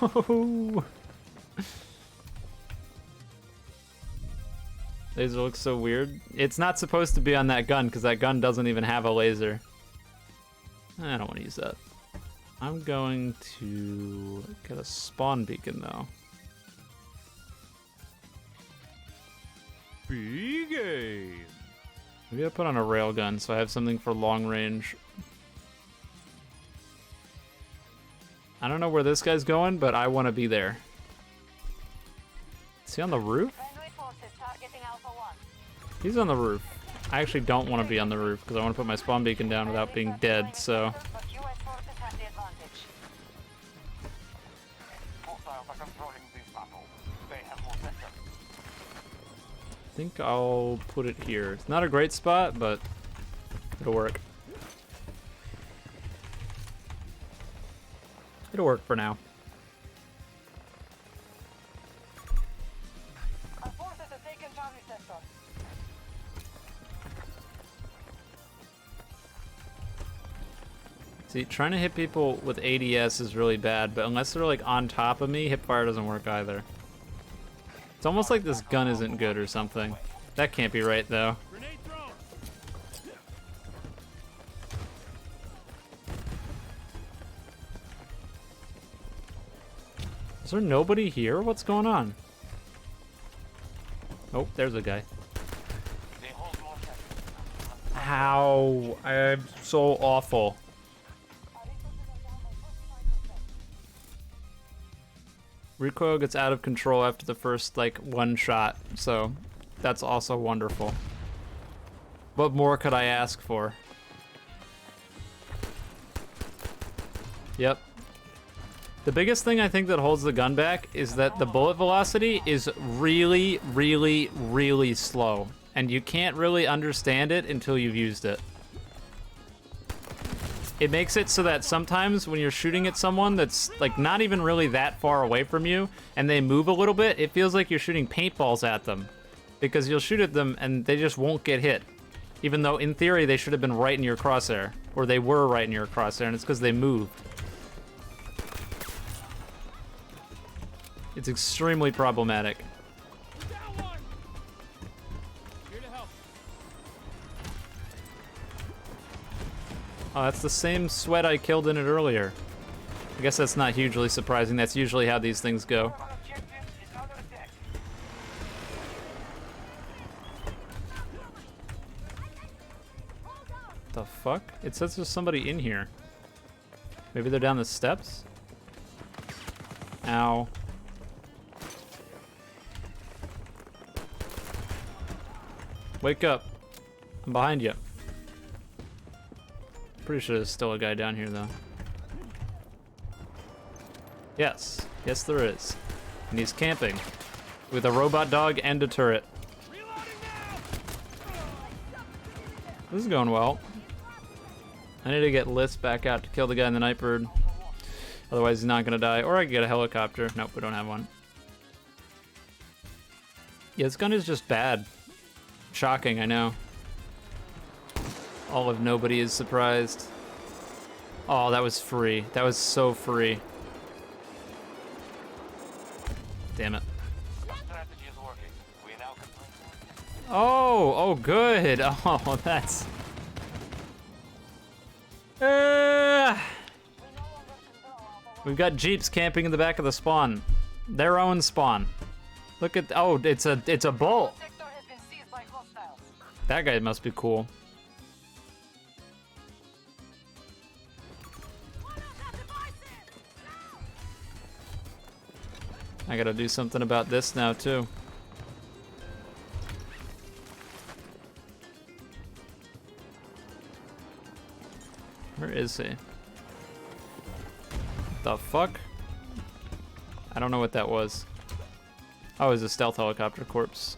Laser looks so weird. It's not supposed to be on that gun because that gun doesn't even have a laser. I don't want to use that. I'm going to get a spawn beacon though. Big game. Maybe I put on a railgun so I have something for long range. I don't know where this guy's going, but I want to be there. Is he on the roof? Friendly forces targeting Alpha 1. He's on the roof. I actually don't want to be on the roof because I want to put my spawn beacon down without being dead, so... But US forces have the advantage. hostiles are controlling this battle. They have more sectors. I think I'll put it here. It's not a great spot, but it'll work. It'll work for now. Our forces have taken Charlie sector. See, trying to hit people with ADS is really bad, but unless they're like on top of me, hipfire doesn't work either. It's almost like this gun isn't good or something. That can't be right though. Grenade thrown. Is there nobody here? What's going on? Oh, there's a guy. They hold more sectors. How? I'm so awful. Recoil gets out of control after the first, like, one shot, so that's also wonderful. What more could I ask for? Yep. The biggest thing I think that holds the gun back is that the bullet velocity is really, really, really slow, and you can't really understand it until you've used it. it makes it so that sometimes when you're shooting at someone that's like not even really that far away from you and they move a little bit, it feels like you're shooting paintballs at them because you'll shoot at them and they just won't get hit. Even though in theory they should have been right in your crosshair, or they were right in your crosshair, and it's because they moved. It's extremely problematic. Oh, that's the same sweat I killed in it earlier. I guess that's not hugely surprising. That's usually how these things go. Objective is under attack. The fuck? It says there's somebody in here. Maybe they're down the steps? Ow. Wake up. I'm behind you. Pretty sure there's still a guy down here, though. Yes. Yes, there is. And he's camping. With a robot dog and a turret. This is going well. I need to get Lisp back out to kill the guy in the Nightbird. Otherwise, he's not gonna die. Or I can get a helicopter. Nope, we don't have one. Yeah, this gun is just bad. Shocking, I know. All of nobody is surprised. Oh, that was free. That was so free. Damn it. Strategy is working. We now can Oh, good. Oh, that's... We've got Jeeps camping in the back of the spawn. Their own spawn. Look at... Oh, it's a bull. Sector has been seized by hostiles. That guy must be cool. I gotta do something about this now, too. Where is he? The fuck? I don't know what that was. Oh, it was a stealth helicopter corpse.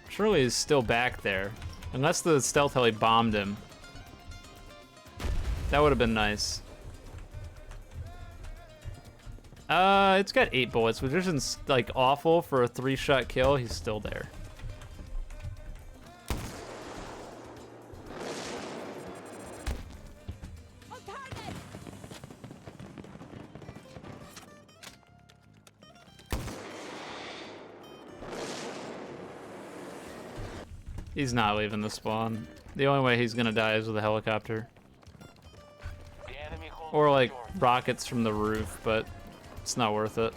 Surely he's still back there. Unless the stealth heli bombed him. That would have been nice. It's got 8 bullets, which isn't like awful for a 3-shot kill. He's still there. He's not leaving the spawn. The only way he's gonna die is with a helicopter. the enemy hold Or like secure. rockets from the roof, but it's not worth it.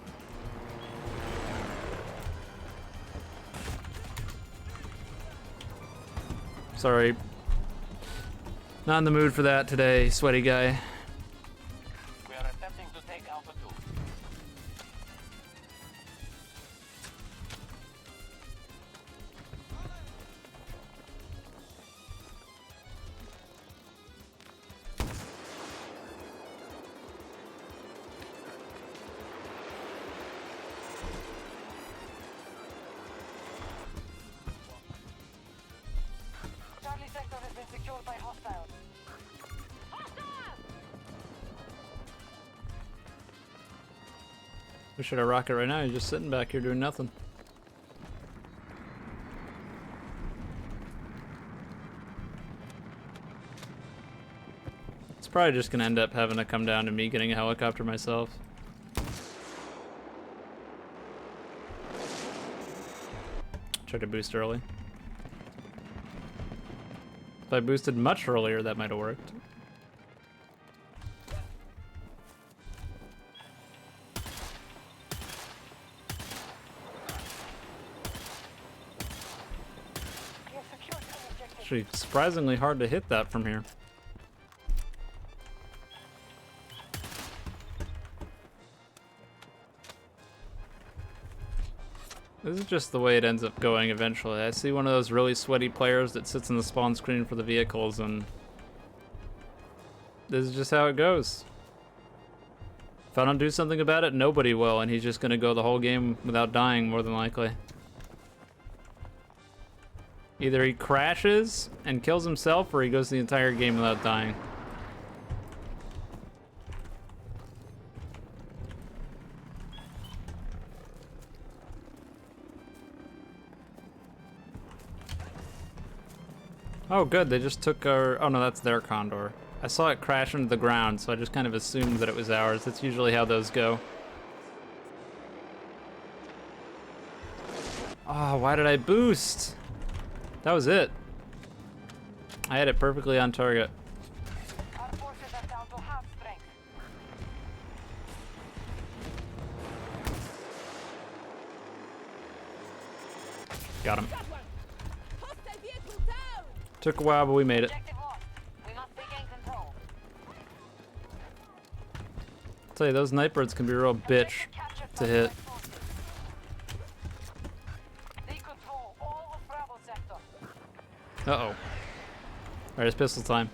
Sorry. Not in the mood for that today, sweaty guy. We are attempting to take Alpha 2. Charlie sector has been secured by hostiles. We should have rocket right now. You're just sitting back here doing nothing. It's probably just gonna end up having to come down to me getting a helicopter myself. Try to boost early. If I boosted much earlier, that might have worked. We have secured some objectives. Actually, surprisingly hard to hit that from here. This is just the way it ends up going eventually. I see one of those really sweaty players that sits in the spawn screen for the vehicles, and this is just how it goes. If I don't do something about it, nobody will, and he's just gonna go the whole game without dying, more than likely. Either he crashes and kills himself, or he goes the entire game without dying. Oh, good. They just took our... Oh, no, that's their Condor. I saw it crash into the ground, so I just kind of assumed that it was ours. That's usually how those go. Oh, why did I boost? That was it. I had it perfectly on target. Our forces are down to half strength. Got him. Got one. Hostile vehicle down. Took a while, but we made it. Objective lost. We must regain control. I'll tell you, those Nightbirds can be a real bitch to hit. They control all of Bravo sector. Uh-oh. Alright, it's pistol time.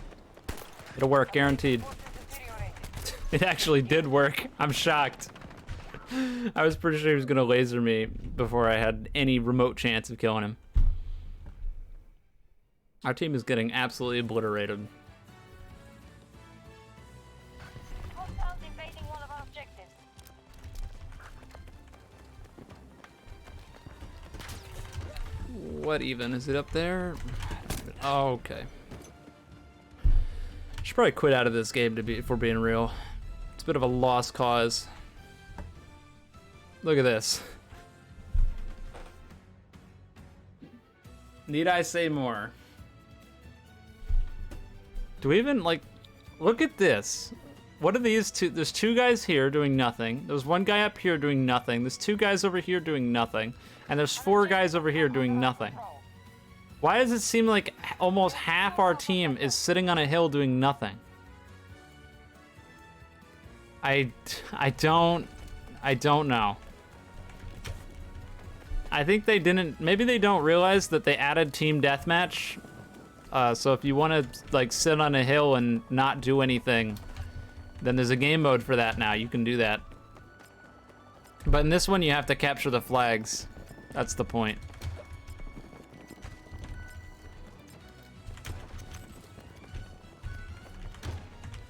It'll work, guaranteed. Forces deteriorating. It actually did work. I'm shocked. I was pretty sure he was gonna laser me before I had any remote chance of killing him. Our team is getting absolutely obliterated. Hostiles invading one of our objectives. What even? Is it up there? Oh, okay. Should probably quit out of this game if we're being real. It's a bit of a lost cause. Look at this. Need I say more? Do we even, like, look at this. What are these two? There's two guys here doing nothing. There's one guy up here doing nothing. There's two guys over here doing nothing. And there's four guys over here doing nothing. Why does it seem like almost half our team is sitting on a hill doing nothing? I don't know. I think they didn't, maybe they don't realize that they added team deathmatch. So if you want to like sit on a hill and not do anything, then there's a game mode for that now. You can do that. But in this one, you have to capture the flags. That's the point.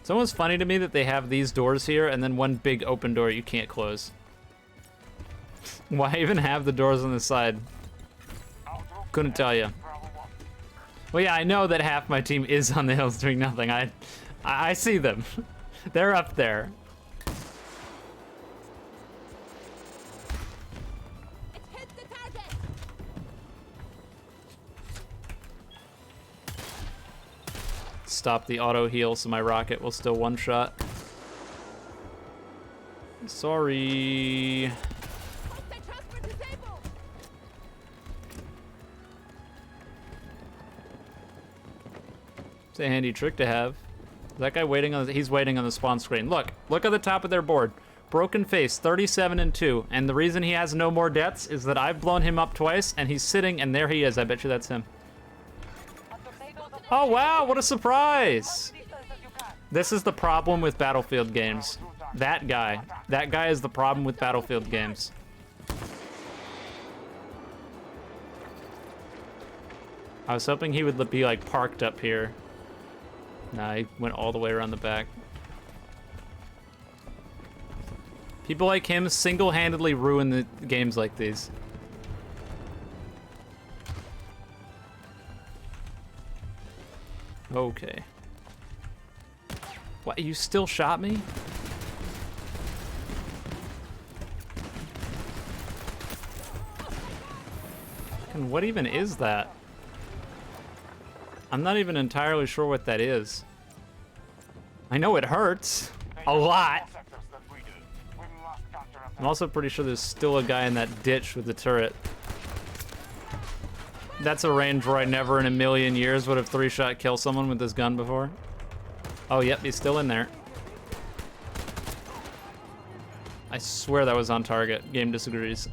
It's almost funny to me that they have these doors here and then one big open door you can't close. Why even have the doors on the side? Couldn't tell you. Well, yeah, I know that half my team is on the hills doing nothing. I see them. They're up there. It hit the target. Stop the auto heal so my rocket will still one shot. Sorry. Hostile transport disabled. It's a handy trick to have. Is that guy waiting on? He's waiting on the spawn screen. Look at the top of their board. Broken face, 37 and 2. And the reason he has no more deaths is that I've blown him up twice, and he's sitting, and there he is. I bet you that's him. Oh wow! What a surprise! This is the problem with Battlefield games. That guy is the problem with Battlefield games. I was hoping he would be like parked up here. Nah, he went all the way around the back. People like him single-handedly ruin the games like these. Okay. What, you still shot me? And what even is that? I'm not even entirely sure what that is. I know it hurts. A lot. I'm also pretty sure there's still a guy in that ditch with the turret. That's a range where I never in a million years would have three-shot kill someone with this gun before. Oh, yep, he's still in there. I swear that was on target. Game disagrees.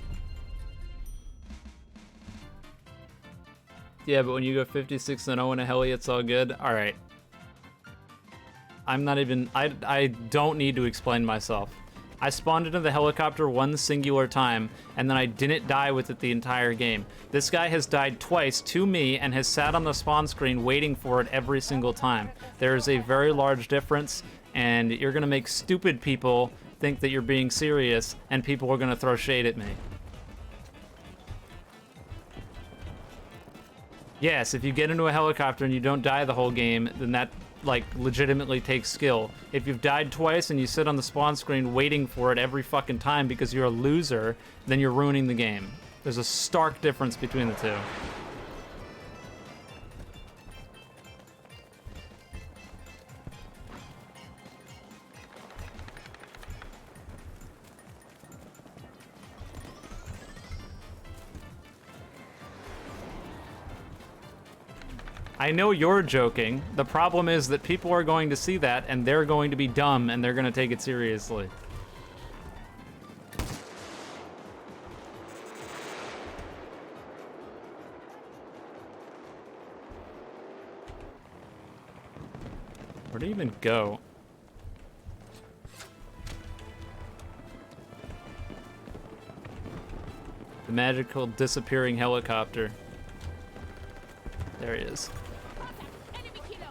Yeah, but when you go 56-0 in a heli, it's all good. All right. I'm not even, I don't need to explain myself. I spawned into the helicopter one singular time, and then I didn't die with it the entire game. This guy has died twice to me and has sat on the spawn screen waiting for it every single time. There is a very large difference, and you're gonna make stupid people think that you're being serious, and people are gonna throw shade at me. Yes, if you get into a helicopter and you don't die the whole game, then that, like, legitimately takes skill. If you've died twice and you sit on the spawn screen waiting for it every fucking time because you're a loser, then you're ruining the game. There's a stark difference between the two. I know you're joking. The problem is that people are going to see that and they're going to be dumb and they're going to take it seriously. Where'd it even go? The magical disappearing helicopter. There he is. Enemy kilo.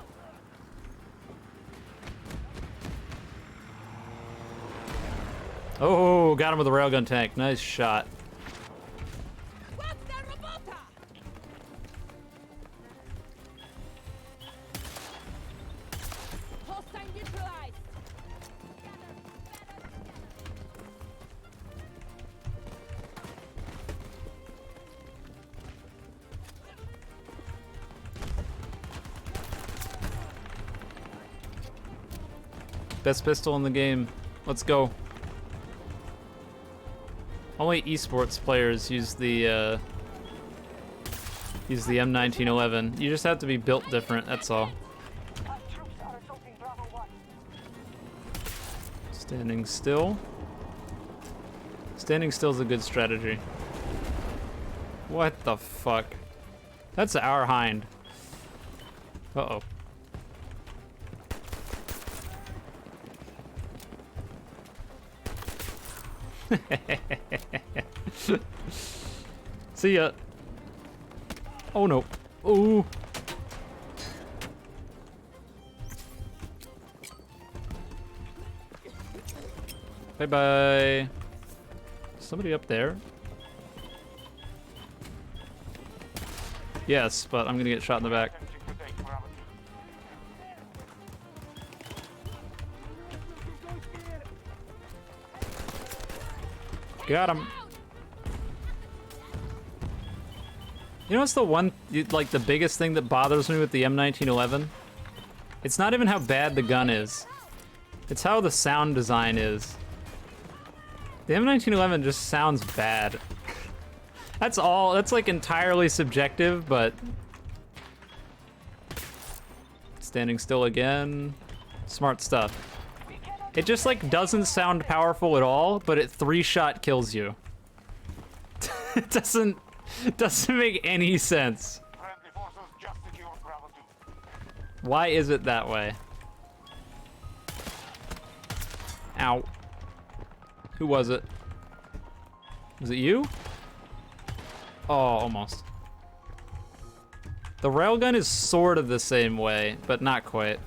Oh, got him with a railgun tank. Nice shot. Łapna robota. Hostile neutralized. Best pistol in the game. Let's go. Only esports players use the M1911. You just have to be built different, that's all. Our troops are assaulting Bravo 1. Standing still. Standing still is a good strategy. What the fuck? That's our hind. Uh-oh. See ya. Oh no. Ooh. Bye bye. Somebody up there? Yes, but I'm gonna get shot in the back. Attempting to take Bravo 2. Got him. You know what's the one, like the biggest thing that bothers me with the M1911? It's not even how bad the gun is. It's how the sound design is. The M1911 just sounds bad. That's all, that's like entirely subjective, but... Standing still again. Smart stuff. It just like doesn't sound powerful at all, but it 3-shot kills you. It doesn't make any sense. Friendly forces just secured Bravo 2. Why is it that way? Ow. Who was it? Was it you? Oh, almost. The railgun is sort of the same way, but not quite.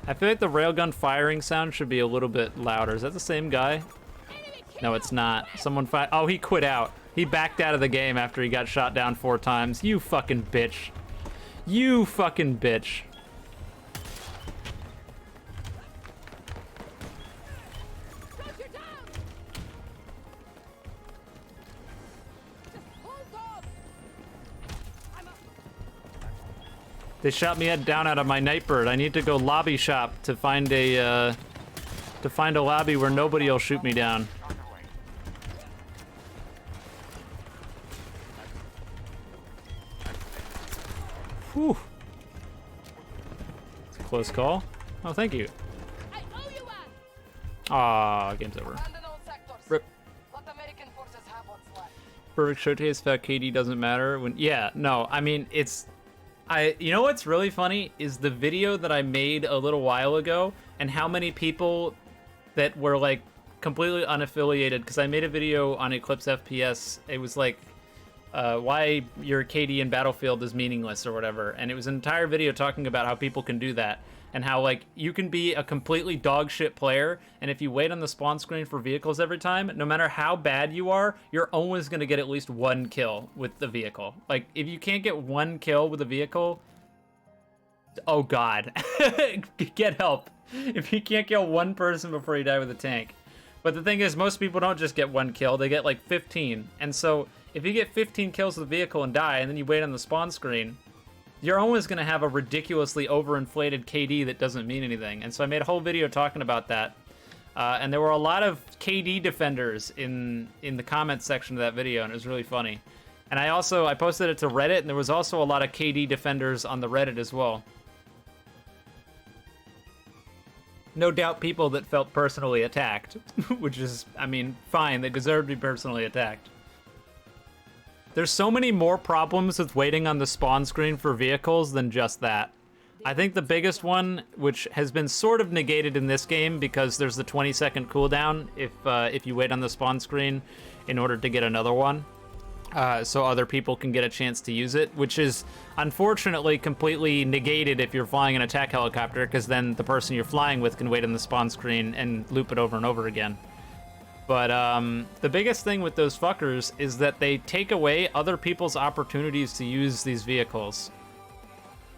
I feel like the railgun firing sound should be a little bit louder. Is that the same guy? No, it's not. Someone oh, he quit out. He backed out of the game after he got shot down 4 times. You fucking bitch. You fucking bitch. Soldier down. Just hold on. I'm up. They shot me down out of my Nightbird. I need to go lobby shop to find a lobby where nobody will shoot me down. Whew. It's a close call. Oh, thank you. I owe you one. Ah, game's over. Abandon all sectors. Rip. Let American forces have what's left. Perfect showcase fact KD doesn't matter when yeah, no, I mean it's you know what's really funny is the video that I made a little while ago and how many people that were like completely unaffiliated because I made a video on Eclipse FPS. It was like why your KD in Battlefield is meaningless or whatever, and it was an entire video talking about how people can do that and how like you can be a completely dog shit player, and if you wait on the spawn screen for vehicles every time, no matter how bad you are, you're always going to get at least one kill with the vehicle. Like if you can't get one kill with a vehicle, oh god, get help if you can't kill one person before you die with a tank. But the thing is, most people don't just get one kill, they get like 15. And so if you get 15 kills with a vehicle and die, and then you wait on the spawn screen, you're always going to have a ridiculously overinflated KD that doesn't mean anything. And so I made a whole video talking about that. And there were a lot of KD defenders in the comments section of that video, and it was really funny. And I posted it to Reddit, and there was also a lot of KD defenders on the Reddit as well. No doubt people that felt personally attacked, which is, I mean, fine, they deserve to be personally attacked. There's so many more problems with waiting on the spawn screen for vehicles than just that. I think the biggest one, which has been sort of negated in this game because there's the 20-second cooldown if you wait on the spawn screen in order to get another one, so other people can get a chance to use it, which is unfortunately completely negated if you're flying an attack helicopter, because then the person you're flying with can wait on the spawn screen and loop it over and over again. But the biggest thing with those fuckers is that they take away other people's opportunities to use these vehicles,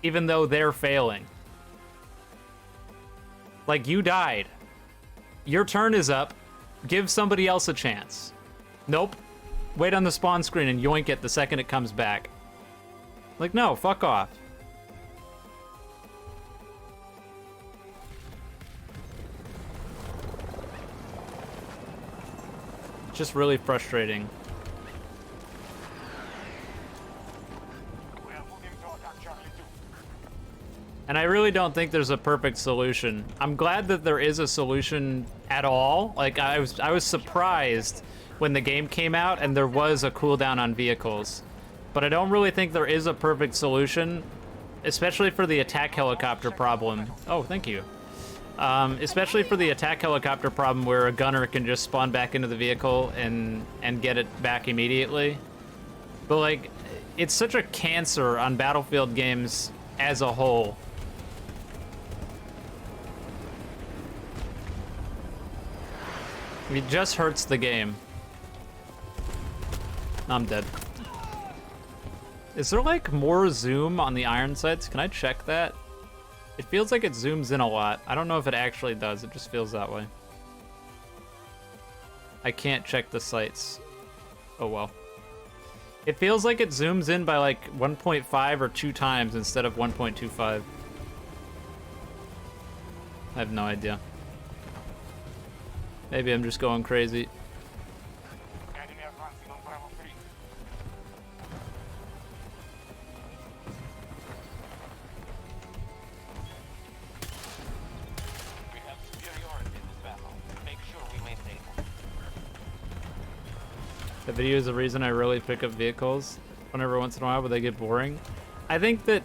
even though they're failing. Like, you died. Your turn is up. Give somebody else a chance. Nope. Wait on the spawn screen and yoink it the second it comes back. Like, no, fuck off. Just really frustrating. We are moving to attack Charlie 2. And I really don't think there's a perfect solution. I'm glad that there is a solution at all. Like, I was surprised when the game came out and there was a cooldown on vehicles. But I don't really think there is a perfect solution, especially for the attack helicopter problem. Oh, thank you. Especially for the attack helicopter problem where a gunner can just spawn back into the vehicle and get it back immediately. But like, it's such a cancer on Battlefield games as a whole. It just hurts the game. I'm dead. Is there like more zoom on the iron sights? Can I check that? It feels like it zooms in a lot. I don't know if it actually does, it just feels that way. I can't check the sights. Oh well. It feels like it zooms in by like 1.5 or 2 times instead of 1.25. I have no idea. Maybe I'm just going crazy. Enemy advancing on Bravo 3. We have superiority in this battle. Make sure we maintain it. The video is the reason I really pick up vehicles whenever once in a while, but they get boring. I think that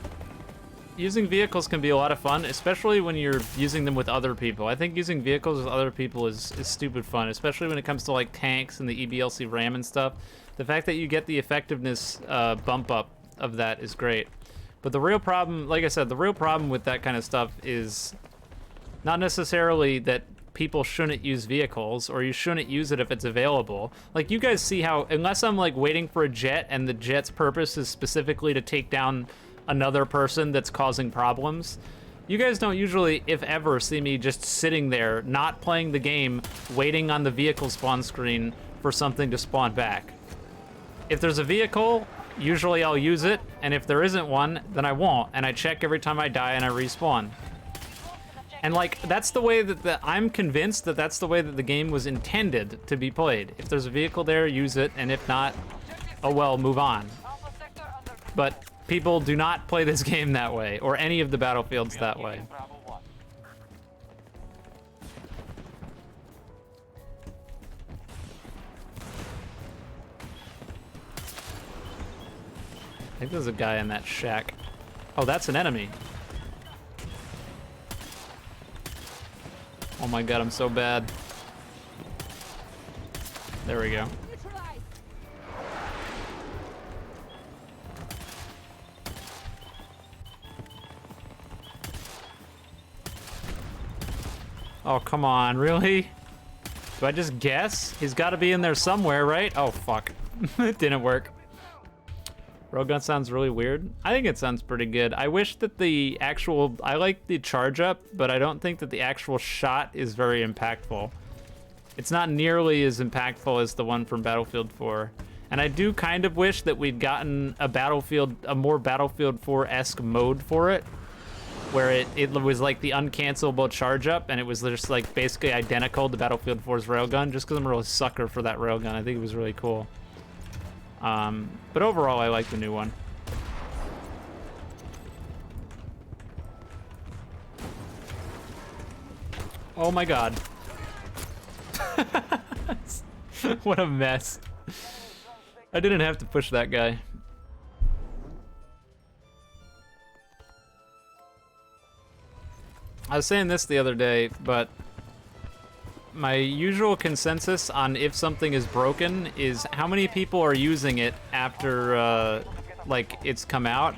using vehicles can be a lot of fun, especially when you're using them with other people. I think using vehicles with other people is stupid fun, especially when it comes to like tanks and the EBLC RAM and stuff. The fact that you get the effectiveness bump up of that is great. But the real problem, like I said, the real problem with that kind of stuff is not necessarily that people shouldn't use vehicles, or you shouldn't use it if it's available. Like, you guys see how, unless I'm like waiting for a jet and the jet's purpose is specifically to take down another person that's causing problems, you guys don't usually, if ever, see me just sitting there, not playing the game, waiting on the vehicle spawn screen for something to spawn back. If there's a vehicle, usually I'll use it, and if there isn't one, then I won't, and I check every time I die and I respawn. And like, that's the way that I'm convinced that that's the way that the game was intended to be played. If there's a vehicle there, use it, and if not, oh well, move on. Alpha sector under But people do not play this game that way, or any of the Battlefields that way. Bravo 1. I think there's a guy in that shack. Oh, that's an enemy. Oh my god, I'm so bad. There we go. Neutralized. Oh, come on, really? Do I just guess? He's got to be in there somewhere, right? Oh, fuck. It didn't work. Railgun sounds really weird. I think it sounds pretty good. I wish that the actual... I like the charge up, but I don't think that the actual shot is very impactful. It's not nearly as impactful as the one from Battlefield 4. And I do kind of wish that we'd gotten a more Battlefield 4-esque mode for it, where it was like the uncancelable charge up, and it was just like basically identical to Battlefield 4's railgun, just because I'm a real sucker for that railgun. I think it was really cool. But overall, I like the new one. Oh my god. What a mess. I didn't have to push that guy. I was saying this the other day, but my usual consensus on if something is broken is how many people are using it after like it's come out.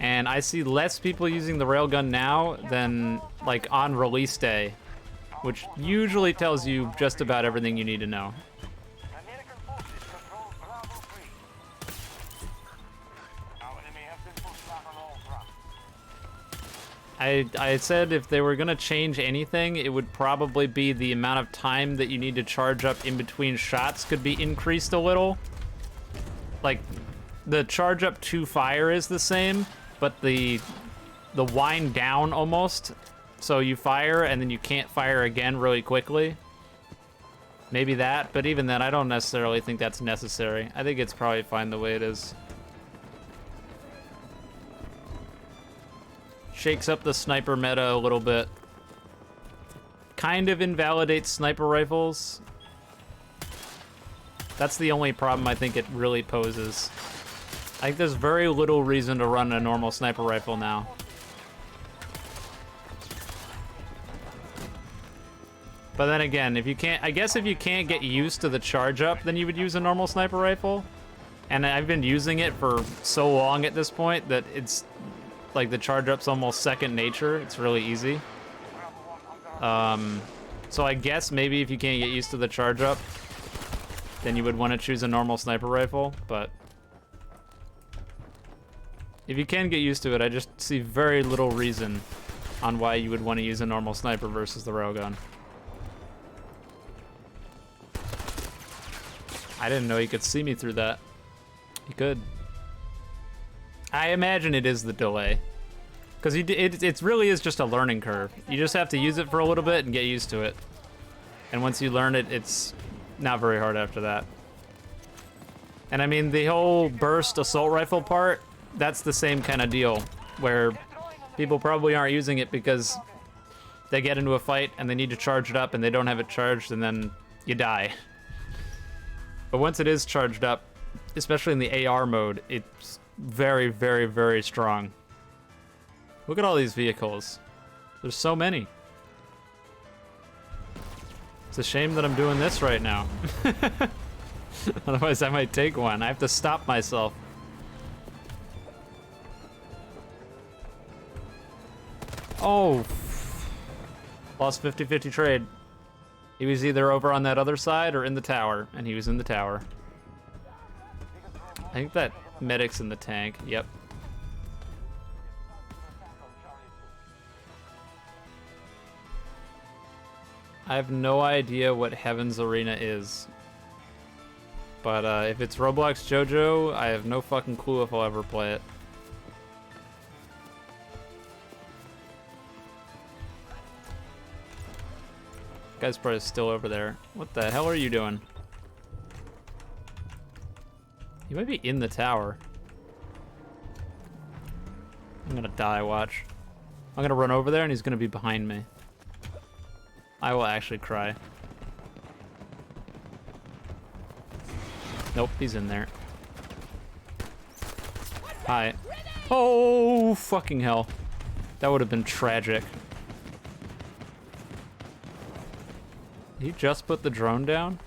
And I see less people using the railgun now than like on release day, which usually tells you just about everything you need to know. American forces control Bravo 3. Our enemy has been pushed back on all fronts. I said if they were gonna change anything, it would probably be the amount of time that you need to charge up in between shots could be increased a little. Like, the charge up to fire is the same, but the wind down almost. So you fire and then you can't fire again really quickly. Maybe that, but even then I don't necessarily think that's necessary. I think it's probably fine the way it is. Shakes up the sniper meta a little bit. Kind of invalidates sniper rifles. That's the only problem I think it really poses. I think there's very little reason to run a normal sniper rifle now. But then again, if you can't, I guess if you can't get used to the charge up, then you would use a normal sniper rifle. And I've been using it for so long at this point that it's like the charge up's almost second nature. It's really easy. So I guess maybe if you can't get used to the charge up, then you would want to choose a normal sniper rifle, but if you can get used to it, I just see very little reason on why you would want to use a normal sniper versus the railgun. I didn't know he could see me through that. He could. I imagine it is the delay, because it really is just a learning curve. You just have to use it for a little bit and get used to it. And once you learn it, it's not very hard after that. And I mean, the whole burst assault rifle part, that's the same kind of deal, where people probably aren't using it because they get into a fight and they need to charge it up and they don't have it charged, and then you die. But once it is charged up, especially in the AR mode, it's very, very, very strong. Look at all these vehicles. There's so many. It's a shame that I'm doing this right now. Otherwise, I might take one. I have to stop myself. Oh. Lost 50-50 trade. He was either over on that other side or in the tower, and he was in the tower. I think that medic's in the tank. Yep. I have no idea what Heaven's Arena is. But if it's Roblox JoJo, I have no fucking clue if I'll ever play it. Guy's probably still over there. What the hell are you doing? He might be in the tower. I'm gonna die, watch. I'm gonna run over there and he's gonna be behind me. I will actually cry. Nope, he's in there. Hi. Oh, fucking hell. That would have been tragic. He just put the drone down?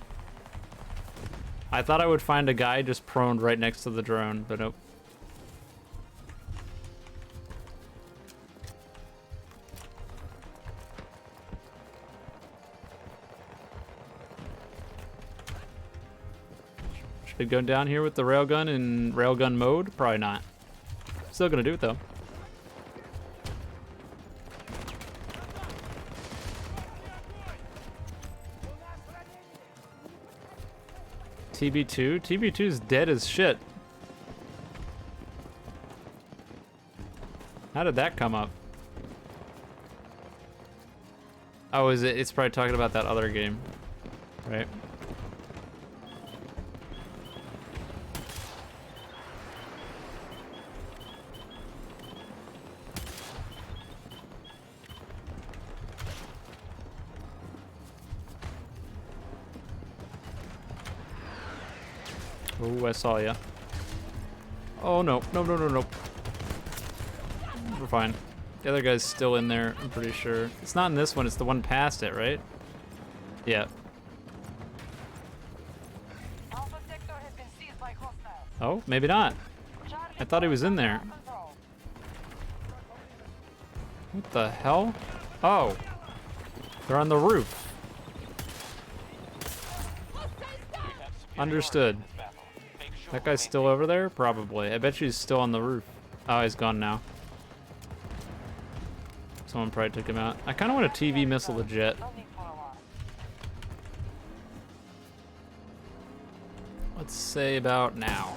I thought I would find a guy just prone right next to the drone, but nope. Should I go down here with the railgun in railgun mode? Probably not. Still gonna do it though. TB2? TB2's dead as shit. How did that come up? Oh, is it? It's probably talking about that other game, right? Oh, I saw ya. Oh no, no, no, no, no. We're fine. The other guy's still in there, I'm pretty sure. It's not in this one, it's the one past it, right? Yeah. Alpha sector has been seized by hostiles. Oh, maybe not. Charlie I thought he was in there. control. What the hell? Oh. They're on the roof. Understood. That guy's still over there? Probably. I bet you he's still on the roof. Oh, he's gone now. Someone probably took him out. I kind of want a TV missile the jet. No need for alarm. Let's say about now.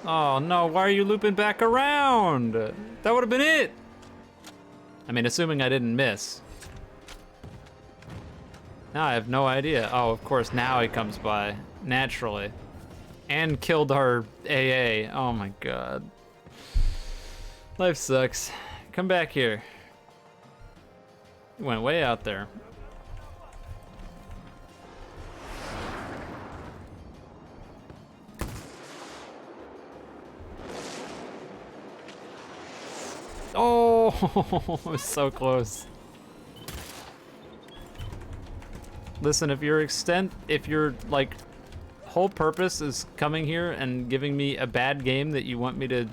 Oh no, why are you looping back around? That would have been it. I mean, assuming I didn't miss. Now I have no idea. Oh, of course, now he comes by, naturally. And killed our AA. Oh my god. Life sucks. Come back here. He went way out there. Oh, it was so close. Listen, if your like whole purpose is coming here and giving me a bad game that you want me to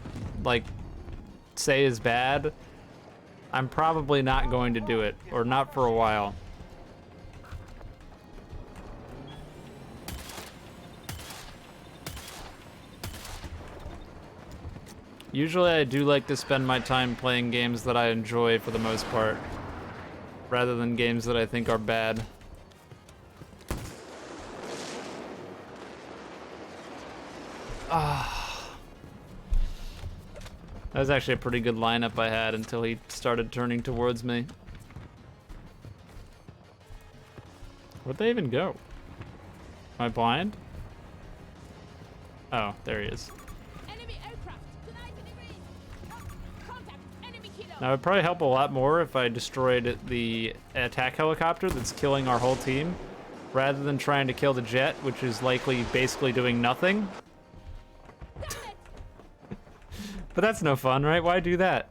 like say is bad, I'm probably not going to do it, or not for a while. Usually I do like to spend my time playing games that I enjoy for the most part, rather than games that I think are bad. That was actually a pretty good lineup I had until he started turning towards me. Where'd they even go? Am I blind? Oh, there he is. Enemy aircraft tonight in the range. Contact enemy kilo. Now, it would probably help a lot more if I destroyed the attack helicopter that's killing our whole team, rather than trying to kill the jet, which is likely basically doing nothing. But that's no fun, right? Why do that?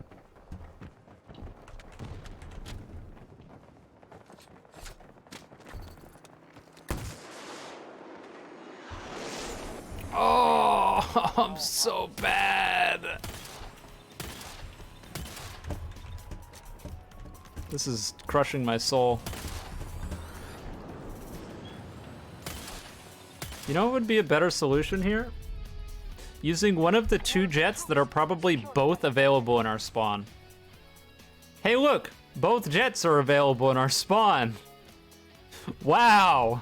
Oh, I'm so bad. This is crushing my soul. You know what would be a better solution here? Using one of the two jets that are probably both available in our spawn. Hey look, both jets are available in our spawn. Wow.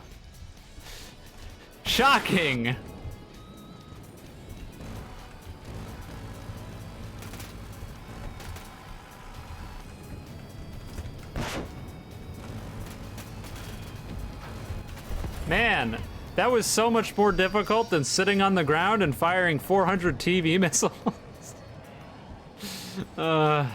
Shocking. Man, that was so much more difficult than sitting on the ground and firing 400 TV missiles. I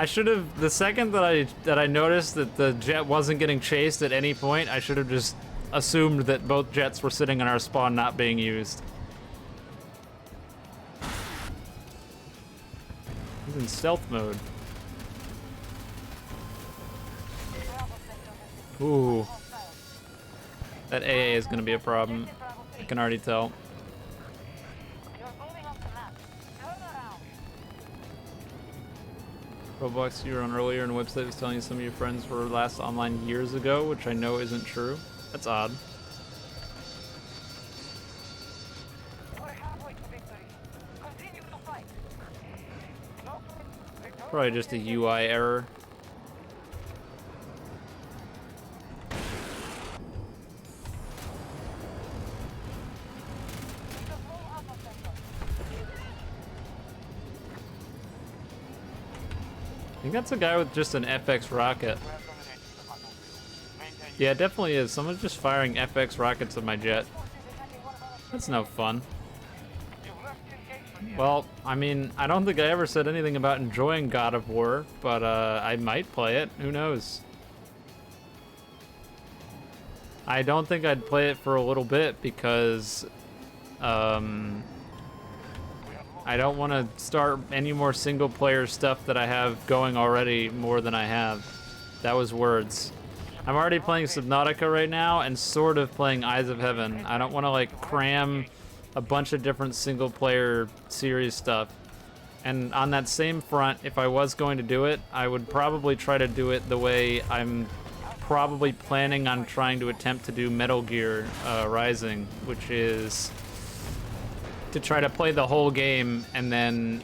should have, the second that I noticed that the jet wasn't getting chased at any point, I should have just assumed that both jets were sitting on our spawn not being used. He's in stealth mode. Bravo sector has been Ooh. hostiles. That AA is going to be a problem. I can already tell. You're moving off the map. Turn around. Roblox you were on earlier and the website was telling you some of your friends were last online years ago, which I know isn't true. That's odd. We're halfway to victory. Continue to fight. No, victory. Probably just a UI error. Control Alpha Sector. I think that's a guy with just an FX rocket. We have dominated the battlefield. Maintain Yeah, it definitely is. Someone's just firing FX rockets at my jet. Forces attacking one of our That's no fun. you've left the engagement yet. Well, I mean, I don't think I ever said anything about enjoying God of War, but I might play it. Who knows? I don't think I'd play it for a little bit because I don't want to start any more single player stuff that I have going already more than I have. That was words. I'm already playing Subnautica right now and sort of playing Eyes of Heaven. I don't want to like cram a bunch of different single player series stuff. And on that same front, if I was going to do it, I would probably try to do it the way I'm probably planning on trying to attempt to do Metal Gear Rising, which is to try to play the whole game and then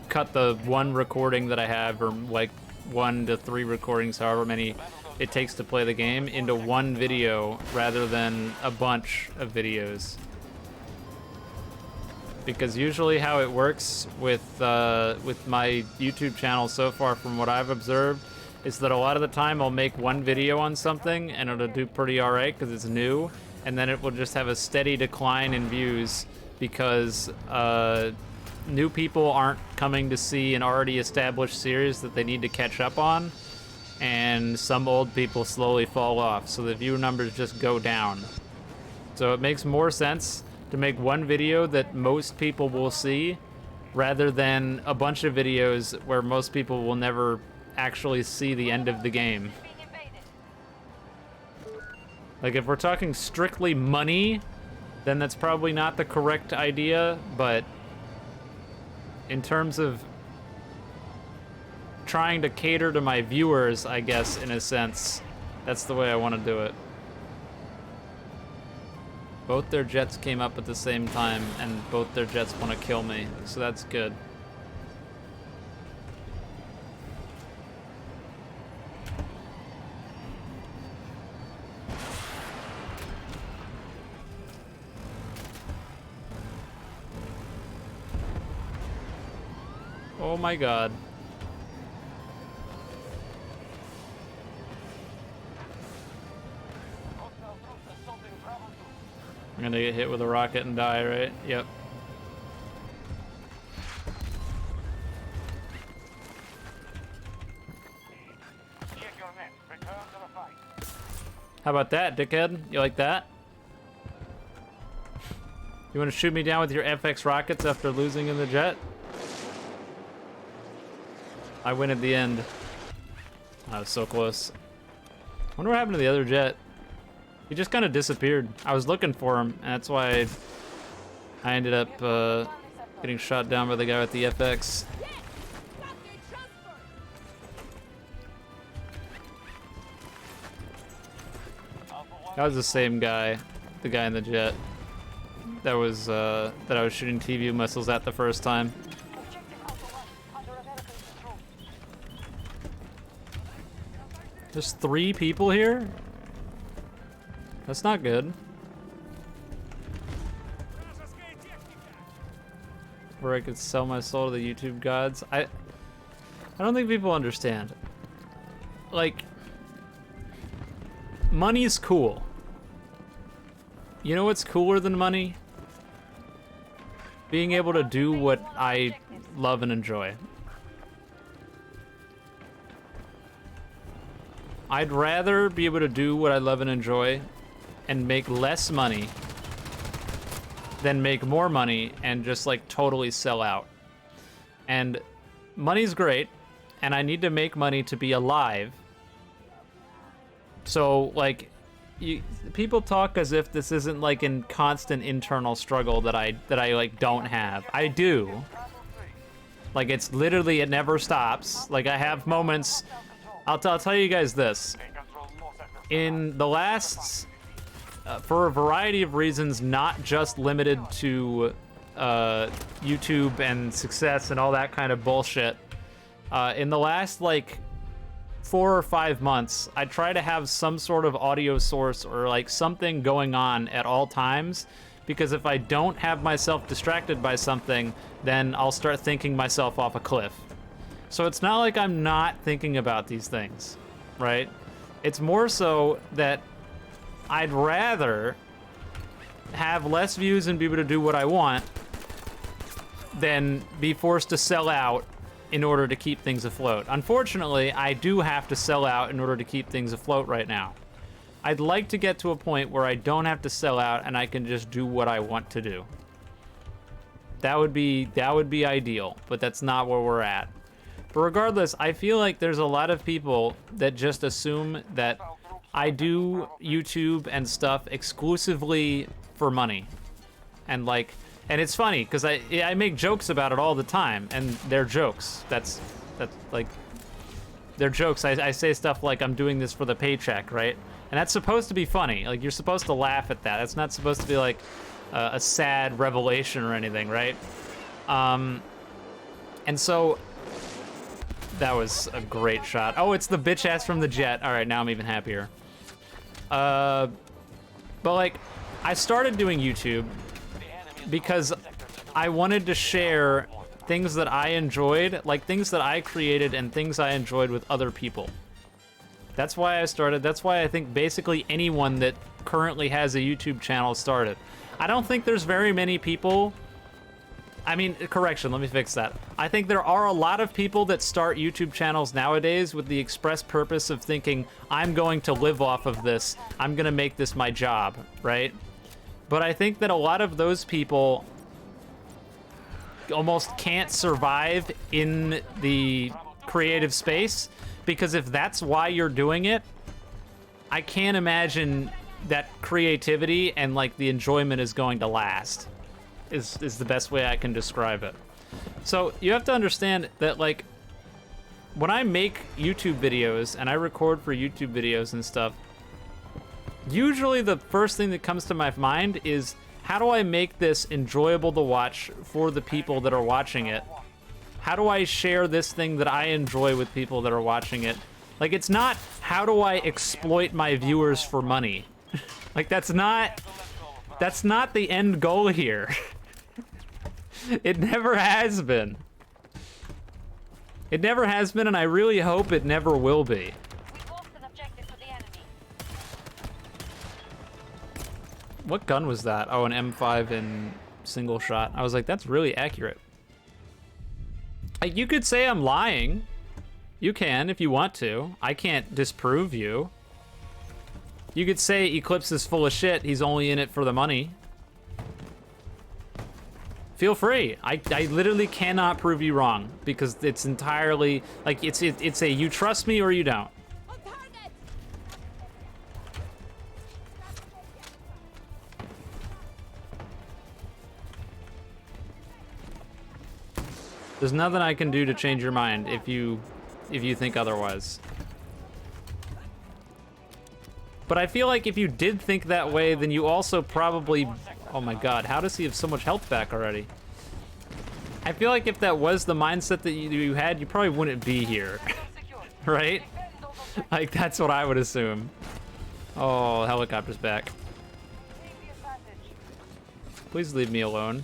cut the one recording that I have, or like 1 to 3 recordings, however many it takes to play the game, into one video rather than a bunch of videos. Because usually how it works with my YouTube channel so far, from what I've observed, is that a lot of the time I'll make one video on something and it'll do pretty alright because it's new, and then it will just have a steady decline in views because new people aren't coming to see an already established series that they need to catch up on, and some old people slowly fall off, so the view numbers just go down. So it makes more sense to make one video that most people will see rather than a bunch of videos where most people will never actually see the end of the game. being invaded. Like, if we're talking strictly money, then that's probably not the correct idea, but in terms of trying to cater to my viewers, I guess, in a sense, that's the way I want to do it. Both their jets came up at the same time, and both their jets want to kill me, so that's good. Oh my god. Hostile troops assaulting Bravo 2. I'm gonna get hit with a rocket and die, right? Yep. Check your net. Return to the fight. How about that, dickhead? You like that? You want to shoot me down with your FX rockets after losing in the jet? I win at the end. I was so close. Wonder what happened to the other jet. He just kind of disappeared. I was looking for him, and that's why I ended up getting shot down by the guy with the FX. That was the same guy, the guy in the jet. That was that I was shooting TV missiles at the first time. Objective Alpha 1 under American control. There's 3 people here? That's not good. Where I could sell my soul to the YouTube gods. I don't think people understand. Like, money's cool. You know what's cooler than money? Being able to do what I love and enjoy. I'd rather be able to do what I love and enjoy and make less money than make more money and just like totally sell out. And money's great, and I need to make money to be alive. So like, people talk as if this isn't like a constant internal struggle that I like don't have. I do. Like it's literally, it never stops. Like I have moments. I'll tell you guys this. In the last, for a variety of reasons, not just limited to YouTube and success and all that kind of bullshit. In the last like 4 or 5 months, I try to have some sort of audio source or like something going on at all times, because if I don't have myself distracted by something, then I'll start thinking myself off a cliff. So it's not like I'm not thinking about these things, right? It's more so that I'd rather have less views and be able to do what I want than be forced to sell out in order to keep things afloat. Unfortunately, I do have to sell out in order to keep things afloat right now. I'd like to get to a point where I don't have to sell out and I can just do what I want to do. That would be ideal, but that's not where we're at. But regardless, I feel like there's a lot of people that just assume that I do YouTube and stuff exclusively for money. And like, and it's funny because I make jokes about it all the time, and they're jokes. That's like, they're jokes. I say stuff like I'm doing this for the paycheck, right? And that's supposed to be funny. Like you're supposed to laugh at that. It's not supposed to be like a sad revelation or anything, right? And so that was a great shot. Oh, it's the bitch ass from the jet. All right, now I'm even happier. But like, I started doing YouTube because I wanted to share things that I enjoyed, like things that I created and things I enjoyed with other people. That's why I started. That's why I think basically anyone that currently has a YouTube channel started. I don't think there's very many people. I mean, correction, let me fix that. I think there are a lot of people that start YouTube channels nowadays with the express purpose of thinking, I'm going to live off of this. I'm going to make this my job, right? But I think that a lot of those people almost can't survive in the creative space, because if that's why you're doing it, I can't imagine that creativity and like the enjoyment is going to last. Is the best way I can describe it. So you have to understand that like when I make YouTube videos and I record for YouTube videos and stuff, usually the first thing that comes to my mind is, how do I make this enjoyable to watch for the people that are watching it? How do I share this thing that I enjoy with people that are watching it? Like, it's not, how do I exploit my viewers for money? Like, that's not the end goal here. It never has been. It never has been, and I really hope it never will be. We've lost an objective for the enemy. What gun was that? Oh, an M5 in single shot. I was like, that's really accurate. Like, you could say I'm lying. You can if you want to. I can't disprove you. You could say Eclipse is full of shit. He's only in it for the money. Feel free. I literally cannot prove you wrong, because it's entirely like it's a you trust me or you don't. On target! There's nothing I can do to change your mind if you think otherwise. But I feel like if you did think that way, then you also probably... Oh my god, how does he have so much health back already? I feel like if that was the mindset that you had, you probably wouldn't be here. Right? Like, that's what I would assume. Oh, helicopter's back. Please leave me alone.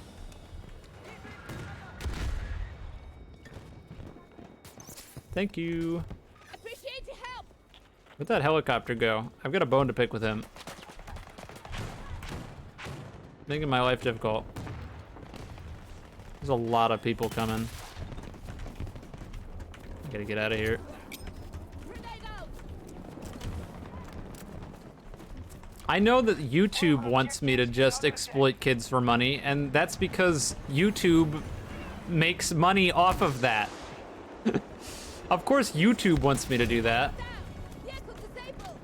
Thank you. Appreciate your help! Where'd that helicopter go? I've got a bone to pick with him. Making my life difficult. There's a lot of people coming. Gotta get out of here. Grenade out! I know that YouTube wants me to just exploit kids for money, and that's because YouTube makes money off of that. Of course YouTube wants me to do that. Vehicle disabled!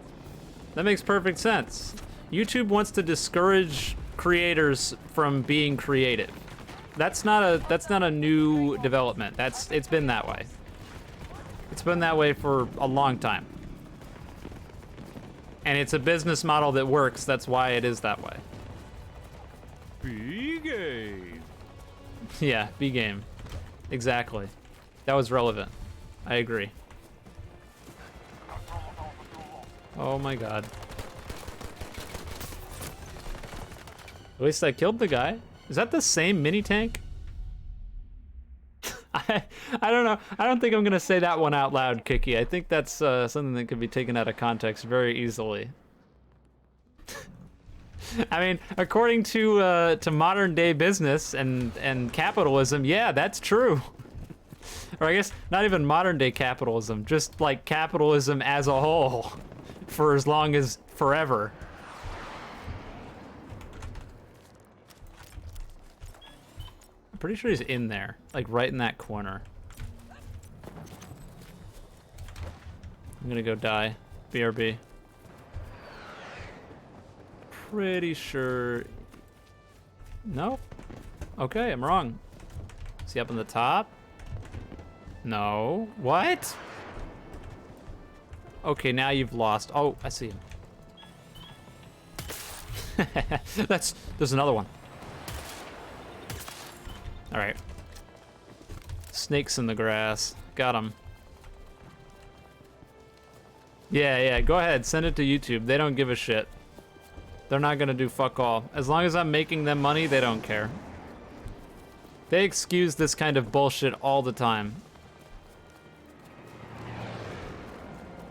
That makes perfect sense. YouTube wants to discourage creators from being creative. That's not a new development. It's been that way. It's been that way for a long time. And it's a business model that works. That's why it is that way. Be game. Yeah, B game. Exactly. That was relevant. I agree. Oh my god. At least I killed the guy. Is that the same mini tank? I don't know. I don't think I'm gonna say that one out loud, Kiki. I think that's something that could be taken out of context very easily. I mean, according to modern day business and capitalism, yeah, that's true. Or I guess not even modern day capitalism, just like capitalism as a whole, for as long as forever. I'm pretty sure he's in there, like right in that corner. I'm gonna go die. BRB. Pretty sure. No? Okay, I'm wrong. Is he up on the top? No. What? Okay, now you've lost. Oh, I see him. There's another one. All right. Snakes in the grass. Got him. Yeah, go ahead. Send it to YouTube. They don't give a shit. They're not gonna do fuck all. As long as I'm making them money, they don't care. They excuse this kind of bullshit all the time.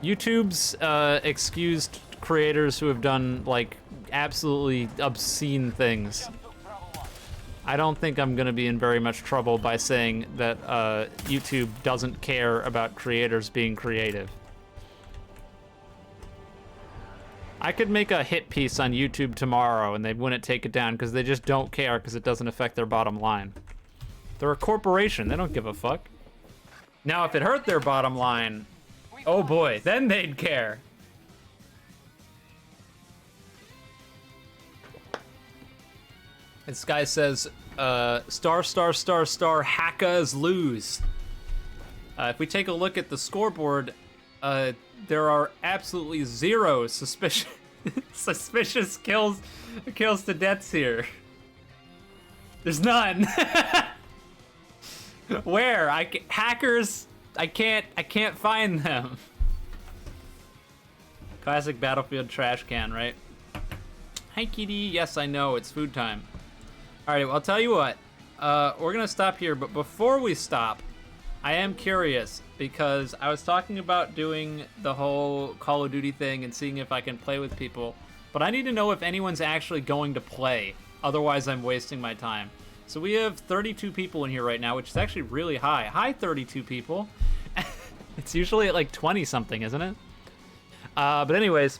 YouTube's excused creators who have done, like, absolutely obscene things. I don't think I'm gonna be in very much trouble by saying that YouTube doesn't care about creators being creative. I could make a hit piece on YouTube tomorrow and they wouldn't take it down because they just don't care because it doesn't affect their bottom line. They're a corporation, they don't give a fuck. Now if it hurt their bottom line, oh boy, then they'd care. This guy says, Hackers lose. If we take a look at the scoreboard, there are absolutely zero suspicious kills to deaths here. There's none. Where? Hackers, I can't find them. Classic Battlefield trash can, right? Hi, kitty. Yes, I know, it's food time. All right, well, I'll tell you what. We're gonna stop here, but before we stop, I am curious because I was talking about doing the whole Call of Duty thing and seeing if I can play with people, but I need to know if anyone's actually going to play. Otherwise, I'm wasting my time. So we have 32 people in here right now, which is actually really high. Hi, 32 people. It's usually at like 20 something, isn't it? But anyways,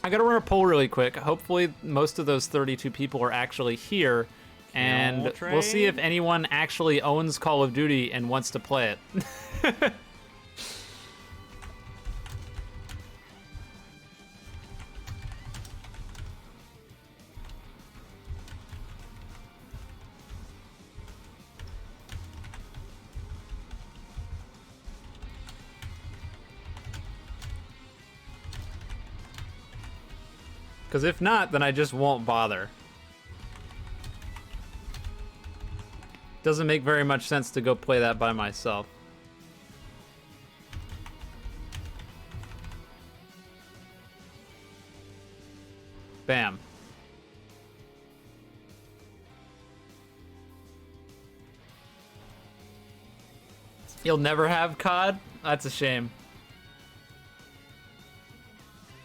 I gotta run a poll really quick. Hopefully most of those 32 people are actually here. And we'll see if anyone actually owns Call of Duty and wants to play it. Because if not, then I just won't bother. Doesn't make very much sense to go play that by myself. Bam. You'll never have COD? That's a shame.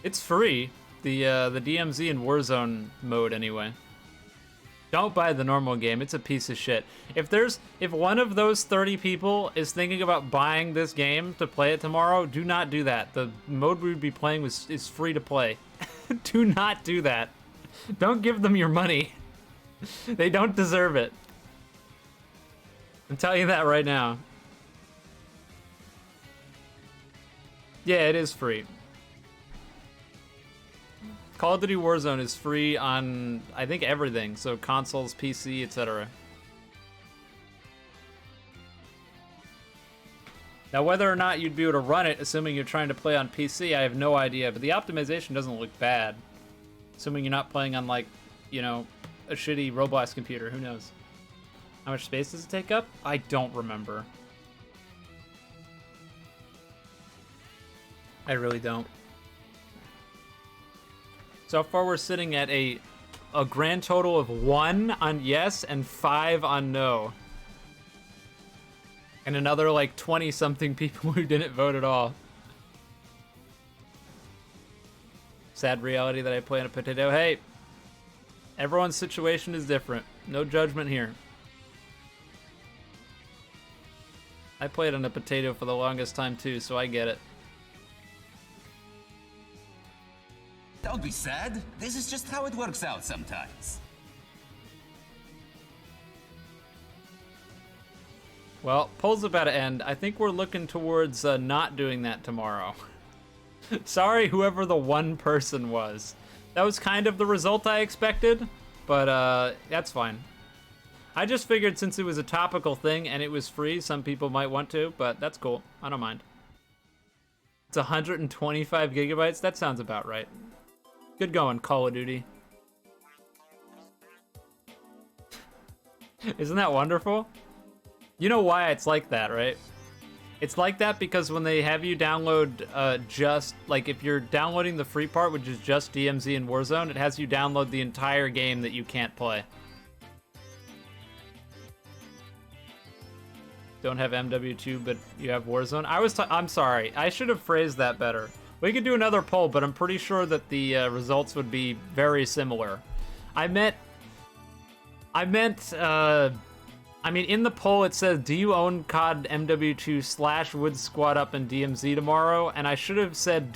It's free. The DMZ and Warzone mode anyway. Don't buy the normal game. It's a piece of shit. If one of those 30 people is thinking about buying this game to play it tomorrow, do not do that. The mode we would be playing is free to play. Do not do that. Don't give them your money. They don't deserve it. I'm telling you that right now. Yeah, it is free. Call of Duty Warzone is free on, I think, everything. So consoles, PC, etc. Now, whether or not you'd be able to run it, assuming you're trying to play on PC, I have no idea. But the optimization doesn't look bad. Assuming you're not playing on, like, you know, a shitty Roblox computer. Who knows? How much space does it take up? I don't remember. I really don't. So far, we're sitting at a grand total of 1 on yes and 5 on no. And another, like, 20-something people who didn't vote at all. Sad reality that I play on a potato. Hey, everyone's situation is different. No judgment here. I played on a potato for the longest time, too, so I get it. Don't be sad. This is just how it works out sometimes. Well, poll's about to end. I think we're looking towards not doing that tomorrow. Sorry, whoever the one person was. That was kind of the result I expected, but that's fine. I just figured since it was a topical thing and it was free, some people might want to, but that's cool. I don't mind. It's 125 gigabytes? That sounds about right. Good going, Call of Duty. Isn't that wonderful? You know why it's like that, right? It's like that because when they have you download just, like, if you're downloading the free part, which is just DMZ and Warzone, it has you download the entire game that you can't play. Don't have MW2, but you have Warzone. I'm sorry. I should have phrased that better. We could do another poll, but I'm pretty sure that the results would be very similar. I mean, in the poll it says, do you own COD MW2 / would squad up in DMZ tomorrow? And I should have said,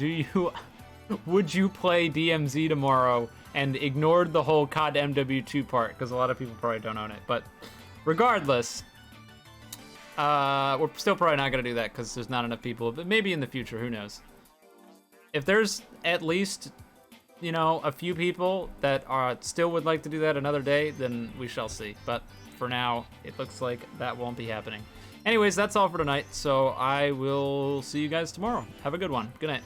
would you play DMZ tomorrow? And ignored the whole COD MW2 part, because a lot of people probably don't own it. But regardless, we're still probably not going to do that because there's not enough people, but maybe in the future, who knows? If there's at least, you know, a few people that still would like to do that another day, then we shall see. But for now, it looks like that won't be happening. Anyways, that's all for tonight, so I will see you guys tomorrow. Have a good one. Good night.